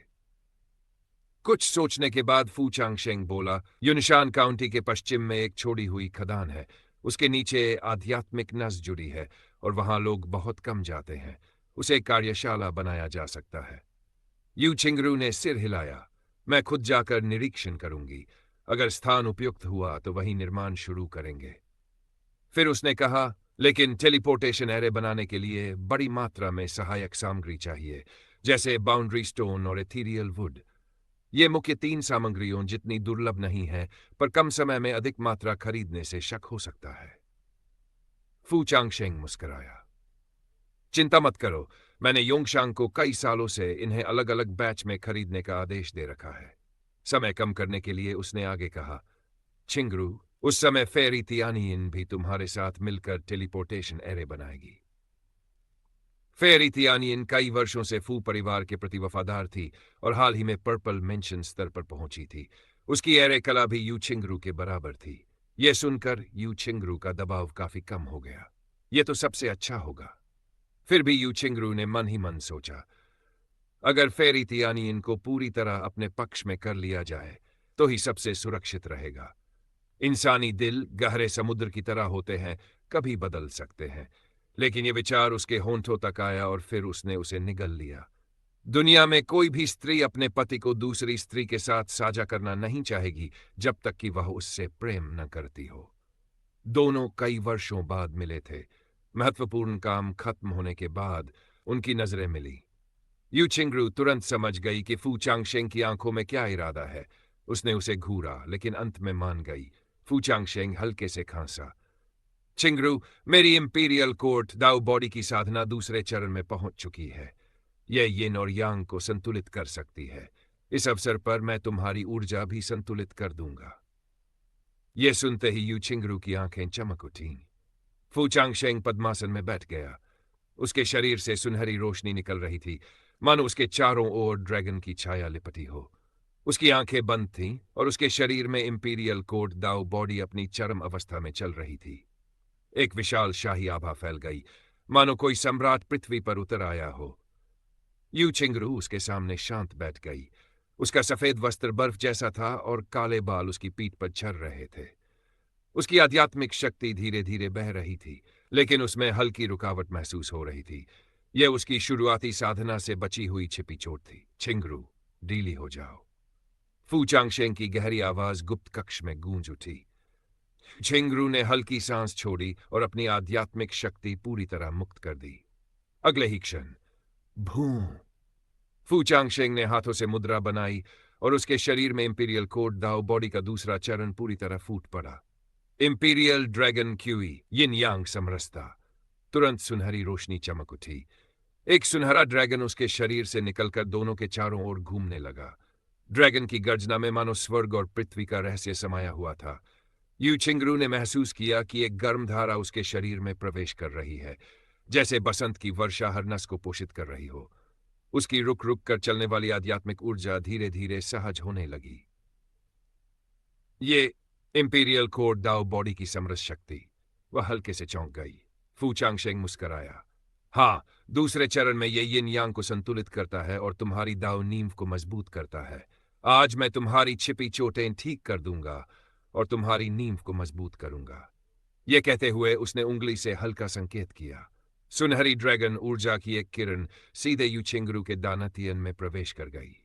कुछ सोचने के बाद फू चांगशेंग बोला, यूनिशान काउंटी के पश्चिम में एक छोड़ी हुई खदान है। उसके नीचे आध्यात्मिक नस जुड़ी है और वहां लोग बहुत कम जाते हैं। उसे कार्यशाला बनाया जा सकता है। यू छिंगरू ने सिर हिलाया। मैं खुद जाकर निरीक्षण करूंगी। अगर स्थान उपयुक्त हुआ तो वहीं निर्माण शुरू करेंगे। फिर उसने कहा, लेकिन टेलीपोर्टेशन एरे बनाने के लिए बड़ी मात्रा में सहायक सामग्री चाहिए, जैसे बाउंड्री स्टोन और एथीरियल वुड। ये मुख्य 3 सामग्रियों जितनी दुर्लभ नहीं है, पर कम समय में अधिक मात्रा खरीदने से शक हो सकता है। फू चांगशेंग मुस्कुराया। चिंता मत करो, मैंने योंगशांग को कई सालों से इन्हें अलग अलग बैच में खरीदने का आदेश दे रखा है। समय कम करने के लिए उसने आगे कहा, छिंगरू, उस समय फेरी तियानियन भी तुम्हारे साथ मिलकर टेलीपोर्टेशन एरे बनाएगी। फेरी तियानियन कई वर्षों से फू परिवार के प्रति वफादार थी और हाल ही में पर्पल मेंशन स्तर पर पहुंची थी। उसकी एरे कला भी यू छिंगरू के बराबर थी। यह सुनकर यू छिंगरू का दबाव काफी कम हो गया। यह तो सबसे अच्छा होगा। फिर भी यू छिंगरू ने मन ही मन सोचा, अगर फेरी तियानियन को पूरी तरह अपने पक्ष में कर लिया जाए तो ही सबसे सुरक्षित रहेगा। इंसानी दिल गहरे समुद्र की तरह होते हैं, कभी बदल सकते हैं। लेकिन यह विचार उसके होंठों तक आया और फिर उसने उसे निगल लिया। दुनिया में कोई भी स्त्री अपने पति को दूसरी स्त्री के साथ साझा करना नहीं चाहेगी जब तक कि वह उससे प्रेम न करती हो। दोनों कई वर्षों बाद मिले थे। महत्वपूर्ण काम खत्म होने के बाद उनकी नजरें मिली। यू छिंगरू तुरंत समझ गई कि फू चांगशेंग की आंखों में क्या इरादा है। उसने उसे घूरा, लेकिन अंत में मान गई। फू चांगशेंग हल्के से खांसा। छिंगरू, मेरी इंपीरियल कोर्ट दाऊ बॉडी की साधना दूसरे चरण में पहुंच चुकी है। यह यिन और यांग को संतुलित कर सकती है। इस अवसर पर मैं तुम्हारी ऊर्जा भी संतुलित कर दूंगा। यह सुनते ही यू छिंगरू की आंखें चमक उठीं। फू चांगशेंग पद्मासन में बैठ गया। उसके शरीर से सुनहरी रोशनी निकल रही थी, मानो उसके चारों ओर ड्रैगन की छाया लिपटी हो। उसकी आंखें बंद थीं और उसके शरीर में इंपीरियल कोड दाऊ बॉडी अपनी चरम अवस्था में चल रही थी। एक विशाल शाही आभा फैल गई, मानो कोई सम्राट पृथ्वी पर उतर आया हो। यू छिंगरू उसके सामने शांत बैठ गई। उसका सफेद वस्त्र बर्फ जैसा था और काले बाल उसकी पीठ पर झर रहे थे। उसकी आध्यात्मिक शक्ति धीरे धीरे बह रही थी, लेकिन उसमें हल्की रुकावट महसूस हो रही थी। यह उसकी शुरुआती साधना से बची हुई छिपी चोट थी। छिंगरू, ढीली हो जाओ। फू चांगशेंग की गहरी आवाज गुप्त कक्ष में गूंज उठी। छिंगरू ने हल्की सांस छोड़ी और अपनी आध्यात्मिक शक्ति पूरी तरह मुक्त कर दी। अगले ही क्षण भूं, फू चांगशेंग ने हाथों से मुद्रा बनाई और उसके शरीर में इंपीरियल कोड दाओ बॉडी का दूसरा चरण पूरी तरह फूट पड़ा। इंपीरियल ड्रैगन क्यूई, यिन यांग समरसता। तुरंत सुनहरी रोशनी चमक उठी। एक सुनहरा ड्रैगन उसके शरीर से निकलकर दोनों के चारों ओर घूमने लगा। ड्रैगन की गर्जना में मानो स्वर्ग और पृथ्वी का रहस्य समाया हुआ था। यू छिंगरू ने महसूस किया कि एक गर्म धारा उसके शरीर में प्रवेश कर रही है, जैसे बसंत की वर्षा हर नस को पोषित कर रही हो। उसकी रुक रुक कर चलने वाली आध्यात्मिक ऊर्जा धीरे धीरे सहज होने लगी। ये इंपीरियल कोड दाओ बॉडी की समरस शक्ति। वह हल्के से चौंक गई। फू चांगशेंग मुस्कराया। हाँ, दूसरे चरण में ये यिन यांग को संतुलित करता है और तुम्हारी दाओ नींव को मजबूत करता है। आज मैं तुम्हारी छिपी चोटें ठीक कर दूंगा और तुम्हारी नींव को मजबूत करूंगा। यह कहते हुए उसने उंगली से हल्का संकेत किया। सुनहरी ड्रैगन ऊर्जा की एक किरण सीधे यू छिंगरू के दानतियन में प्रवेश कर गई।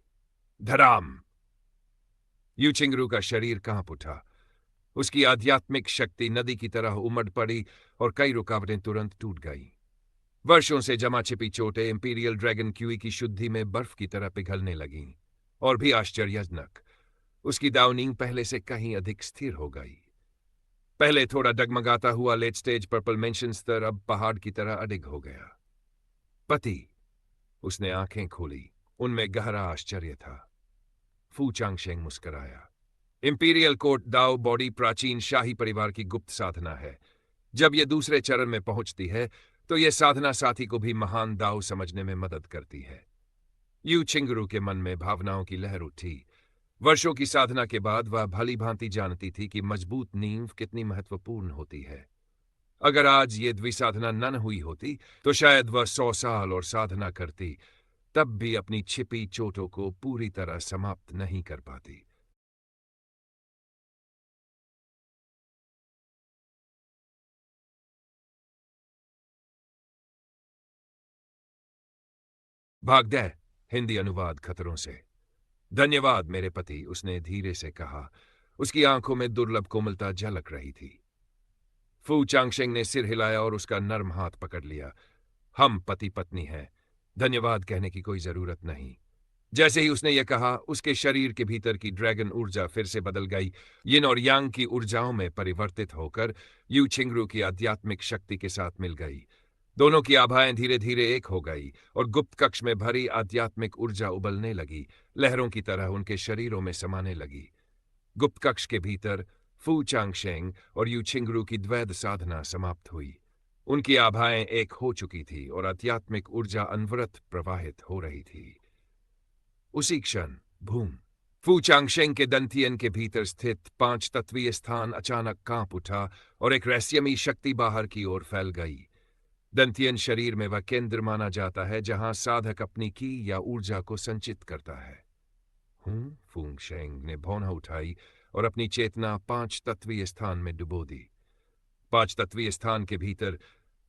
धड़ाम! यू छिंगरू का शरीर कांप उठा। उसकी आध्यात्मिक शक्ति नदी की तरह उमड़ पड़ी और कई रुकावटें तुरंत टूट गईं। वर्षों से जमा छिपी चोटें इंपीरियल ड्रैगन क्यूई की शुद्धि में बर्फ की तरह पिघलने लगीं। और भी आश्चर्यजनक, उसकी दावनींग पहले से कहीं अधिक स्थिर हो गई। पहले थोड़ा डगमगाता हुआ लेट स्टेज पर्पल मेंशन स्तर अब पहाड़ की तरह अडिग हो गया। पति! उसने आंखें खोली, उनमें गहरा आश्चर्य था। फू चांगशेंग मुस्कुराया। इंपीरियल कोट दाओ बॉडी प्राचीन शाही परिवार की गुप्त साधना है। जब यह दूसरे चरण में पहुंचती है तो यह साधना साथी को भी महान दाओ समझने में मदद करती है। यू छिंगरू के मन में भावनाओं की लहर उठी। वर्षों की साधना के बाद वह भली भांति जानती थी कि मजबूत नींव कितनी महत्वपूर्ण होती है। अगर आज ये द्विसाधना न हुई होती तो शायद वह 100 साल और साधना करती, तब भी अपनी छिपी चोटों को पूरी तरह समाप्त नहीं कर पाती। भागदह हिंदी अनुवाद खतरों से। धन्यवाद मेरे पति, उसने धीरे से कहा। उसकी आंखों में दुर्लभ कोमलता झलक रही थी। फू चांगशेंग ने सिर हिलाया और उसका नर्म हाथ पकड़ लिया। हम पति पत्नी हैं, धन्यवाद कहने की कोई जरूरत नहीं। जैसे ही उसने यह कहा, उसके शरीर के भीतर की ड्रैगन ऊर्जा फिर से बदल गई। यिन और यांग की ऊर्जाओं में परिवर्तित होकर यू छिंगरू की आध्यात्मिक शक्ति के साथ मिल गई। दोनों की आभाएं धीरे धीरे एक हो गई और गुप्त कक्ष में भरी आध्यात्मिक ऊर्जा उबलने लगी, लहरों की तरह उनके शरीरों में समाने लगी। गुप्त कक्ष के भीतर फू चांगशेंग और यू छिंगरू की द्वैध साधना समाप्त हुई। उनकी आभाएं एक हो चुकी थी और आध्यात्मिक ऊर्जा अनवरत प्रवाहित हो रही थी। उसी क्षण भूम, फू चांगशेंग के दंतियन के भीतर स्थित 5 तत्वीय स्थान अचानक कांप उठा और एक रहस्यमयी शक्ति बाहर की ओर फैल गई। दंतियन शरीर में वह केंद्र माना जाता है जहां साधक अपनी की या ऊर्जा को संचित करता है। फूंग शेंग ने भौंना उठाई और अपनी चेतना 5 तत्वीय स्थान में डुबो दी। 5 तत्वीय स्थान के भीतर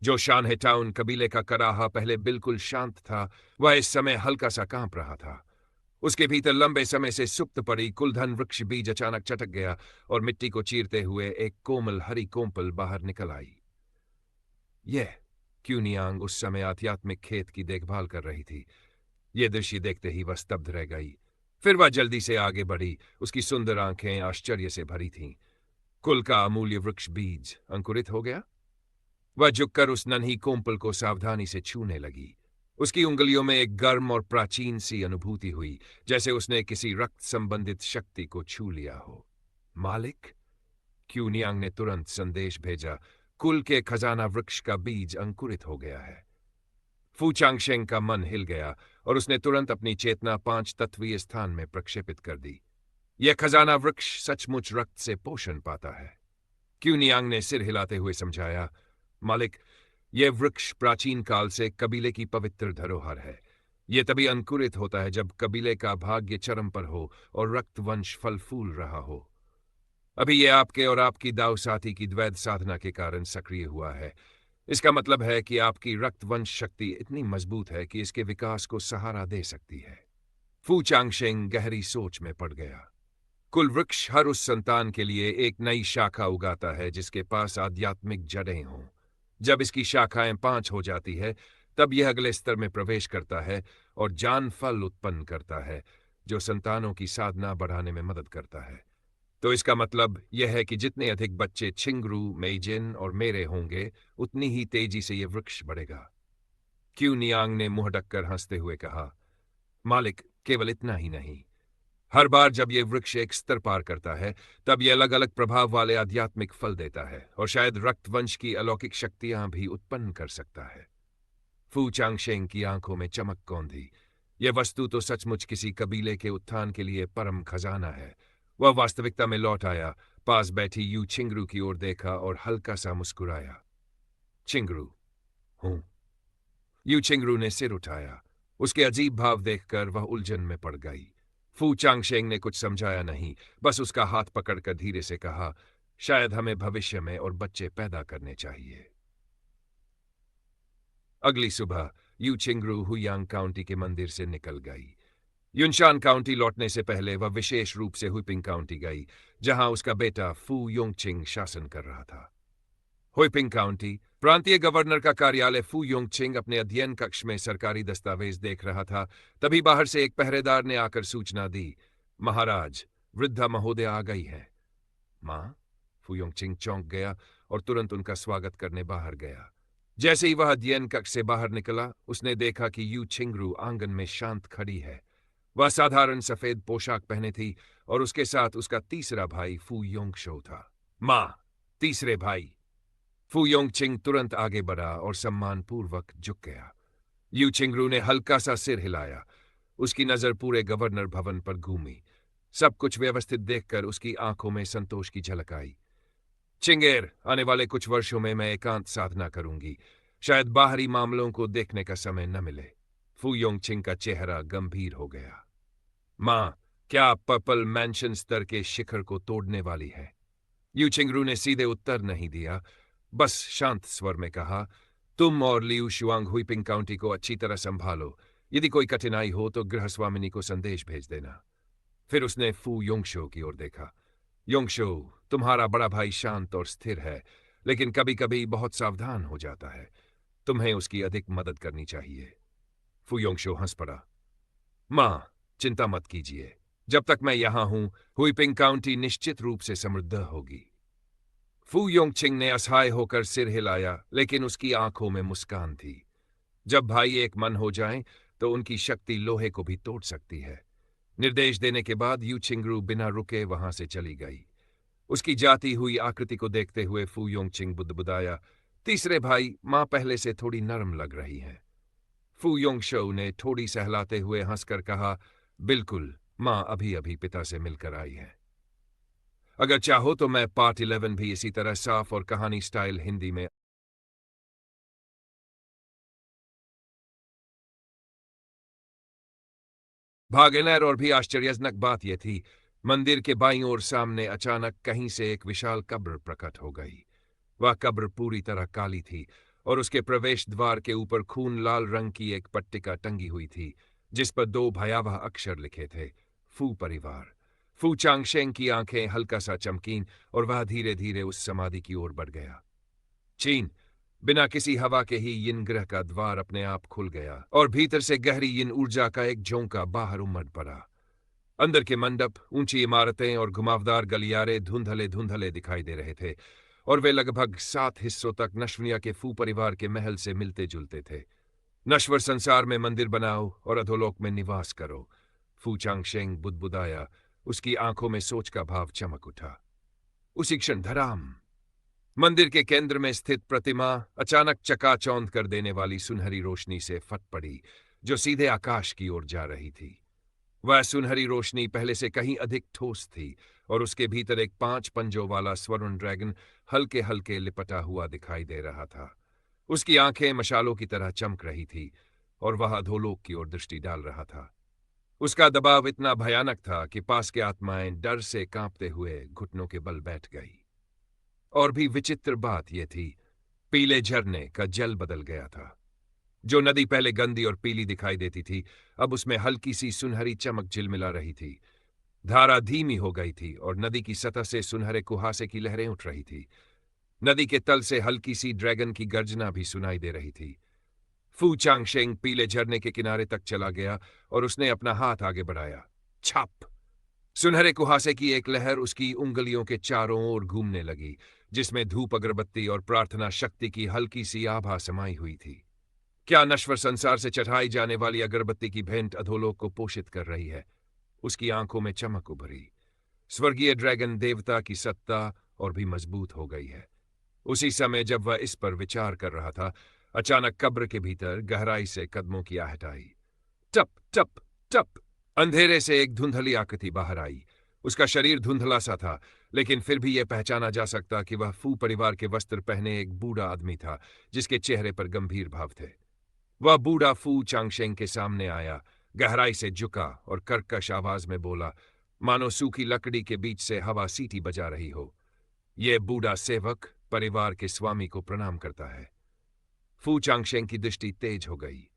जो शान टाउन कबीले का कराहा पहले बिल्कुल शांत था, वह इस समय हल्का सा कांप रहा था। उसके भीतर लंबे समय से सुप्त पड़ी कुलधन वृक्ष बीज अचानक चटक गया और मिट्टी को चीरते हुए एक कोमल हरी कोंपल बाहर निकल आई। यह क्यूनियांग उस समय आध्यात्मिक खेत की देखभाल कर रही थी। यह दृश्य देखते ही वह स्तब्ध रह गई। फिर वह जल्दी से आगे बढ़ी। उसकी सुंदर आंखें आश्चर्य से भरी थीं। कुल का अमूल्य वृक्ष बीज अंकुरित हो गया। वह झुककर उस नन्ही कोंपल को सावधानी से छूने लगी। उसकी उंगलियों में एक गर्म और प्राचीन सी अनुभूति हुई, जैसे उसने किसी रक्त संबंधित शक्ति को छू लिया हो। मालिक, क्यूनियांग ने तुरंत संदेश भेजा, कुल के खजाना वृक्ष का बीज अंकुरित हो गया है। फू चांगशेंग का मन हिल गया और उसने तुरंत अपनी चेतना 5 तत्वीय स्थान में प्रक्षेपित कर दी। यह खजाना वृक्ष सचमुच रक्त से पोषण पाता है। क्यूनियांग ने सिर हिलाते हुए समझाया, मालिक, यह वृक्ष प्राचीन काल से कबीले की पवित्र धरोहर है। यह तभी अंकुरित होता है जब कबीले का भाग्य चरम पर हो और रक्तवंश फल फूल रहा हो। अभी यह आपके और आपकी दाव साथी की द्वैध साधना के कारण सक्रिय हुआ है। इसका मतलब है कि आपकी रक्तवंश शक्ति इतनी मजबूत है कि इसके विकास को सहारा दे सकती है। फू चांगशेंग गहरी सोच में पड़ गया। कुल वृक्ष हर उस संतान के लिए एक नई शाखा उगाता है जिसके पास आध्यात्मिक जड़ें हों। जब इसकी शाखाएं 5 हो जाती है, तब यह अगले स्तर में प्रवेश करता है और जान फल उत्पन्न करता है, जो संतानों की साधना बढ़ाने में मदद करता है। तो इसका मतलब यह है कि जितने अधिक बच्चे छिंगरू, मेइजिन और मेरे होंगे, उतनी ही तेजी से यह वृक्ष बढ़ेगा। क्यू नियांग ने मुंह ढककर हंसते हुए कहा, मालिक, केवल इतना ही नहीं, हर बार जब यह वृक्ष एक स्तर पार करता है, तब यह अलग अलग प्रभाव वाले आध्यात्मिक फल देता है और शायद रक्तवंश की अलौकिक शक्तियां भी उत्पन्न कर सकता है। फू चांगशेंग की आंखों में चमक कौंधी। यह वस्तु तो सचमुच किसी कबीले के उत्थान के लिए परम खजाना है। वह वास्तविकता में लौट आया, पास बैठी यू छिंगरू की ओर देखा और हल्का सा मुस्कुराया। छिंगरू, हूं। यू छिंगरू ने सिर उठाया। उसके अजीब भाव देखकर वह उलझन में पड़ गई। फू चांगशेंग ने कुछ समझाया नहीं, बस उसका हाथ पकड़कर धीरे से कहा, शायद हमें भविष्य में और बच्चे पैदा करने चाहिए। अगली सुबह यू छिंगरू हुयांग काउंटी के मंदिर से निकल गई। युनशान काउंटी लौटने से पहले वह विशेष रूप से हुइपिंग काउंटी गई, जहां उसका बेटा फू योंगचिंग शासन कर रहा था। हुइपिंग काउंटी प्रांतीय गवर्नर का कार्यालय। फू योंगचिंग अपने अध्ययन कक्ष में सरकारी दस्तावेज देख रहा था, तभी बाहर से एक पहरेदार ने आकर सूचना दी, महाराज, वृद्धा महोदय आ गई है। मां? फू योंगचिंग चौंक गया और तुरंत उनका स्वागत करने बाहर गया। जैसे ही वह अध्ययन कक्ष से बाहर निकला, उसने देखा कि यू छिंगरू आंगन में शांत खड़ी है। वह साधारण सफेद पोशाक पहने थी और उसके साथ उसका तीसरा भाई फू योंगशो था। मां, तीसरे भाई। फू योंगचिंग तुरंत आगे बढ़ा और सम्मानपूर्वक झुक गया। यू छिंगरू ने हल्का सा सिर हिलाया। उसकी नजर पूरे गवर्नर भवन पर घूमी। सब कुछ व्यवस्थित देखकर उसकी आंखों में संतोष की झलक आई। चिंगेर, आने वाले कुछ वर्षों में मैं एकांत साधना करूंगी। शायद बाहरी मामलों को देखने का समय न मिले। फू योंगचिंग का चेहरा गंभीर हो गया। मां, क्या आप पर्पल मैंशन स्तर के शिखर को तोड़ने वाली है? यू चिंगरू ने सीधे उत्तर नहीं दिया, बस शांत स्वर में कहा, तुम और लियू शुआंग हुइपिंग काउंटी को अच्छी तरह संभालो। यदि कोई कठिनाई हो तो गृहस्वामिनी को संदेश भेज देना। फिर उसने फू योंगशो की ओर देखा। योंगशो, तुम्हारा बड़ा भाई शांत और स्थिर है, लेकिन कभी कभी बहुत सावधान हो जाता है। तुम्हें उसकी अधिक मदद करनी चाहिए। फू योंगशो हंस पड़ा। मां, चिंता मत कीजिए। जब तक मैं यहां हूं, हुइपिंग काउंटी निश्चित रूप से समृद्ध होगी। फू योंगचिंग ने असहाय होकर सिर हिलाया, लेकिन उसकी आंखों में मुस्कान थी। जब भाई एक मन हो जाएं, तो उनकी शक्ति लोहे को भी तोड़ सकती है। निर्देश देने के बाद यू चिंगरू बिना रुके वहां से चली गई। उसकी जाती हुई आकृति को देखते हुए फू योंगचिंग बुदबुदाया, तीसरे भाई, मां पहले से थोड़ी नरम लग रही है। फू योंगशो ने थोड़ी सहलाते हुए हंसकर कहा, बिल्कुल, मां अभी अभी पिता से मिलकर आई है। अगर चाहो तो मैं पार्ट 11 भी इसी तरह साफ और कहानी स्टाइल हिंदी में। भागेनर और भी आश्चर्यजनक बात यह थी, मंदिर के बाईं ओर सामने अचानक कहीं से एक विशाल कब्र प्रकट हो गई। वह कब्र पूरी तरह काली थी और उसके प्रवेश द्वार के ऊपर खून लाल रंग की एक पट्टिका टंगी हुई थी, जिस पर दो भयावह अक्षर लिखे थे, फू परिवार। फू चांगशेंग की आंखें हल्का सा चमकीं और वह धीरे धीरे उस समाधि की ओर बढ़ गया। चीन, बिना किसी हवा के ही यिन ग्रह का द्वार अपने आप खुल गया और भीतर से गहरी यिन ऊर्जा का एक झोंका बाहर उमड़ पड़ा। अंदर के मंडप, ऊंची इमारतें और घुमावदार गलियारे धुंधले धुंधले दिखाई दे रहे थे और वे लगभग 7 हिस्सों तक नश्वनिया के फू परिवार के महल से मिलते जुलते थे। नश्वर संसार में मंदिर बनाओ और अधोलोक में निवास करो। फू चांगशेंग बुदबुदाया, उसकी आंखों में सोच का भाव चमक उठा। उसी क्षण धड़ाम, मंदिर के केंद्र में स्थित प्रतिमा अचानक चकाचौंध कर देने वाली सुनहरी रोशनी से फट पड़ी, जो सीधे आकाश की ओर जा रही थी। वह सुनहरी रोशनी पहले से कहीं अधिक ठोस थी और उसके भीतर एक 5 पंजों वाला स्वर्ण ड्रैगन हल्के हल्के लिपटा हुआ दिखाई दे रहा था। उसकी आंखें मशालों की तरह चमक रही थी और वह अधोलोक की ओर दृष्टि डाल रहा था। उसका दबाव इतना भयानक था कि पास के आत्माएं डर से कांपते हुए घुटनों के बल बैठ गई। और भी विचित्र बात यह थी, पीले झरने का जल बदल गया था। जो नदी पहले गंदी और पीली दिखाई देती थी, अब उसमें हल्की सी सुनहरी चमक झिलमिला रही थी। धारा धीमी हो गई थी और नदी की सतह से सुनहरे कुहासे की लहरें उठ रही थी। नदी के तल से हल्की सी ड्रैगन की गर्जना भी सुनाई दे रही थी। फू चांगशेंग पीले झरने के किनारे तक चला गया और उसने अपना हाथ आगे बढ़ाया। छप! सुनहरे कुहासे की एक लहर उसकी उंगलियों के चारों ओर घूमने लगी, जिसमें धूप, अगरबत्ती और प्रार्थना शक्ति की हल्की सी आभा समाई हुई थी। क्या नश्वर संसार से चढ़ाई जाने वाली अगरबत्ती की भेंट अधोलोक को पोषित कर रही है? उसकी आंखों में चमक उभरी। स्वर्गीय ड्रैगन देवता की सत्ता और भी मजबूत हो गई है। उसी समय जब वह इस पर विचार कर रहा था, अचानक कब्र के भीतर गहराई से कदमों की आहट आई। टप टप टप! अंधेरे से एक धुंधली आकृति बाहर आई। उसका शरीर धुंधला सा था, लेकिन फिर भी यह पहचाना जा सकता कि वह फू परिवार के वस्त्र पहने एक बूढ़ा आदमी था, जिसके चेहरे पर गंभीर भाव थे। वह बूढ़ा फू चांगशेंग के सामने आया, गहराई से झुका और कर्कश आवाज में बोला, मानो सूखी लकड़ी के बीच से हवा सीटी बजा रही हो। यह बूढ़ा सेवक परिवार के स्वामी को प्रणाम करता है। फू चांगशेंग की दृष्टि तेज हो गई।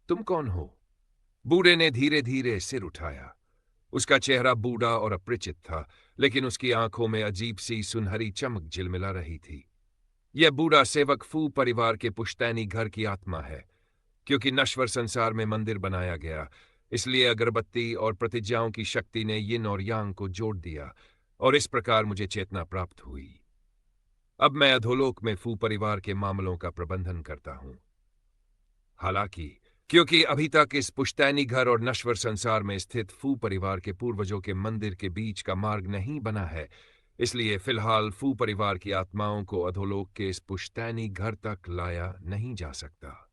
तुम कौन हो? बूढ़े ने धीरे धीरे सिर उठाया। उसका चेहरा बूढ़ा और अपरिचित था, लेकिन उसकी आंखों में अजीब सी सुनहरी चमक झिलमिला रही थी। यह बूढ़ा सेवक फू परिवार के पुश्तैनी घर की आत्मा है। क्योंकि नश्वर संसार में मंदिर बनाया गया, इसलिए अगरबत्ती और प्रतिज्ञाओं की शक्ति ने यिन और यांग को जोड़ दिया और इस प्रकार मुझे चेतना प्राप्त हुई। अब मैं अधोलोक में फू परिवार के मामलों का प्रबंधन करता हूं। हालांकि क्योंकि अभी तक इस पुश्तैनी घर और नश्वर संसार में स्थित फू परिवार के पूर्वजों के मंदिर के बीच का मार्ग नहीं बना है, इसलिए फिलहाल फू परिवार की आत्माओं को अधोलोक के इस पुश्तैनी घर तक लाया नहीं जा सकता।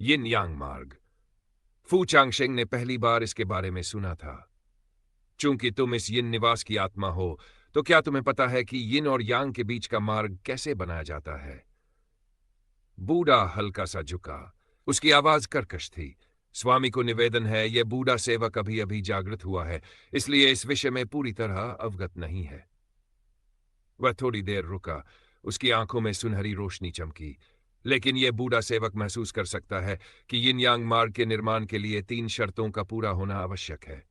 यिन यांग मार्ग। फू चांगशेंग ने पहली बार इसके बारे में सुना था। चूंकि तुम इस यिन निवास की आत्मा हो, तो क्या तुम्हें पता है कि यिन और यांग के बीच का मार्ग कैसे बनाया जाता है? बूढ़ा हल्का सा झुका। उसकी आवाज कर्कश थी। स्वामी को निवेदन है, यह बूढ़ा सेवक अभी अभी जागृत हुआ है, इसलिए इस विषय में पूरी तरह अवगत नहीं है। वह थोड़ी देर रुका। उसकी आंखों में सुनहरी रोशनी चमकी। लेकिन यह बूढ़ा सेवक महसूस कर सकता है कि यिन यांग मार्ग के निर्माण के लिए 3 शर्तों का पूरा होना आवश्यक है।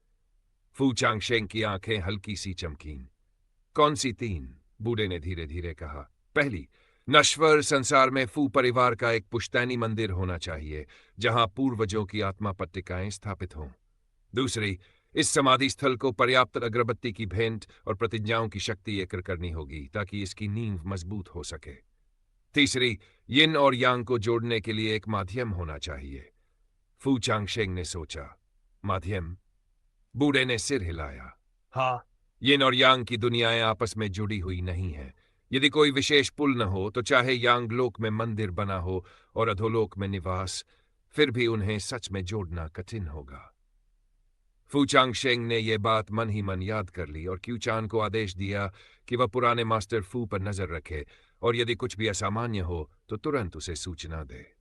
फू चांगशेंग की आंखें हल्की सी चमकीं। कौन सी 3? बूढ़े ने धीरे धीरे कहा। पहली, नश्वर संसार में फू परिवार का एक पुश्तैनी मंदिर होना चाहिए, जहां पूर्वजों की आत्मा पट्टिकाएं स्थापित हों। दूसरी, इस समाधि स्थल को पर्याप्त अगरबत्ती की भेंट और प्रतिज्ञाओं की शक्ति एकत्र करनी होगी, ताकि इसकी नींव मजबूत हो सके। तीसरी, यिन और यांग को जोड़ने के लिए एक माध्यम होना चाहिए। फू चांगशेंग ने सोचा। माध्यम? बूढ़े ने सिर हिलाया। हाँ, यिन और यांग की दुनियाएं आपस में जुड़ी हुई नहीं हैं। यदि कोई विशेष पुल न हो, तो चाहे यांग लोक में मंदिर बना हो और अधोलोक में निवास, फिर भी उन्हें सच में जोड़ना कठिन होगा। फू चांगशेंग ने यह बात मन ही मन याद कर ली और क्यूचान को आदेश दिया कि वह पुराने मास्टर फू पर नजर रखे और यदि कुछ भी असामान्य हो तो तुरंत उसे सूचना दे।